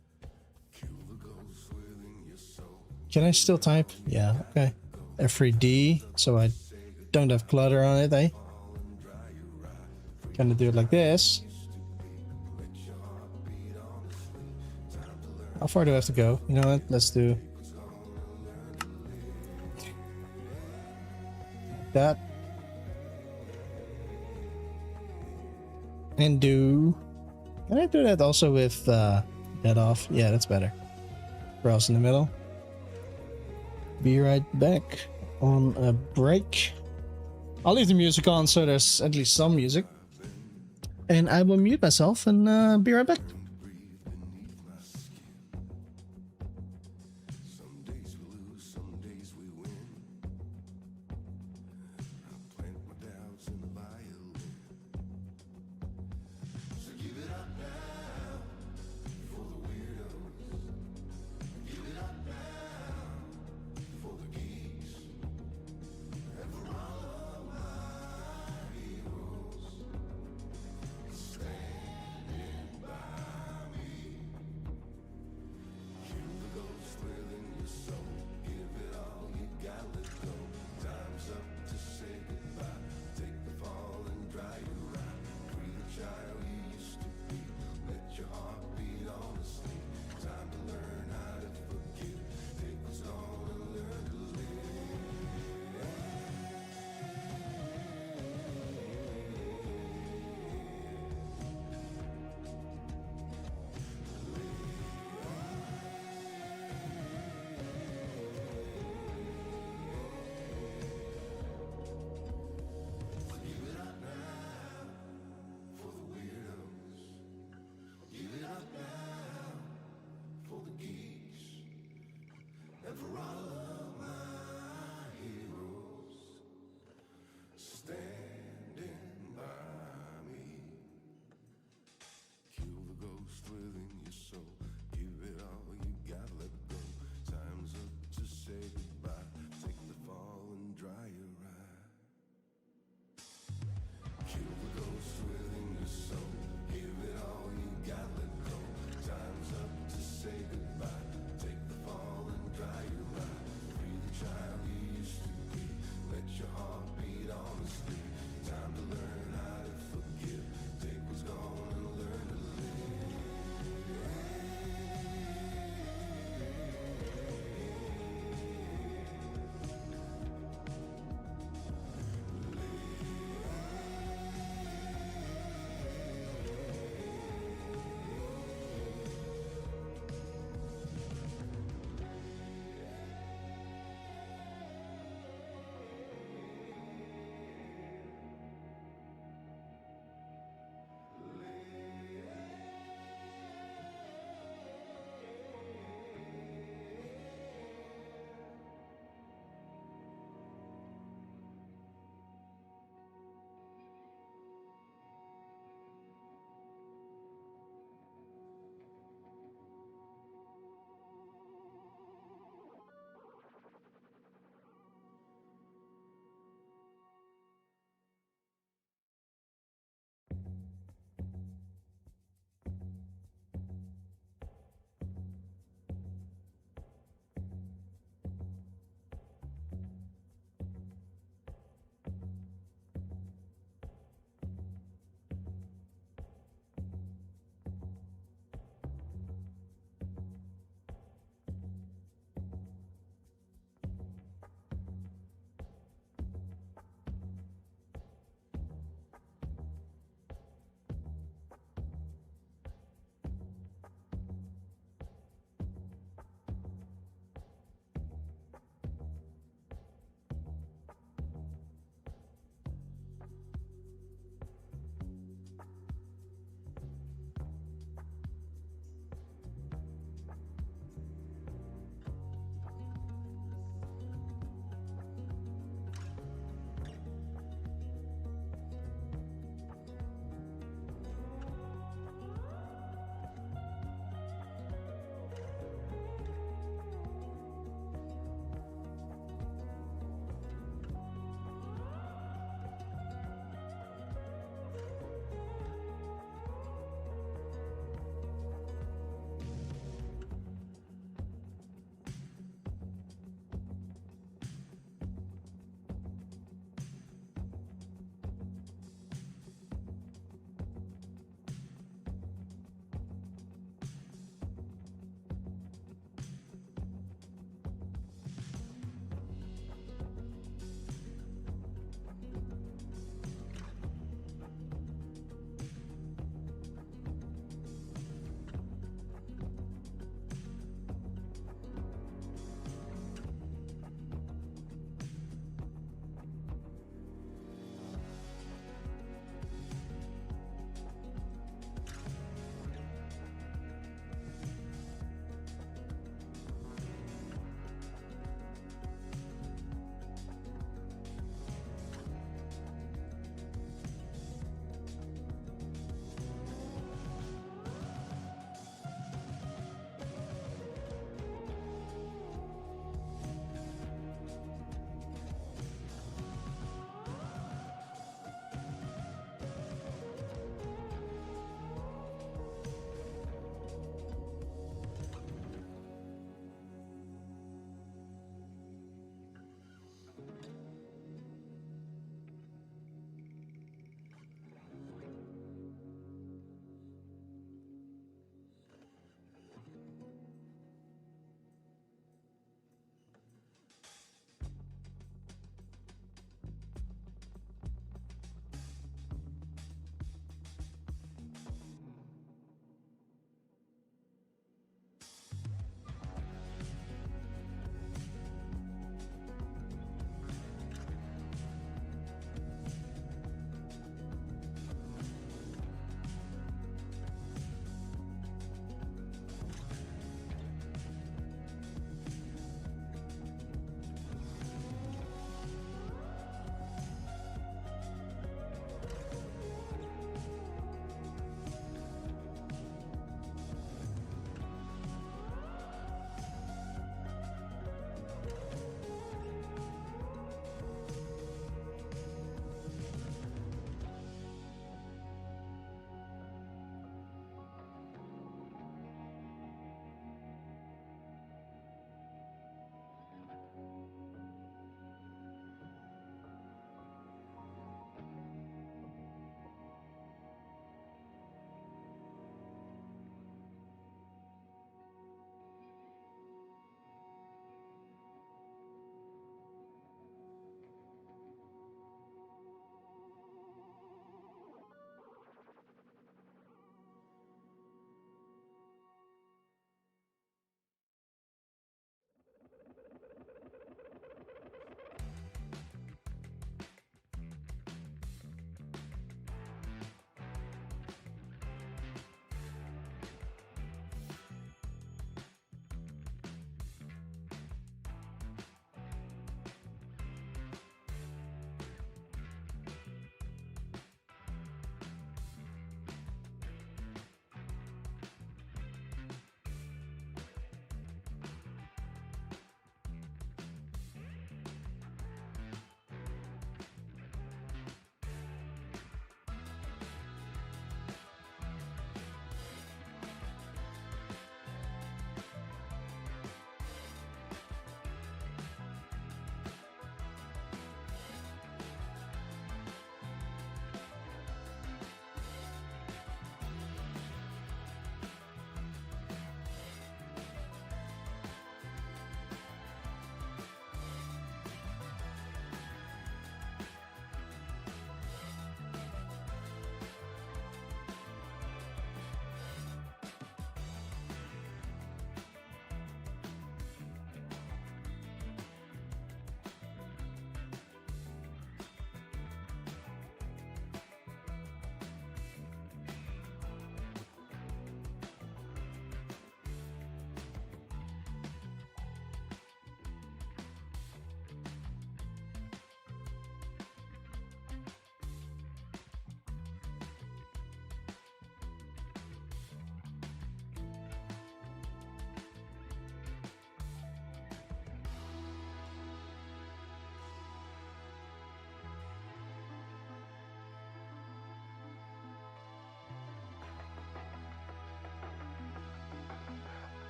Can I still type? Yeah, okay. F3D, so I don't have clutter on it, eh? Gonna do it like this. How far do I have to go? You know what? Let's do that. And do... Can I do that also with that off? Yeah, that's better. Browse in the middle. Be right back on a break. I'll leave the music on so there's at least some music. And I will mute myself and be right back.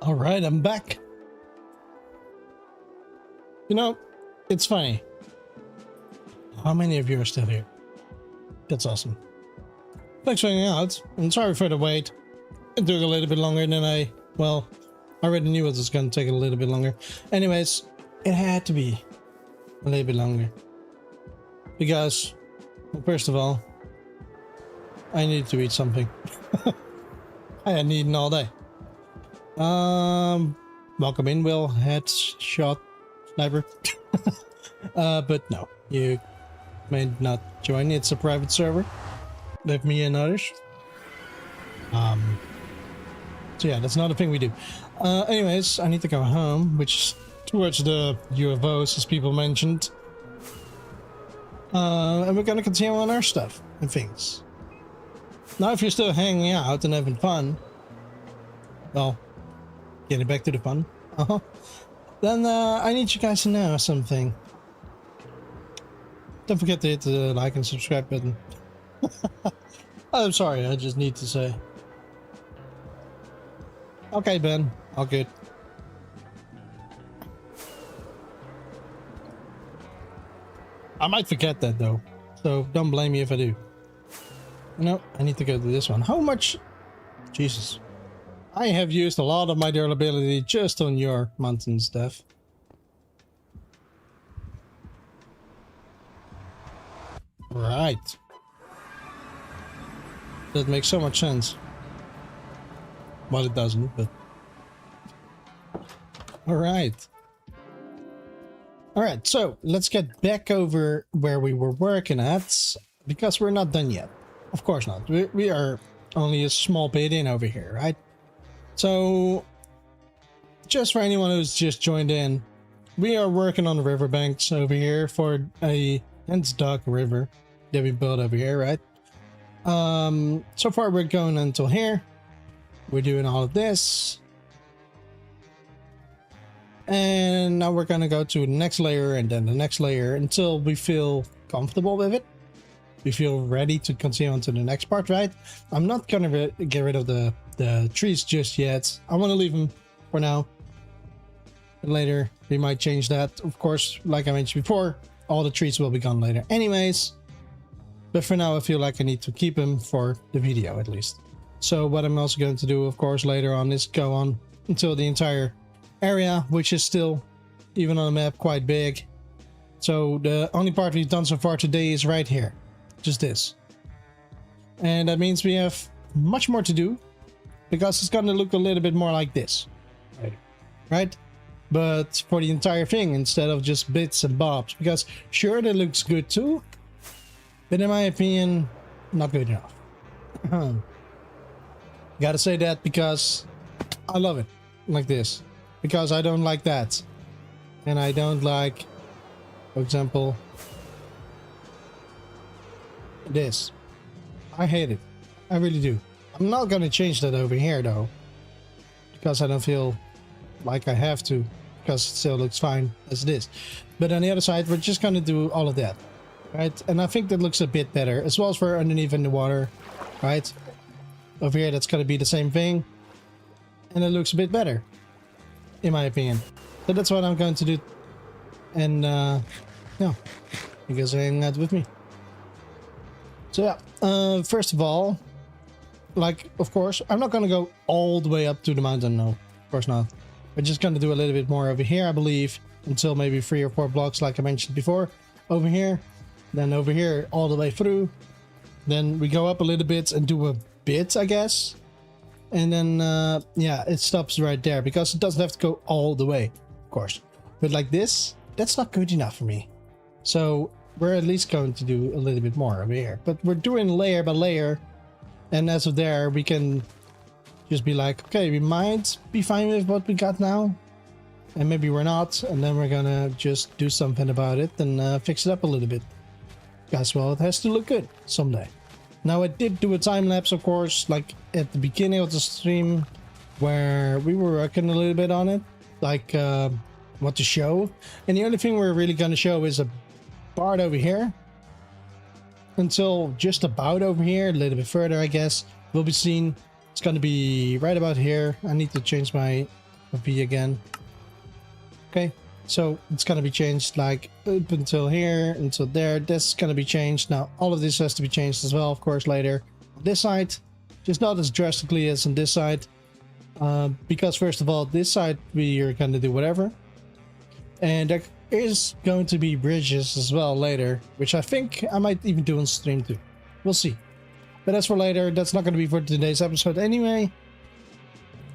All right, I'm back. You know, it's funny. How many of you are still here? That's awesome. Thanks for hanging out, and sorry for the wait. It took a little bit longer than I already knew it was going to take a little bit longer. Anyways, it had to be a little bit longer. Because, first of all, I needed to eat something. I hadn't eaten all day. Welcome in, Will. Headshot sniper. But no, you may not join. It's a private server with me and others. So yeah, that's not a thing we do. Anyways, I need to go home, which is towards the UFOs, as people mentioned. And we're gonna continue on our stuff and things. Now, if you're still hanging out and having fun, well, getting back to the fun, then I need you guys to know something. Don't forget to hit the like and subscribe button. I'm sorry, I just need to say. Okay, Ben, all good. I might forget that though, so don't blame me if I do. No, I need to go to this one. How much? Jesus. I have used a lot of my durability just on your mountain stuff. Right. That makes so much sense. Well, it doesn't, but... Alright. Alright, so let's get back over where we were working at, because we're not done yet. Of course not. We are only a small bit in over here, right? So, just for anyone who's just joined in, we are working on the riverbanks over here for a hence duck river that we built over here, right? So far we're going until here. We're doing all of this. And now we're gonna go to the next layer and then the next layer until we feel comfortable with it. We feel ready to continue on to the next part, right? I'm not gonna get rid of the trees just yet. I want to leave them for now. But later, we might change that. Of course, like I mentioned before, all the trees will be gone later anyways. But for now, I feel like I need to keep them for the video at least. So what I'm also going to do, of course, later on is go on until the entire area, which is still, even on the map, quite big. So the only part we've done so far today is right here. Just this. And that means we have much more to do, because it's going to look a little bit more like this. Right? But for the entire thing, instead of just bits and bobs. Because sure, that looks good too, but in my opinion, not good enough. Gotta say that because I love it like this. Because I don't like that. And I don't like, for example, this. I hate it. I really do. I'm not gonna change that over here though, because I don't feel like I have to, because it still looks fine as it is. But on the other side, we're just gonna do all of that, right? And I think that looks a bit better, as well as for underneath in the water, right? Over here, that's gonna be the same thing, and it looks a bit better, in my opinion. So that's what I'm going to do. And yeah, you guys are hanging out with me. So yeah, first of all, like, of course, I'm not gonna go all the way up to the mountain, no, of course not. We're just gonna do a little bit more over here, I believe, until maybe 3 or 4 blocks, like I mentioned before, over here, then over here, all the way through. Then we go up a little bit and do a bit, I guess. And then, yeah, it stops right there, because it doesn't have to go all the way, of course. But like this, that's not good enough for me. So we're at least going to do a little bit more over here. But we're doing layer by layer. And as of there, we can just be like, okay, we might be fine with what we got now. And maybe we're not. And then we're gonna just do something about it and fix it up a little bit. Because, well, it has to look good someday. Now, I did do a time lapse, of course, like at the beginning of the stream, where we were working a little bit on it. Like, what to show. And the only thing we're really gonna show is a part over here. Until just about over here, a little bit further, I guess, will be seen. It's going to be right about here. I need to change my a V again. Okay, so it's gonna be changed like up until here, until there. That's gonna be changed. Now all of this has to be changed as well, of course, later on this side, just not as drastically as on this side, because first of all, this side we are gonna do whatever, and there is going to be bridges as well later, which I think I might even do on stream too. We'll see, but that's for later. That's not gonna be for today's episode anyway.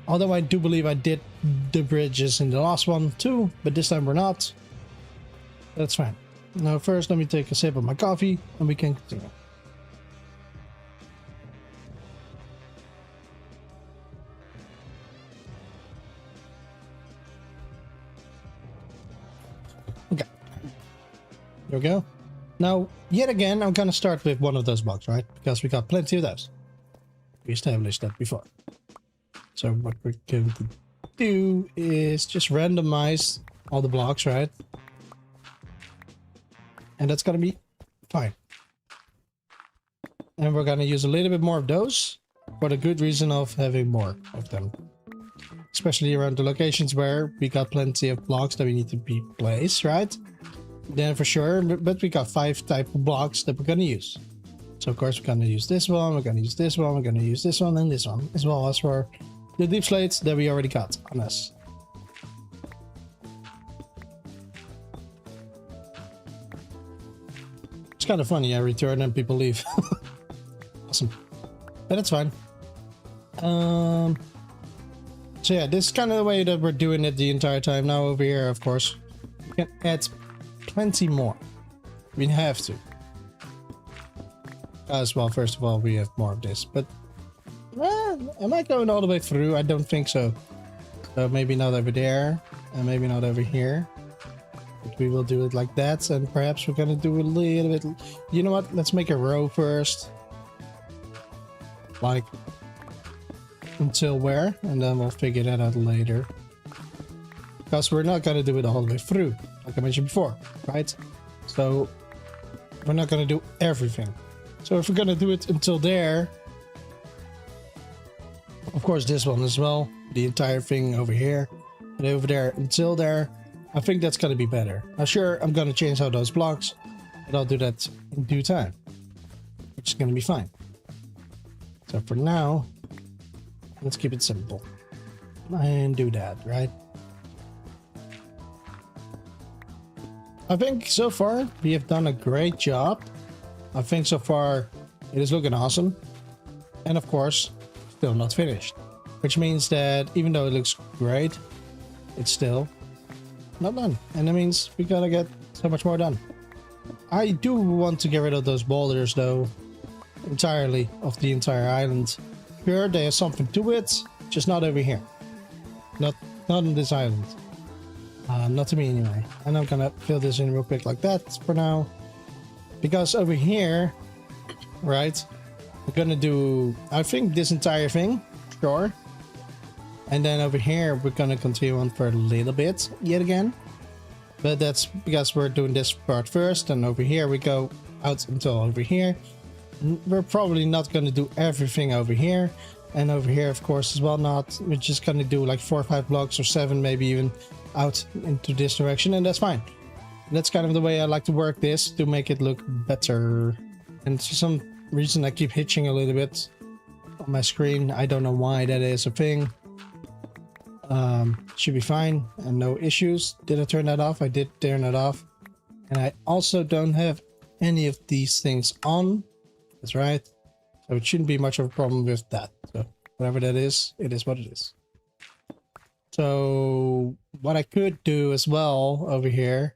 Although I do believe I did the bridges in the last one too, but this time we're not. That's fine. Now first let me take a sip of my coffee and we can continue. Okay. There we go. Now, yet again, I'm gonna start with one of those blocks, right? Because we got plenty of those. We established that before. So what we're going to do is just randomize all the blocks, right? And that's gonna be fine. And we're gonna use a little bit more of those for the good reason of having more of them. Especially around the locations where we got plenty of blocks that we need to be placed, right? Then for sure, but we got 5 type of blocks that we're gonna use. So of course we're gonna use this one, we're gonna use this one, we're gonna use this one and this one, as well as for the deep slates that we already got on us. It's kind of funny, I return and people leave. Awesome. But that's fine. So yeah, this is kind of the way that we're doing it the entire time. Now over here, of course, we can add plenty more. We have to. As well, first of all, we have more of this, but am I going all the way through? I don't think so. So maybe not over there, and maybe not over here. But we will do it like that, and perhaps we're gonna do a little bit. You know what? Let's make a row first. Like until where, and then we'll figure that out later. Because we're not gonna do it all the way through, like I mentioned before, right? So we're not gonna do everything. So if we're gonna do it until there, of course this one as well, the entire thing over here and over there until there, I think that's gonna be better. Now sure, I'm gonna change out those blocks, but I'll do that in due time, which is gonna be fine. So for now, let's keep it simple and do that, right? I think so far we have done a great job. I think so far it is looking awesome. And of course, still not finished. Which means that even though it looks great, it's still not done. And that means we gotta get so much more done. I do want to get rid of those boulders though, entirely, of the entire island. Sure, there's something to it, just not over here. Not on this island. Not to me anyway. And I'm gonna fill this in real quick like that for now. Because over here, right, we're gonna do, I think, this entire thing, sure. And then over here, we're gonna continue on for a little bit, yet again. But that's because we're doing this part first, and over here we go out until over here. We're probably not gonna do everything over here. And over here, of course, as well not. We're just gonna do like 4 or 5 blocks or 7, maybe even out into this direction, and that's fine. That's kind of the way I like to work this, to make it look better. And for some reason I keep hitching a little bit on my screen. I don't know why that is a thing. Should be fine and no issues. Did I turn that off? I did turn that off. And I also don't have any of these things on. That's right. So it shouldn't be much of a problem with that. So whatever that is, it is what it is. So what I could do as well over here,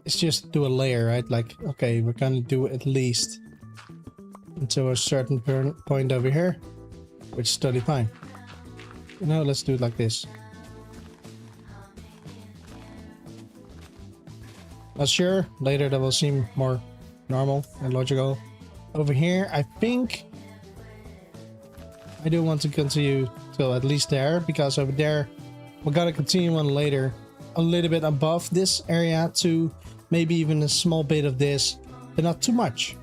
it's just do a layer, right? Like, okay, we're gonna do at least until a certain point over here, which is totally fine. You know, let's do it like this. Not sure, later that will seem more normal and logical. Over here, I think I do want to continue till at least there, because over there we're gonna continue on later a little bit above this area to maybe even a small bit of this, but not too much.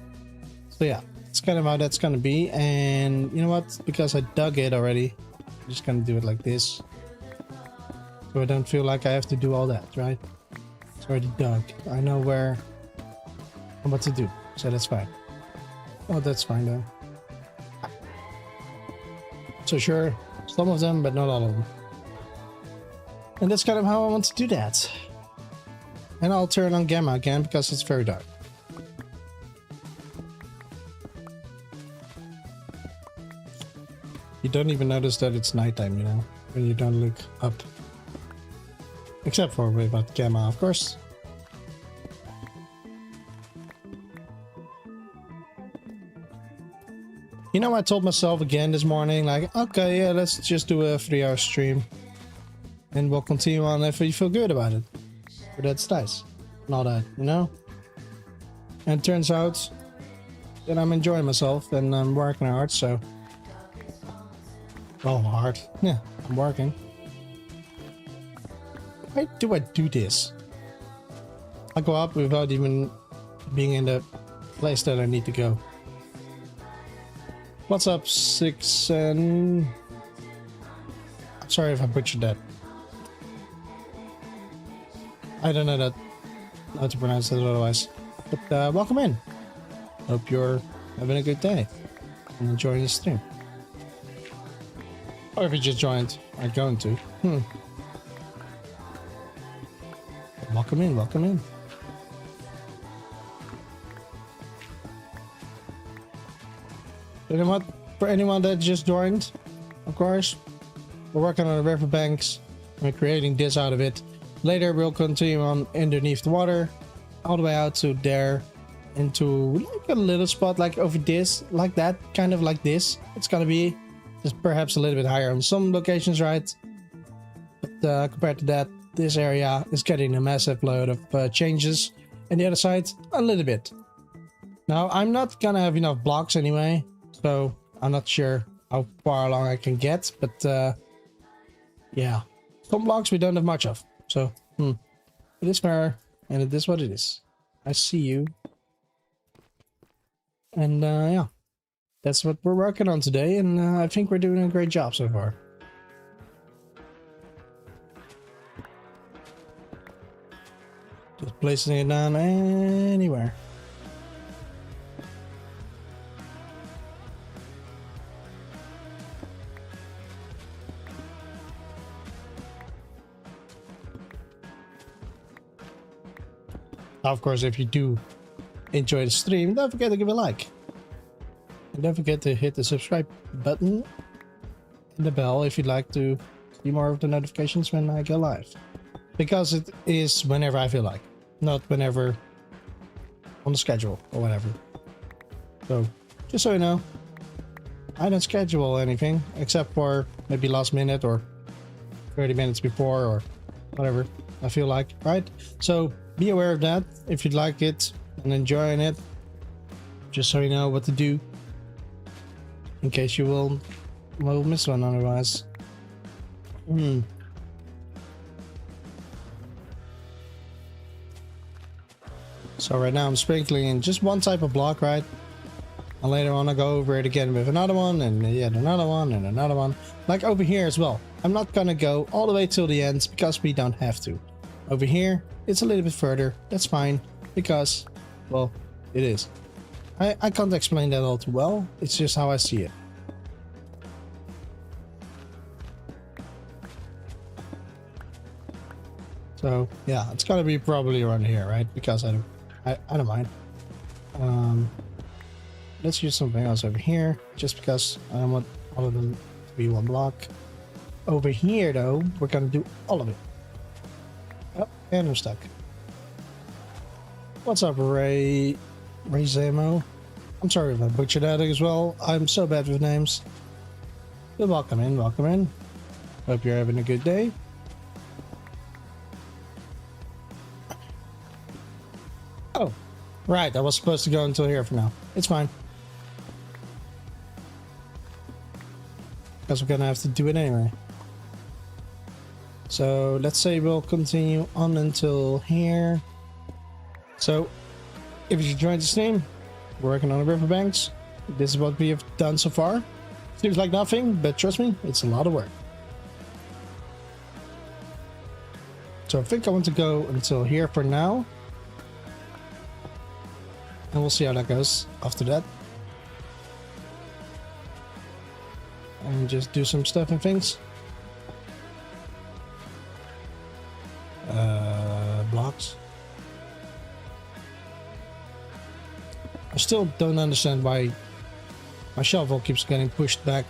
So yeah, it's kind of how that's gonna be. And you know what, because I dug it already, just gonna do it like this. So I don't feel like I have to do all that, right? It's already dug. I know where and what to do, so that's fine. Oh, that's fine though. So sure, some of them, but not all of them. And that's kind of how I want to do that. And I'll turn on gamma again because it's very dark. You don't even notice that it's nighttime, you know, when you don't look up. Except for without gamma, of course. You know, I told myself again this morning, like, okay, yeah, let's just do a 3-hour stream. And we'll continue on if you feel good about it. But that's nice. Not that, you know? And it turns out that I'm enjoying myself and I'm working hard, so... Well, hard. Yeah, I'm working. Why do I do this? I go up without even being in the place that I need to go. What's up, 6 and... I'm sorry if I butchered that. I don't know that how to pronounce it otherwise. But welcome in. Hope you're having a good day and enjoying the stream. Or if you just joined, I'm going to. Welcome in, welcome in. For anyone that just joined, of course, we're working on the riverbanks. We're creating this out of it. Later, we'll continue on underneath the water, all the way out to there, into like a little spot like over this, like that, kind of like this. It's gonna be just perhaps a little bit higher on some locations, right? But compared to that, this area is getting a massive load of changes, and the other side a little bit. Now, I'm not gonna have enough blocks anyway, so I'm not sure how far along I can get, but yeah, some blocks we don't have much of. So, it is fair, and it is what it is. I see you. And yeah, that's what we're working on today, and I think we're doing a great job so far. Just placing it down anywhere. Of course, if you do enjoy the stream, don't forget to give a like. And don't forget to hit the subscribe button and the bell if you'd like to see more of the notifications when I go live. Because it is whenever I feel like, not whenever on the schedule or whatever. So, just so you know, I don't schedule anything except for maybe last minute or 30 minutes before or whatever I feel like, right? So, be aware of that if you'd like it and enjoying it, just so you know what to do in case you will miss one otherwise. So right now I'm sprinkling in just one type of block, right? And later on I go over it again with another one and yet another one and another one, like over here as well. I'm not gonna go all the way till the end because we don't have to. Over here it's a little bit further, that's fine, because, well, it is. I can't explain that all too well, it's just how I see it. So, yeah, it's gonna be probably around here, right? Because I don't mind. Let's use something else over here, just because I don't want all of them to be one block. Over here, though, we're gonna do all of it. Oh, and I'm stuck. What's up, Ray Zamo? I'm sorry if I butchered that as well. I'm so bad with names. But welcome in, welcome in. Hope you're having a good day. Oh, right. I was supposed to go until here for now. It's fine. Because we're gonna have to do it anyway. So let's say we'll continue on until here. So if you joined the stream, we're working on the riverbanks. This is what we have done so far. Seems like nothing, but trust me, it's a lot of work. So I think I want to go until here for now. And we'll see how that goes after that. And just do some stuff and things. Blocks. I still don't understand why my shovel keeps getting pushed back.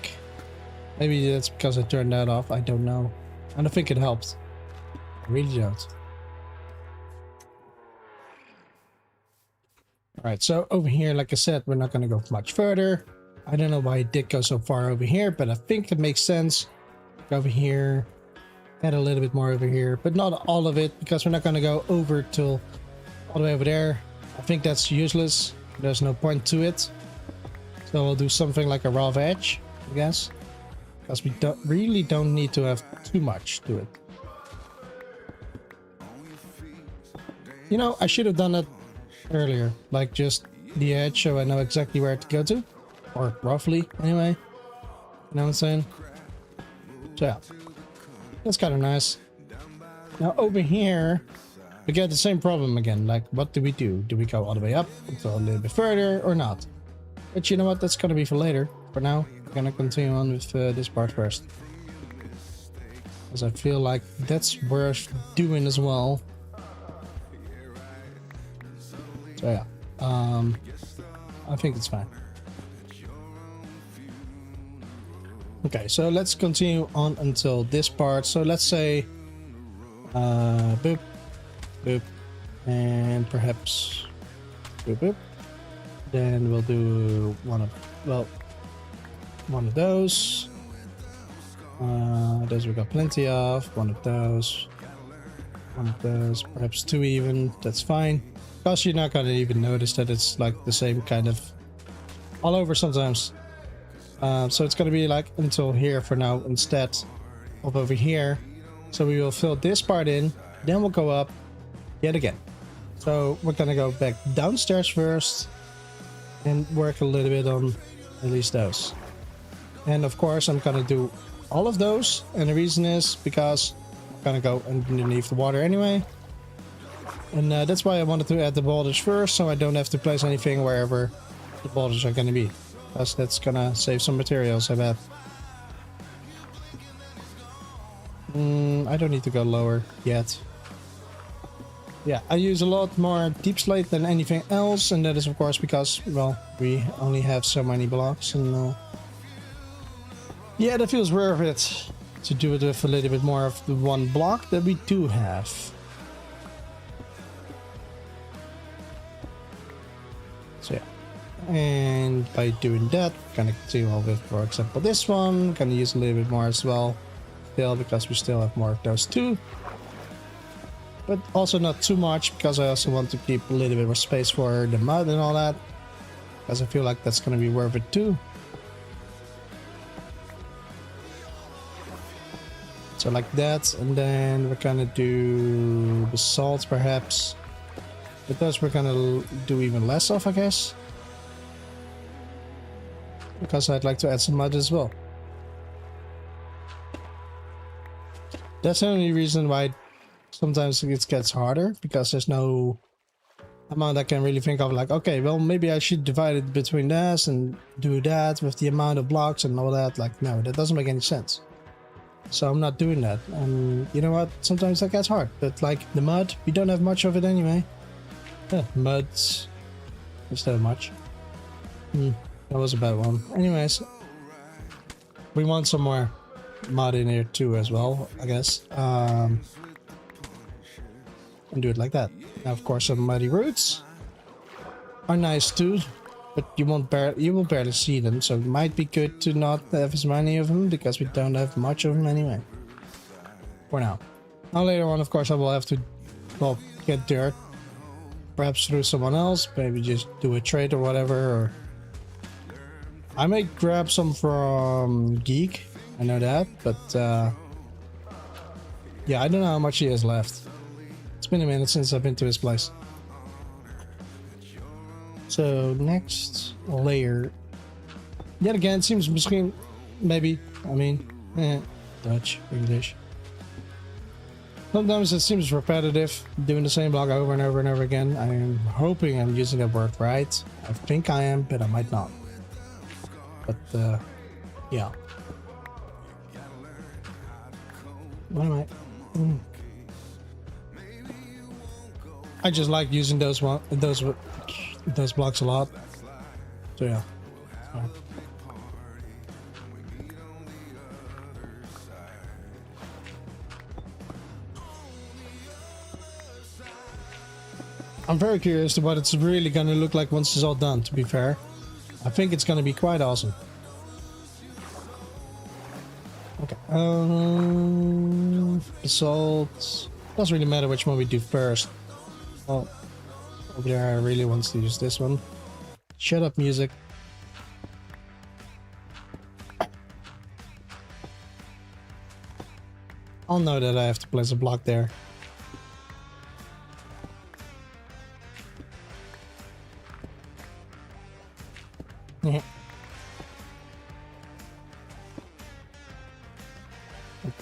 Maybe that's because I turned that off. I don't know. I don't think it helped. I really don't. Alright, so over here, like I said, we're not going to go much further. I don't know why it did go so far over here, but I think it makes sense. Go over here. Add a little bit more over here, but not all of it, because we're not going to go over till all the way over there. I think that's useless. There's no point to it. So we'll do something like a raw edge, I guess. Because we really don't need to have too much to it. You know, I should have done it earlier. Like just the edge, so I know exactly where to go to. Or roughly, anyway. You know what I'm saying? So yeah. That's kind of nice. Now over here, we get the same problem again. Like, what do we do? Do we go all the way up until a little bit further or not? But you know what? That's going to be for later. For now, we're going to continue on with this part first. Because I feel like that's worth doing as well. So yeah. I think it's fine. Okay, so let's continue on until this part. So let's say boop, boop, and perhaps boop, boop. Then we'll do one of those. Those we got plenty of. One of those, perhaps two even. That's fine. Because you're not gonna even notice that it's like the same kind of all over sometimes. So it's gonna be like until here for now instead of over here. So we will fill this part in, then we'll go up yet again. So we're gonna go back downstairs first and work a little bit on at least those. And of course I'm gonna do all of those, and the reason is because I'm gonna go underneath the water anyway. And that's why I wanted to add the boulders first, so I don't have to place anything wherever the boulders are gonna be. Because that's gonna save some materials, I bet. I don't need to go lower yet. Yeah, I use a lot more deep slate than anything else, and that is of course because, well, we only have so many blocks, and yeah, that feels worth it to do it with a little bit more of the one block that we do have. So yeah. And by doing that, we're gonna continue on with, for example, this one. Gonna use a little bit more as well, still, because we still have more of those too. But also not too much, because I also want to keep a little bit more space for the mud and all that, because I feel like that's gonna be worth it too. So like that, and then we're gonna do the salt perhaps. But those we're gonna do even less of, I guess. Because I'd like to add some mud as well. That's the only reason why sometimes it gets harder, because there's no amount I can really think of, like, okay, well, maybe I should divide it between this and do that with the amount of blocks and all that. Like, no, that doesn't make any sense. So I'm not doing that. And you know what? Sometimes that gets hard. But like the mud, we don't have much of it anyway. Yeah, mud's just that much. That was a bad one. Anyways, we want some more mud in here too as well, I guess. And do it like that. Now, of course, some muddy roots are nice too, but you will barely see them. So it might be good to not have as many of them, because we don't have much of them anyway. For now. Now later on, of course, I will have to, well, get dirt. Perhaps through someone else. Maybe just do a trade or whatever. Or I may grab some from Geek. I know that, but yeah, I don't know how much he has left. It's been a minute since I've been to his place. So next layer. Yet again, seems misschien, maybe, I mean, Dutch, English. Sometimes it seems repetitive, doing the same block over and over and over again. I'm hoping I'm using that word right. I think I am, but I might not. But, yeah. What am I? I just like using those blocks a lot. So yeah. I'm very curious to what it's really gonna look like once it's all done, to be fair. I think it's gonna be quite awesome. Okay. Basalt. Doesn't really matter which one we do first. Well, over there I really want to use this one. Shut up, music. I'll know that I have to place a block there.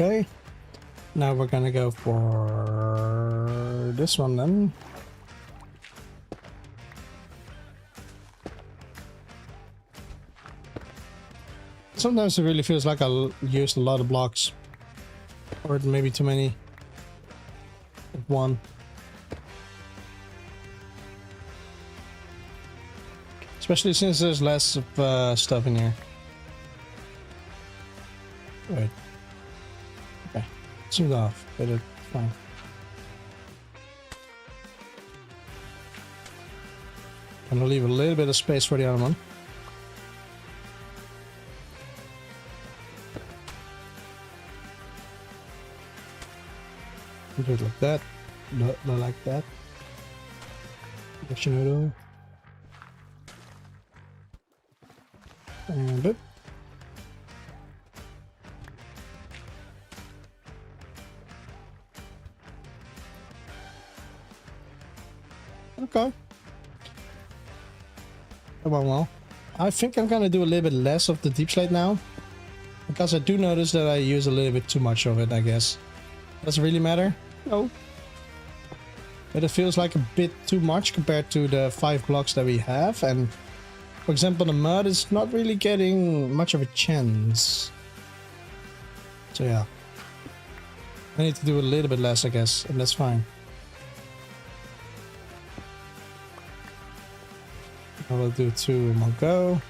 Okay, now we're gonna go for this one then. Sometimes it really feels like I used a lot of blocks, or maybe too many at one. Especially since there's less of stuff in here. Right. Okay. Zoomed off, but it's fine. I'm gonna leave a little bit of space for the other one. Do it like that. Not like that. Direction. And boop. Okay. Well, I think I'm gonna do a little bit less of the deep slate now, because I do notice that I use a little bit too much of it, I guess. Does it really matter? No. But it feels like a bit too much compared to the 5 blocks that we have, and for example, the mud is not really getting much of a chance. So yeah. I need to do a little bit less, I guess, and that's fine. I will do 2 in one go.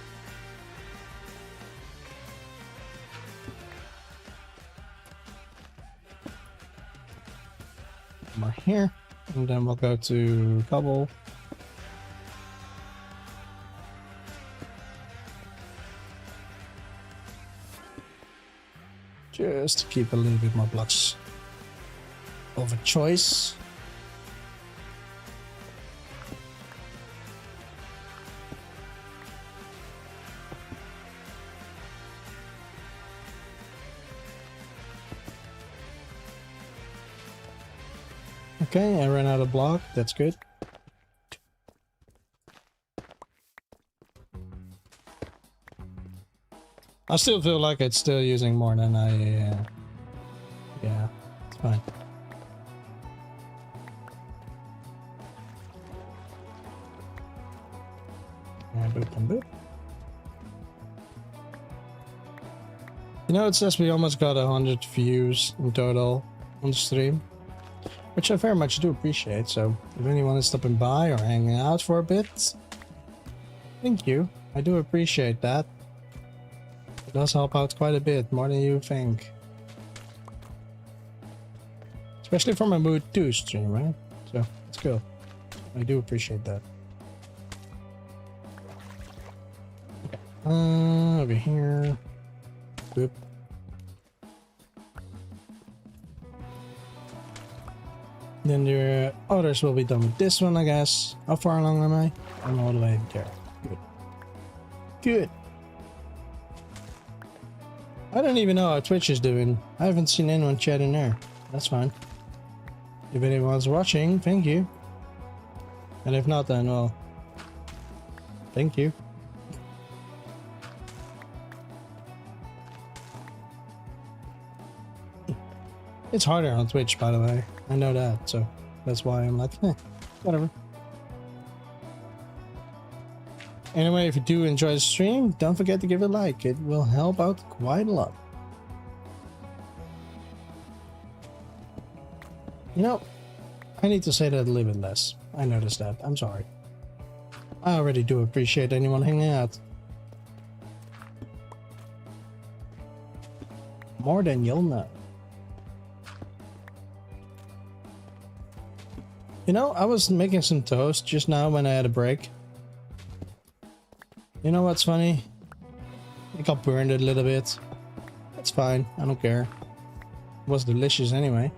More here, and then we'll go to cobble. Just to keep a little bit more blocks of a choice. Okay, I ran out of block. That's good. I still feel like it's still using more than I... yeah, it's fine. And boop and boop. You know, it says we almost got 100 views in total on the stream, which I very much do appreciate. So if anyone is stopping by or hanging out for a bit, thank you. I do appreciate that. It does help out quite a bit, more than you think. Especially for my Mood 2 stream, right? So, it's cool. I do appreciate that. Over here. Boop. Then the others will be done with this one, I guess. How far along am I? I'm all the way there. Good. Good. I don't even know how Twitch is doing. I haven't seen anyone chat in there. That's fine. If anyone's watching, thank you. And if not, then well, thank you. It's harder on Twitch, by the way. I know that, so that's why I'm like, whatever. Anyway, if you do enjoy the stream, don't forget to give it a like. It will help out quite a lot. You know, I need to say that a little bit less. I noticed that. I'm sorry. I already do appreciate anyone hanging out. More than you'll know. You know, I was making some toast just now when I had a break. You know what's funny? I got burned a little bit. That's fine. I don't care. It was delicious anyway.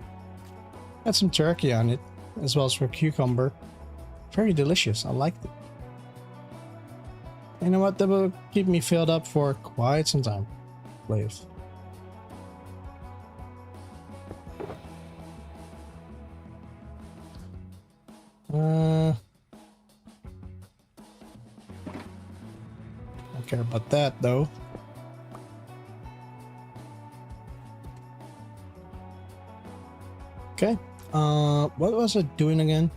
Had some turkey on it, as well as for cucumber. Very delicious. I liked it. You know what? That will keep me filled up for quite some time. Please. Don't care about that though. Okay. What was it doing again?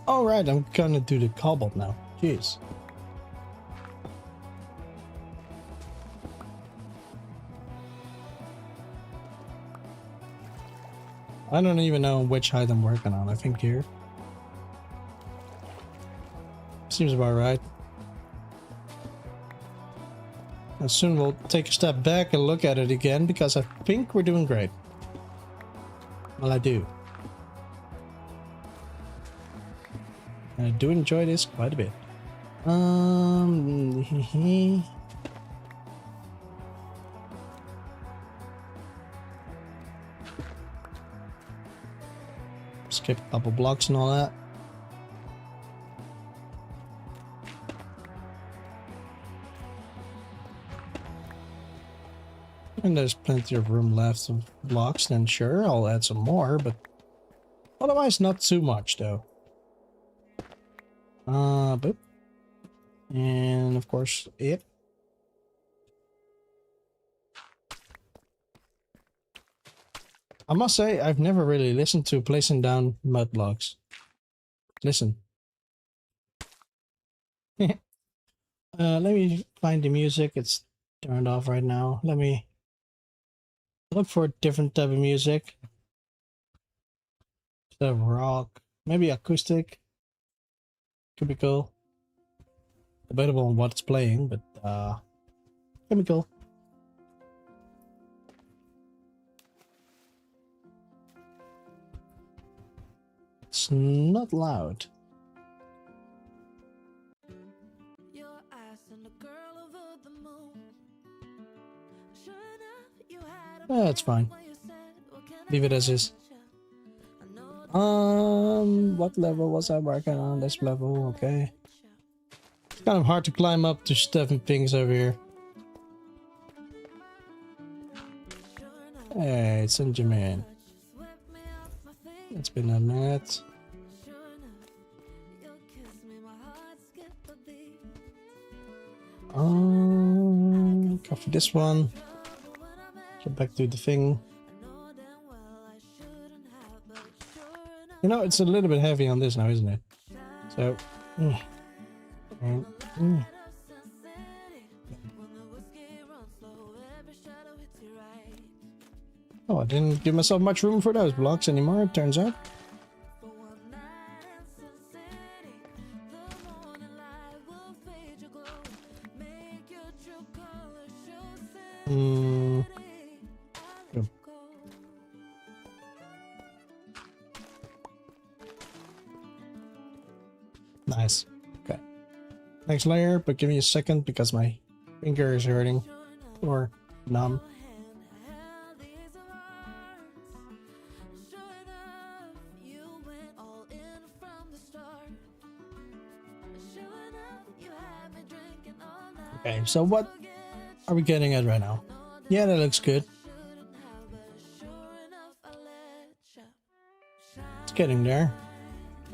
All right, I'm gonna do the cobalt now. Jeez. I don't even know which height I'm working on. I think here. Seems about right. And soon we'll take a step back and look at it again because I think we're doing great. Well, I do. And I do enjoy this quite a bit. Skip a couple blocks and all that. And there's plenty of room left of blocks, then sure, I'll add some more, but otherwise not too much though. Boop. And of course, it. I must say, I've never really listened to placing down mud blocks. Listen. Let me find the music. It's turned off right now. Let me look for a different type of music. Instead of rock, maybe acoustic. Could be cool. Debatable on what it's playing, but could be cool. It's not loud. That's fine. Leave it as is. What level was I working on? This level, okay. It's kind of hard to climb up to stuff and things over here. Hey, it's Benjamin. It's been a minute. Go for this one. Get back to the thing. You know, it's a little bit heavy on this now, isn't it? So, oh, I didn't give myself much room for those blocks anymore, it turns out. Good. Nice. Okay. Next layer, but give me a second because my finger is hurting or numb. Okay, so what are we getting at right now? Yeah, that looks good. It's getting there.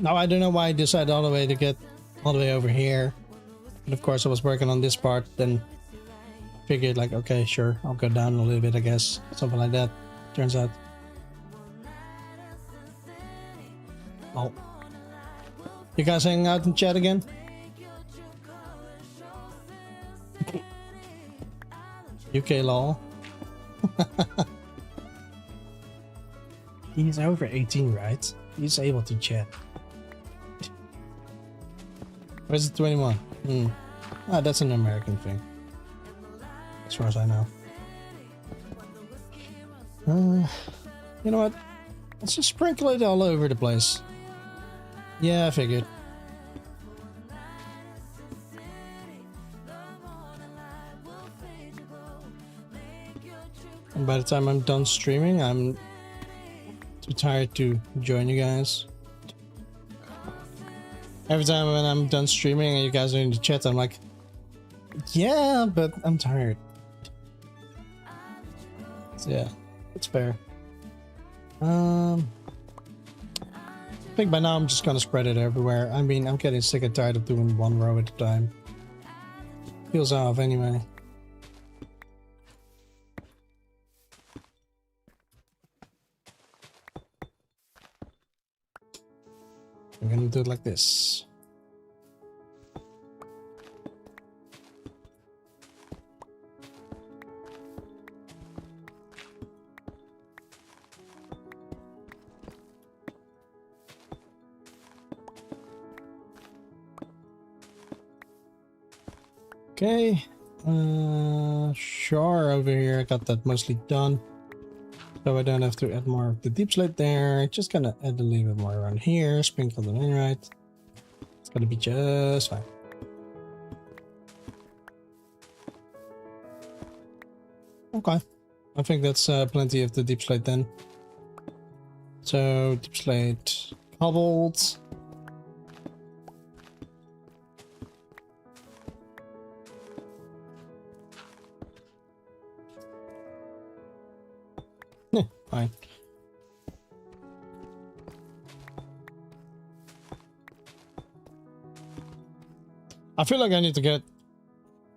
Now, I don't know why I decided all the way to get all the way over here. And of course, I was working on this part, then figured like, okay, sure, I'll go down a little bit, I guess. Something like that. Turns out. Oh. You guys hanging out in chat again? UK lol. He's over 18, right? He's able to chat. Or is it 21? Ah, that's an American thing. As far as I know. You know what? Let's just sprinkle it all over the place. Yeah, I figured. And by the time I'm done streaming, I'm too tired to join you guys. Every time when I'm done streaming and you guys are in the chat, I'm like, yeah, but I'm tired. So yeah, it's fair. I think by now I'm just gonna spread it everywhere. I mean, I'm getting sick and tired of doing one row at a time. Feels off anyway. I'm gonna do it like this. Okay, sure, over here I got that mostly done. So I don't have to add more of the deep slate there. Just gonna add a little bit more around here, sprinkle them in right. It's gonna be just fine. Okay, I think that's plenty of the deep slate then. So deep slate cobbled. Fine. I feel like I need to get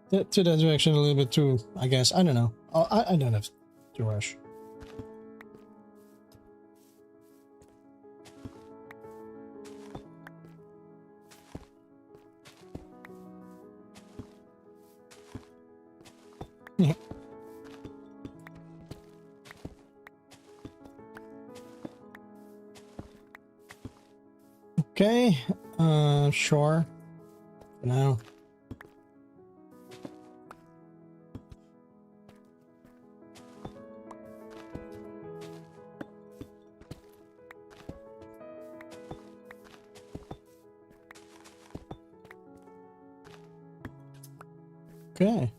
to that direction a little bit too, I guess. I don't know. I don't have to rush. Okay, sure. For now. Okay.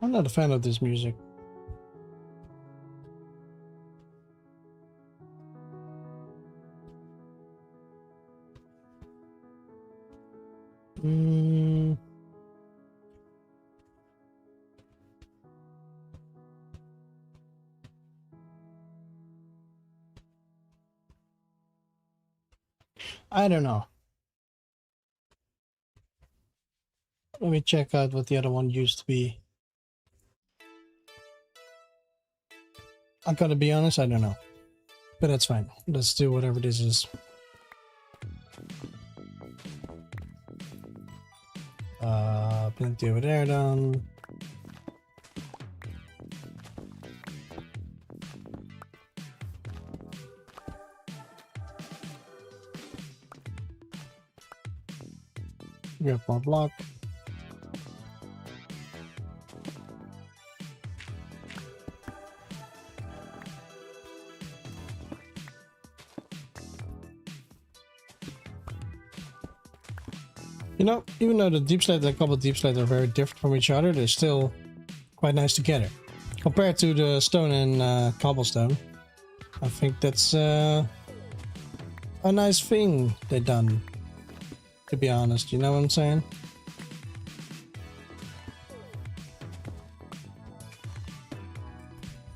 I'm not a fan of this music. I don't know. Let me check out what the other one used to be. I gotta be honest, I don't know. But that's fine. Let's do whatever this is. Plenty over there done. Grab more block. You know, even though the deep slate, a couple of deep slates are very different from each other, they're still quite nice together. Compared to the stone and cobblestone, I think that's a nice thing they done, to be honest, you know what I'm saying?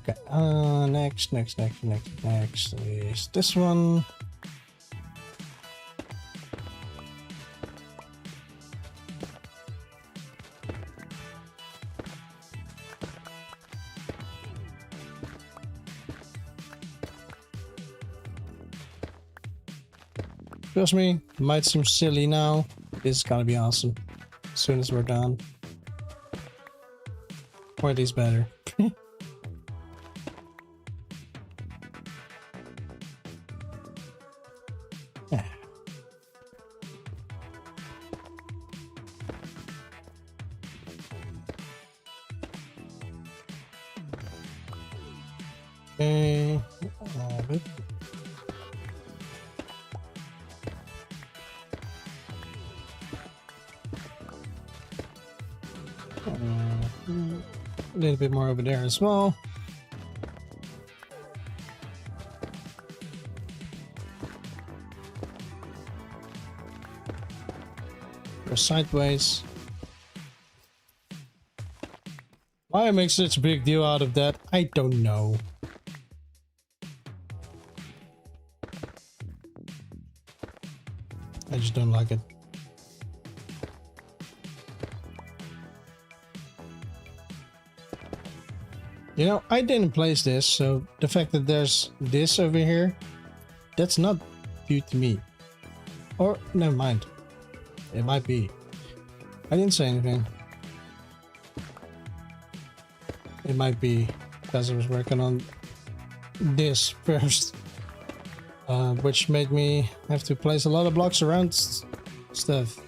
Okay, next is this one. Trust me, it might seem silly now. This is gonna be awesome as soon as we're done. Or at least better. Yeah. Okay, a bit. A little bit more over there as well. Or sideways. Why I make such a big deal out of that, I don't know. I just don't like it. You know, I didn't place this, so the fact that there's this over here, that's not due to me. Or, never mind. It might be. I didn't say anything. It might be because I was working on this first. Which made me have to place a lot of blocks around stuff.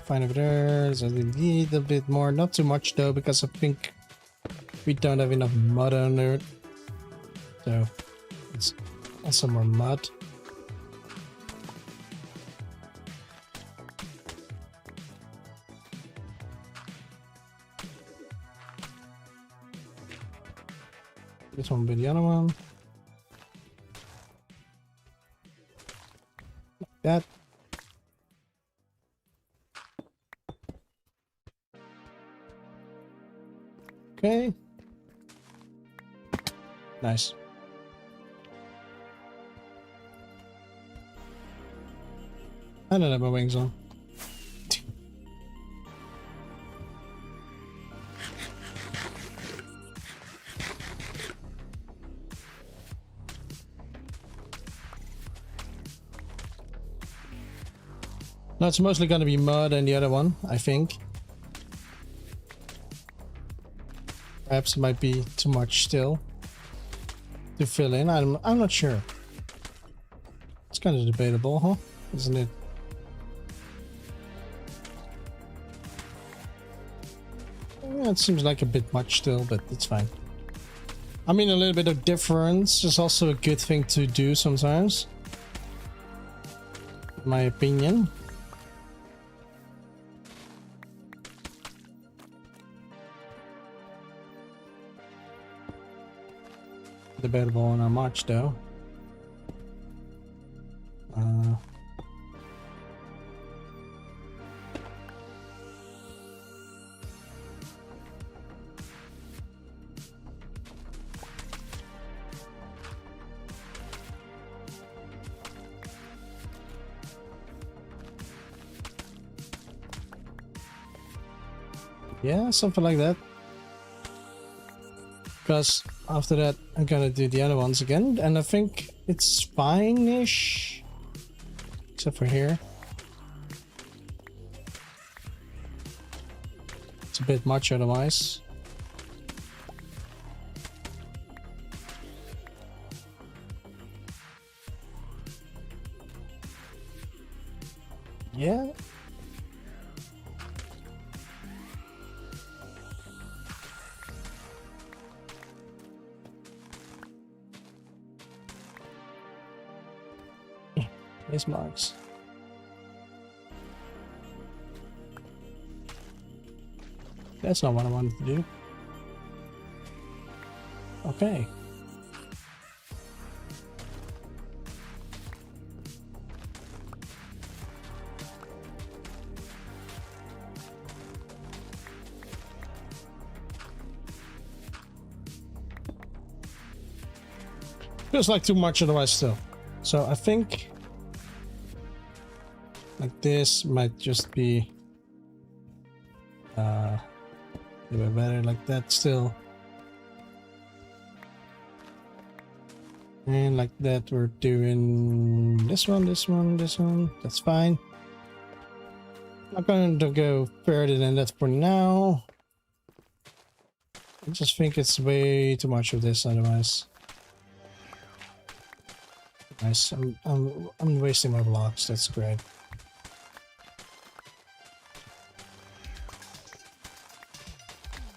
Fine over there. So we need a bit more, not too much though, because I think we don't have enough mud on it. So let's add some more mud. This one will be the other one. Like that. Okay. Nice. I don't have my wings on. No, it's mostly going to be mud and the other one, I think. Perhaps it might be too much still to fill in. I'm not sure. It's kind of debatable, huh? Isn't it? Yeah, it seems like a bit much still, but it's fine. I mean, a little bit of difference is also a good thing to do sometimes, in my opinion. Debatable on how much though. Yeah, something like that. Because after that, I'm gonna do the other ones again, and I think it's fine-ish, except for here. It's a bit much otherwise. Yeah. These marks. That's not what I wanted to do. Okay. Feels like too much otherwise still. So I think like this might just be a little bit better like that still. And like that we're doing this one, this one, this one. That's fine. Not going to go further than that for now. I just think it's way too much of this otherwise. Nice. I'm wasting my blocks. That's great.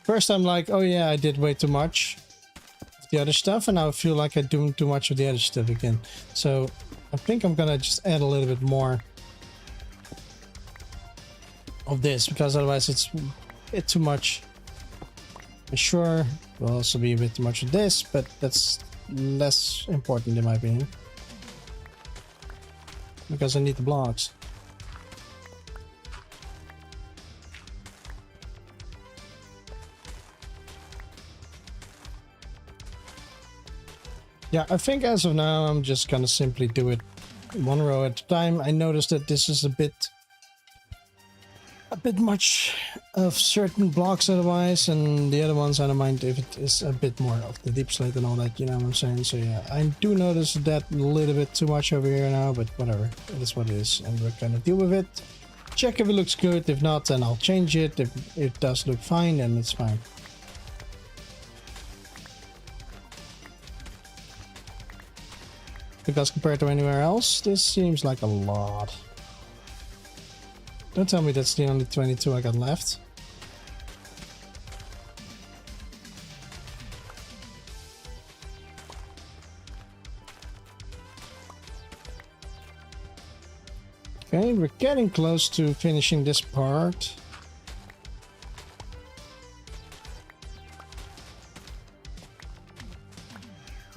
First I'm like, oh yeah, I did way too much of the other stuff, and now I feel like I do too much of the other stuff again. So I think I'm gonna just add a little bit more of this, because otherwise it's too much. I'm sure will also be a bit too much of this, but that's less important in my opinion, because I need the blocks. Yeah, I think as of now I'm just gonna simply do it one row at a time. I noticed that this is a bit much of certain blocks otherwise, and the other ones I don't mind if it is a bit more of the deep slate and all that, you know what I'm saying? So yeah, I do notice that a little bit too much over here now, but whatever, it is what it is, and we're gonna deal with it. Check if it looks good. If not, then I'll change it. If it does look fine, then it's fine. Because compared to anywhere else, this seems like a lot. Don't tell me that's the only 22 I got left. Okay, we're getting close to finishing this part.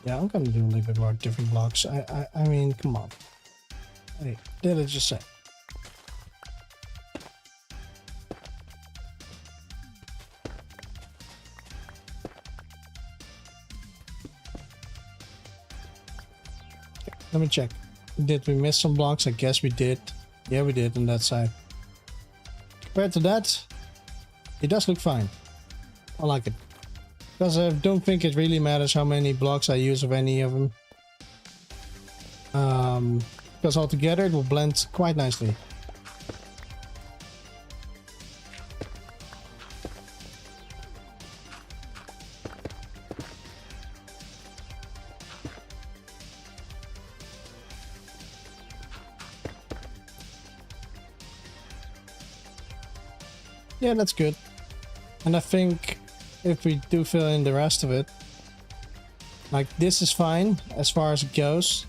Yeah, I'm gonna do a little bit more different blocks. I mean, come on. Hey, did I just say? Okay, let me check. Did we miss some blocks? I guess we did. Yeah, we did on that side. Compared to that, it does look fine. I like it. Because I don't think it really matters how many blocks I use of any of them. Because altogether it will blend quite nicely. Yeah, that's good. And I think if we do fill in the rest of it, like this is fine as far as it goes.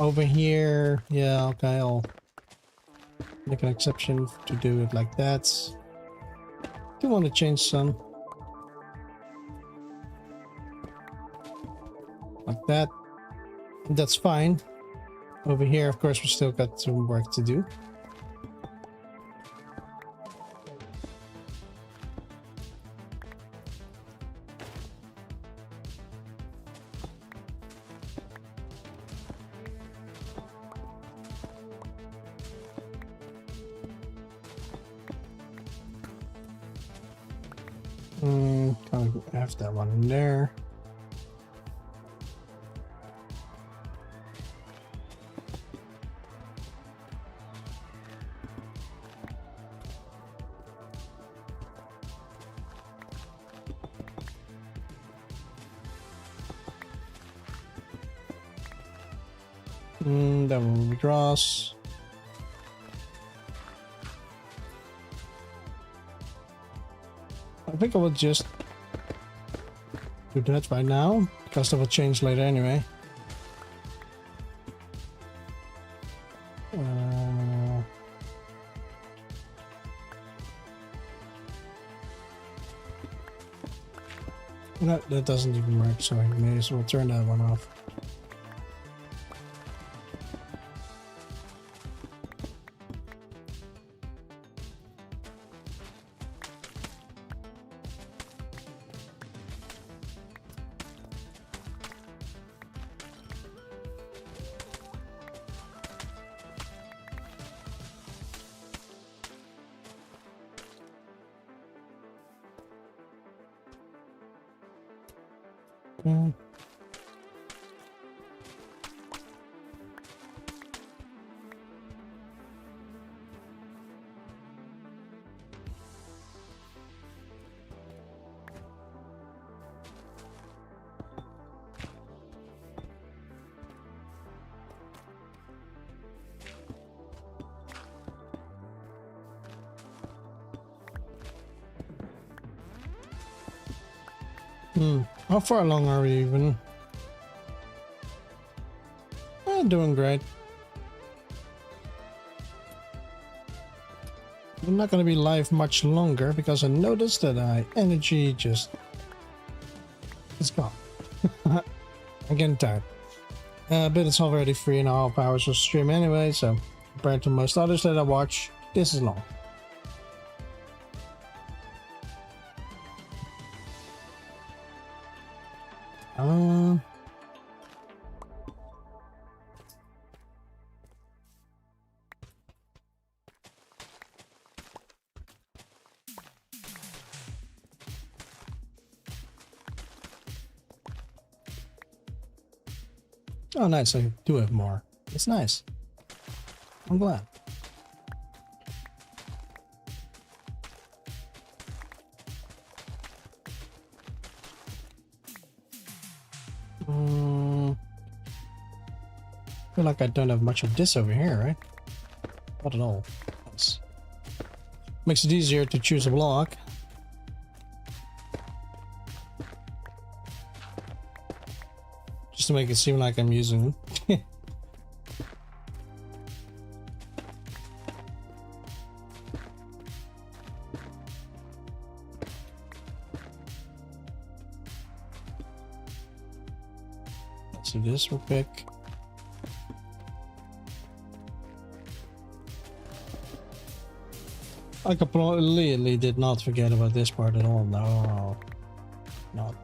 Over here, yeah, okay, I'll make an exception to do it like that. Do want to change some. Like that. And that's fine. Over here, of course, we still got some work to do. Can't have that one in there. That one will be grass. I think I will just do that right now, because that will change later anyway. No, that doesn't even work, so I may as well turn that one off. Mm. How far along are we even? Doing great. I'm not going to be live much longer because I noticed that my energy just is gone. I'm getting tired. But it's already 3.5 hours of stream anyway, so compared to most others that I watch, this is long. Oh, nice. I do have more. It's nice. I'm glad. I feel like I don't have much of this over here, right? Not at all. Nice. Makes it easier to choose a block. Just to make it seem like I'm using it. Let's do this real quick. I completely did not forget about this part at all. No. Not.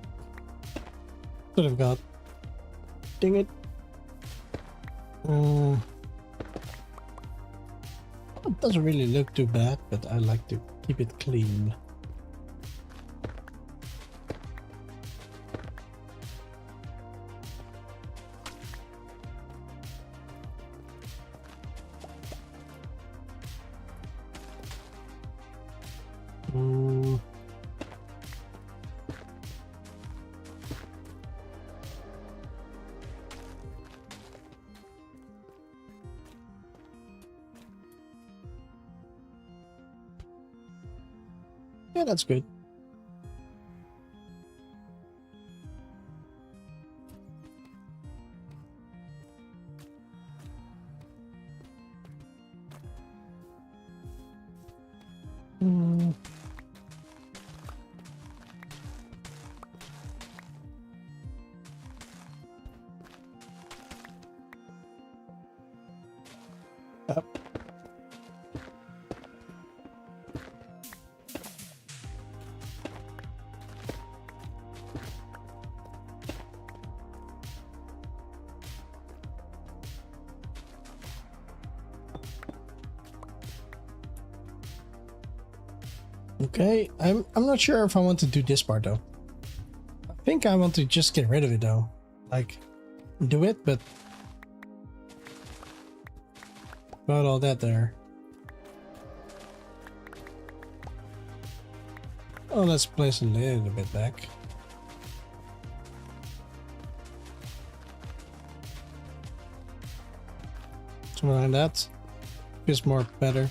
Could have got. Dang it. It doesn't really look too bad, but I like to keep it clean. Yeah, that's good. Up. Okay, I'm not sure if I want to do this part though. I think I want to just get rid of it though. Like, do it, but about all that there. Oh, let's place a little bit back. Something like that. Feels more better.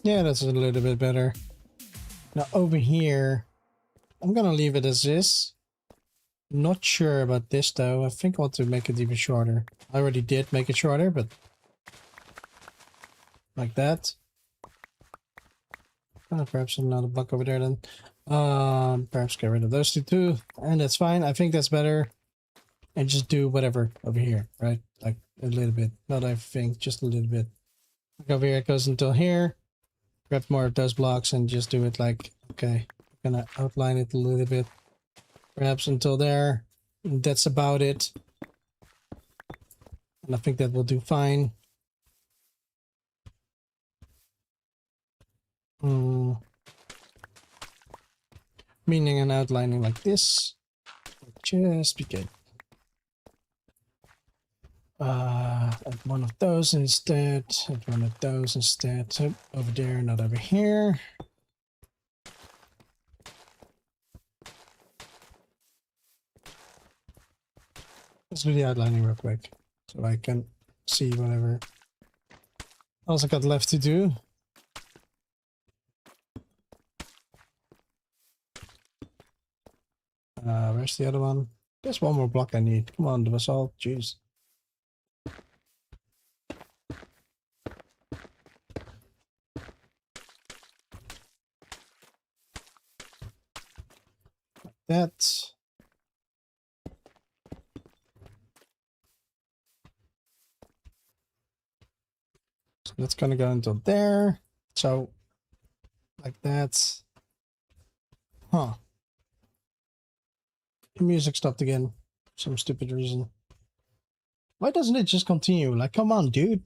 Yeah, that's a little bit better. Now over here, I'm gonna leave it as is. Not sure about this though. I think I want to make it even shorter. I already did make it shorter, but like that. Perhaps another block over there then. Perhaps get rid of those two too, and that's fine. I think that's better. And just do whatever over here, right? Like a little bit, not everything, just a little bit. Like over here, it goes until here. Grab more of those blocks and just do it like, okay, I'm gonna outline it a little bit. Perhaps until there. And that's about it. And I think that will do fine. Meaning and outlining like this. Just be good. Add one of those instead. Add one of those instead. So over there, not over here. Let's do the outlining real quick, so I can see whatever else I got left to do. Where's the other one? There's one more block I need. Come on, the basalt. Jeez. Like that. So that's gonna go until there. So, like that. Huh. The music stopped again. For some stupid reason. Why doesn't it just continue? Like, come on, dude.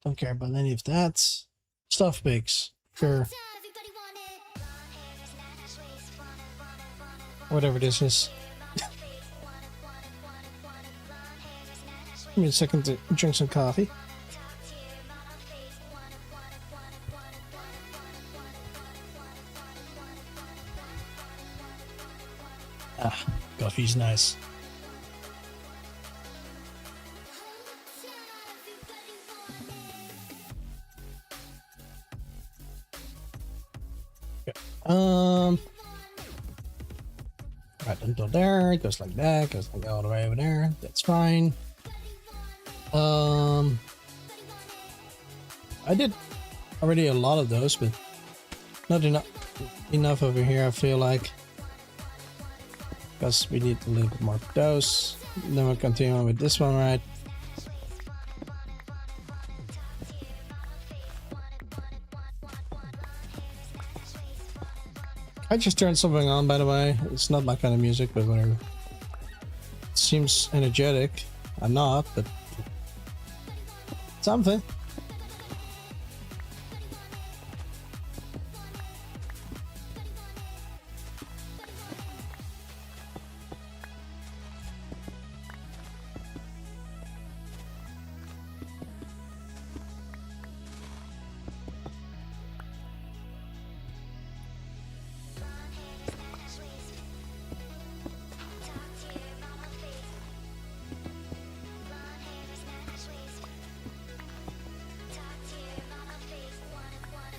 Don't care about any of that. Stuff pigs. Sure. Whatever this is. Give me a second to drink some coffee. Ah, coffee's nice. Okay. Right until there, it goes like that, goes like all the way over there. That's fine. I did already a lot of those, but not enough over here, I feel like. Because we need a little bit more of those. Then we'll continue on with this one, right? I just turned something on, by the way. It's not my kind of music, but whatever. It seems energetic. I'm not, but something.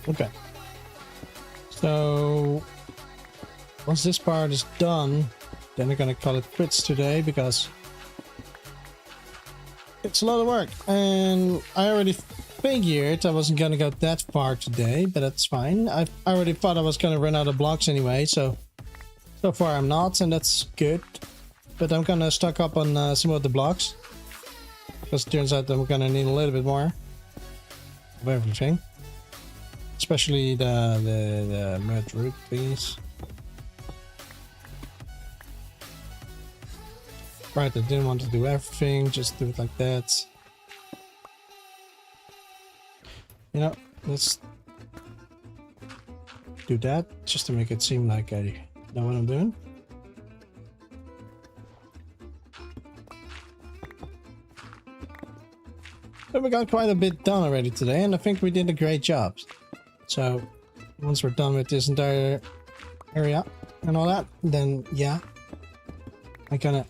Okay. So once this part is done, then we're gonna call it quits today because it's a lot of work. And I already figured I wasn't gonna go that far today, but that's fine. I already thought I was gonna run out of blocks anyway, so far I'm not, and that's good. But I'm gonna stock up on some of the blocks because it turns out that we're gonna need a little bit more of everything. Especially the mud root thingies. Right, I didn't want to do everything, just do it like that. You know, let's do that just to make it seem like I know what I'm doing. So we got quite a bit done already today, and I think we did a great job. So once we're done with this entire area and all that, then yeah, I'm gonna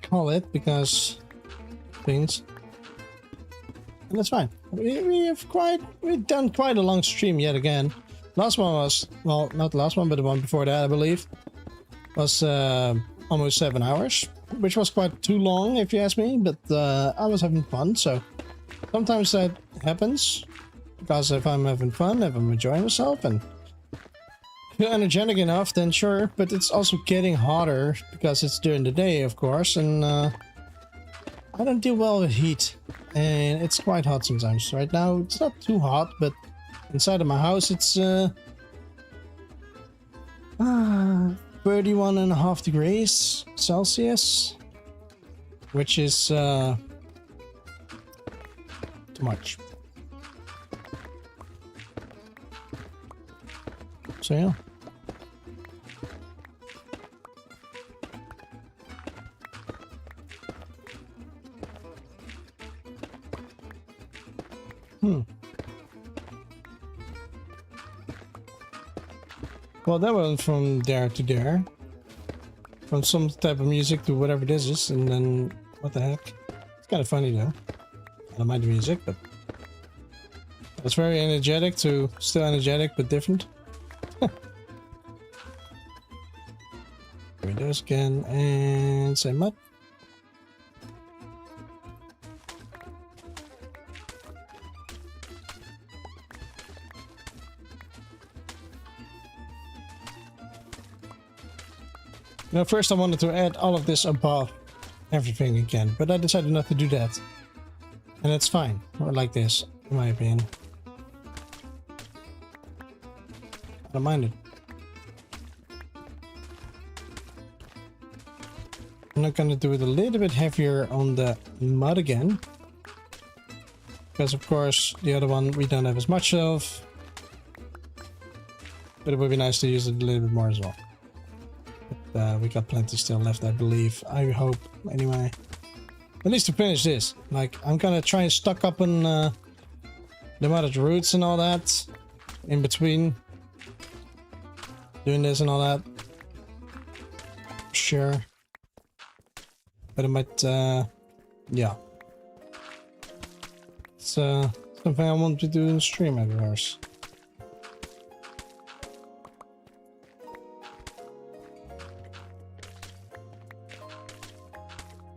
call it because things, and that's fine. We've done quite a long stream yet again. Last one was, well, not the last one, but the one before that, I believe, was almost 7 hours, which was quite too long if you ask me, but I was having fun. So sometimes that happens. Because if I'm having fun, if I'm enjoying myself and feel energetic enough, then sure. But it's also getting hotter because it's during the day, of course. And I don't deal well with heat, and it's quite hot sometimes. Right now, it's not too hot, but inside of my house, it's 31.5 degrees Celsius, which is too much. So yeah. Well, that went from there to there. From some type of music to whatever this is, and then what the heck? It's kind of funny though. I don't mind the music, but it's very energetic to still energetic but different. Windows again and same up. Now, first I wanted to add all of this above everything again, but I decided not to do that. And that's fine. I like this, in my opinion. I don't mind it. I'm not gonna do it a little bit heavier on the mud again. Because of course, the other one we don't have as much of. But it would be nice to use it a little bit more as well. We got plenty still left, I believe. I hope, anyway. At least to finish this. Like, I'm gonna try and stock up on the modded roots and all that. In between. Doing this and all that. Sure. But I might, yeah. It's something I want to do in stream, of course.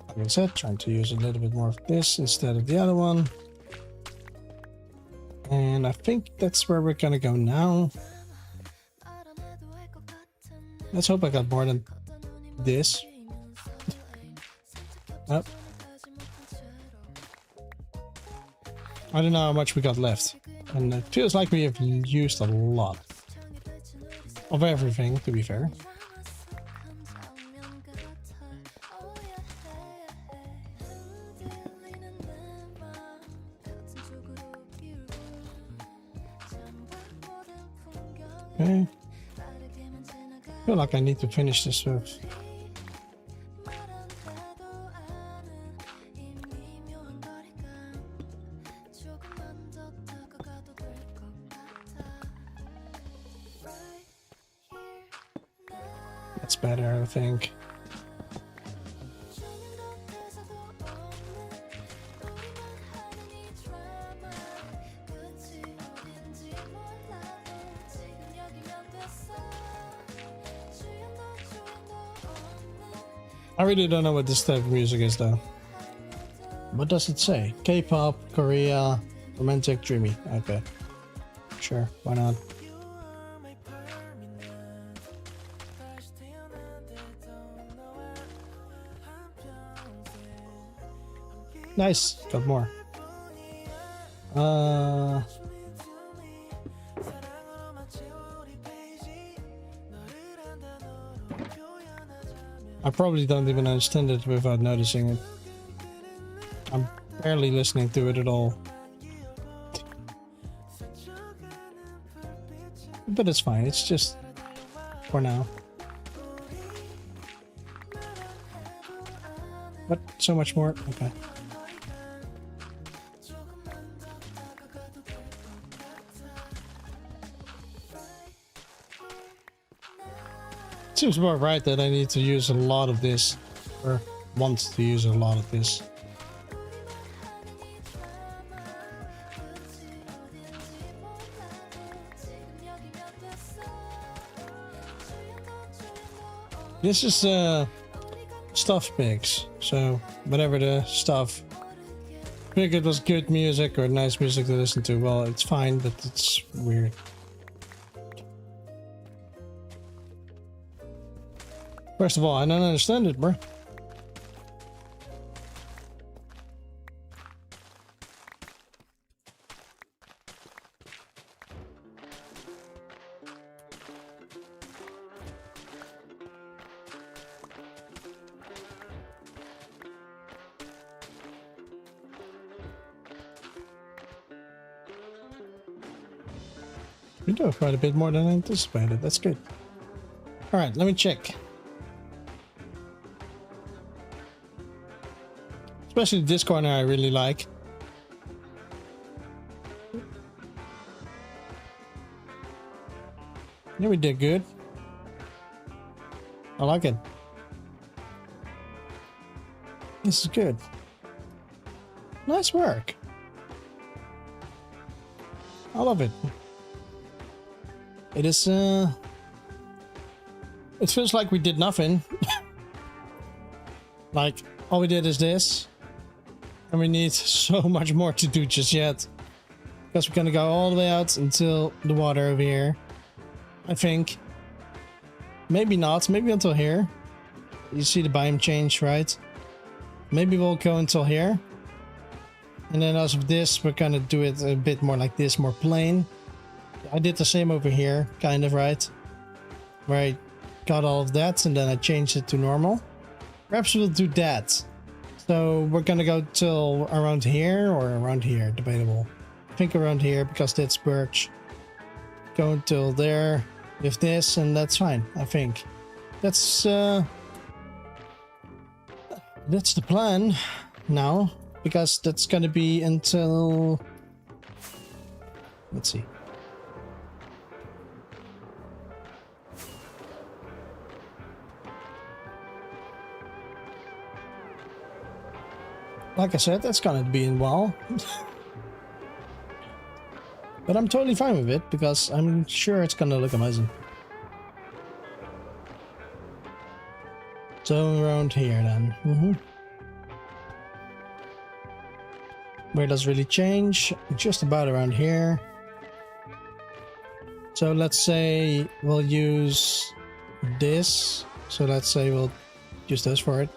Like I said, trying to use a little bit more of this instead of the other one. And I think that's where we're gonna go now. Let's hope I got more than this. Oh. I don't know how much we got left. And it feels like we have used a lot of everything, to be fair. Okay. I feel like I need to finish this with. That's better, I think. I really don't know what this type of music is though. What does it say? K-pop, Korea, romantic, dreamy. Okay. Sure, why not? Nice, got more. I probably don't even understand it without noticing it. I'm barely listening to it at all. But it's fine, it's just for now. What? So much more? Okay. Seems more right that I need to use a lot of this, or want to use a lot of this. This is stuff mix, so whatever the stuff. I think it was good music or nice music to listen to. Well, it's fine, but it's weird. First of all, I don't understand it, bro. We do quite a bit more than I anticipated. That's good. All right, let me check. Especially this corner I really like. Yeah, we did good. I like it. This is good. Nice work. I love it. It is, it feels like we did nothing. Like, all we did is this. And we need so much more to do just yet. Because we're gonna go all the way out until the water over here. I think. Maybe not. Maybe until here. You see the biome change, right? Maybe we'll go until here. And then as of this, we're gonna do it a bit more like this, more plain. I did the same over here, kind of, right? Where I got all of that and then I changed it to normal. Perhaps we'll do that. So we're gonna go till around here or around here, debatable. I think around here because that's birch. Go until there with this and that's fine, I think. That's the plan now, because that's gonna be until, let's see. Like I said, that's gonna be in a while. But I'm totally fine with it because I'm sure it's gonna look amazing. So around here then. Where does really change? Just about around here. So let's say we'll use this. So let's say we'll use this for it.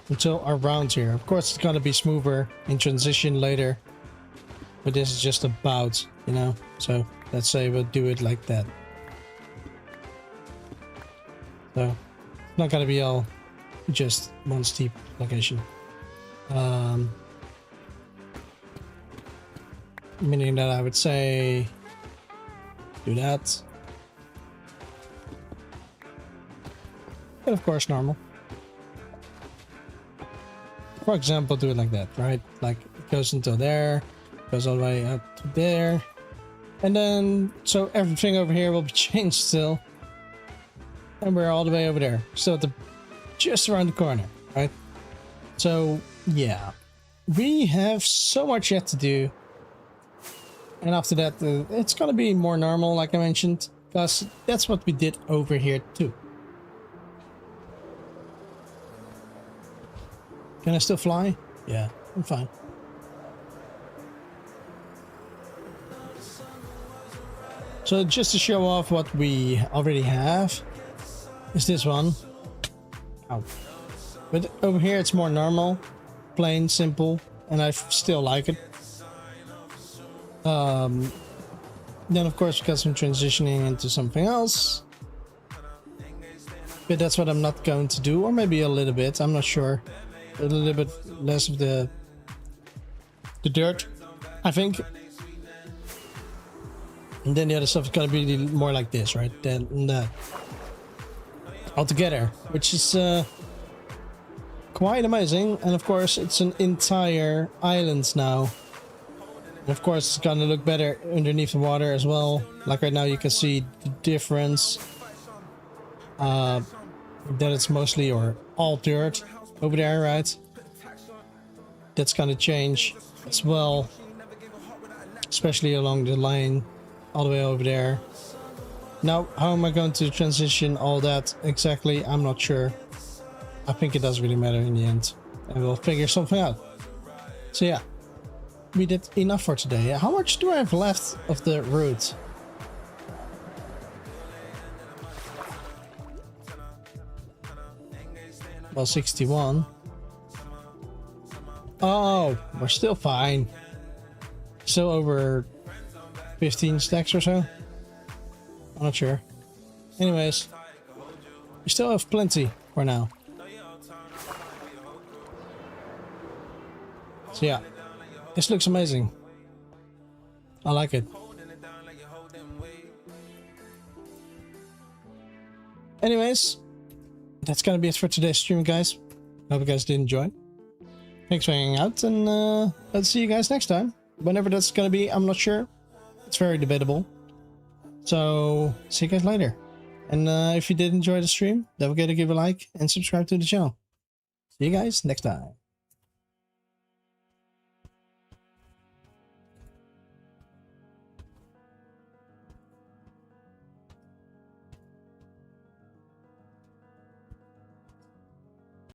Until around here. Of course it's gonna be smoother in transition later. But this is just about, you know. So let's say we'll do it like that. So it's not gonna be all just one steep location. Meaning that I would say do that. And of course normal. For example, do it like that, right? Like it goes until there, goes all the way up to there. And then, so everything over here will be changed still. And we're all the way over there. So just around the corner, right? So, yeah. We have so much yet to do. And after that, it's gonna be more normal, like I mentioned. Because that's what we did over here too. Can I still fly? Yeah, I'm fine. So just to show off what we already have is this one. Ow. But over here it's more normal, plain, simple, and I still like it. Then of course because I'm transitioning into something else. But that's what I'm not going to do, or maybe a little bit, I'm not sure. A little bit less of the dirt, I think. And then the other stuff is gonna be more like this, right? Then that all together, which is quite amazing. And of course, it's an entire island now. And of course, it's gonna look better underneath the water as well. Like right now, you can see the difference. That it's mostly or all dirt over there, right? That's gonna change as well, especially along the line all the way over there. Now, how am I going to transition all that exactly? I'm not sure. I think it doesn't really matter in the end, and we'll figure something out. So yeah, we did enough for today. How much do I have left of the route? Well, 61. Oh, we're still fine. Still over 15 stacks or so. I'm not sure. Anyways, we still have plenty for now. So yeah, this looks amazing. I like it. Anyways, that's gonna be it for today's stream, guys. Hope you guys did enjoy. Thanks for hanging out, and let's see you guys next time. Whenever that's gonna be, I'm not sure. It's very debatable. So, see you guys later. And if you did enjoy the stream, don't forget to give a like and subscribe to the channel. See you guys next time.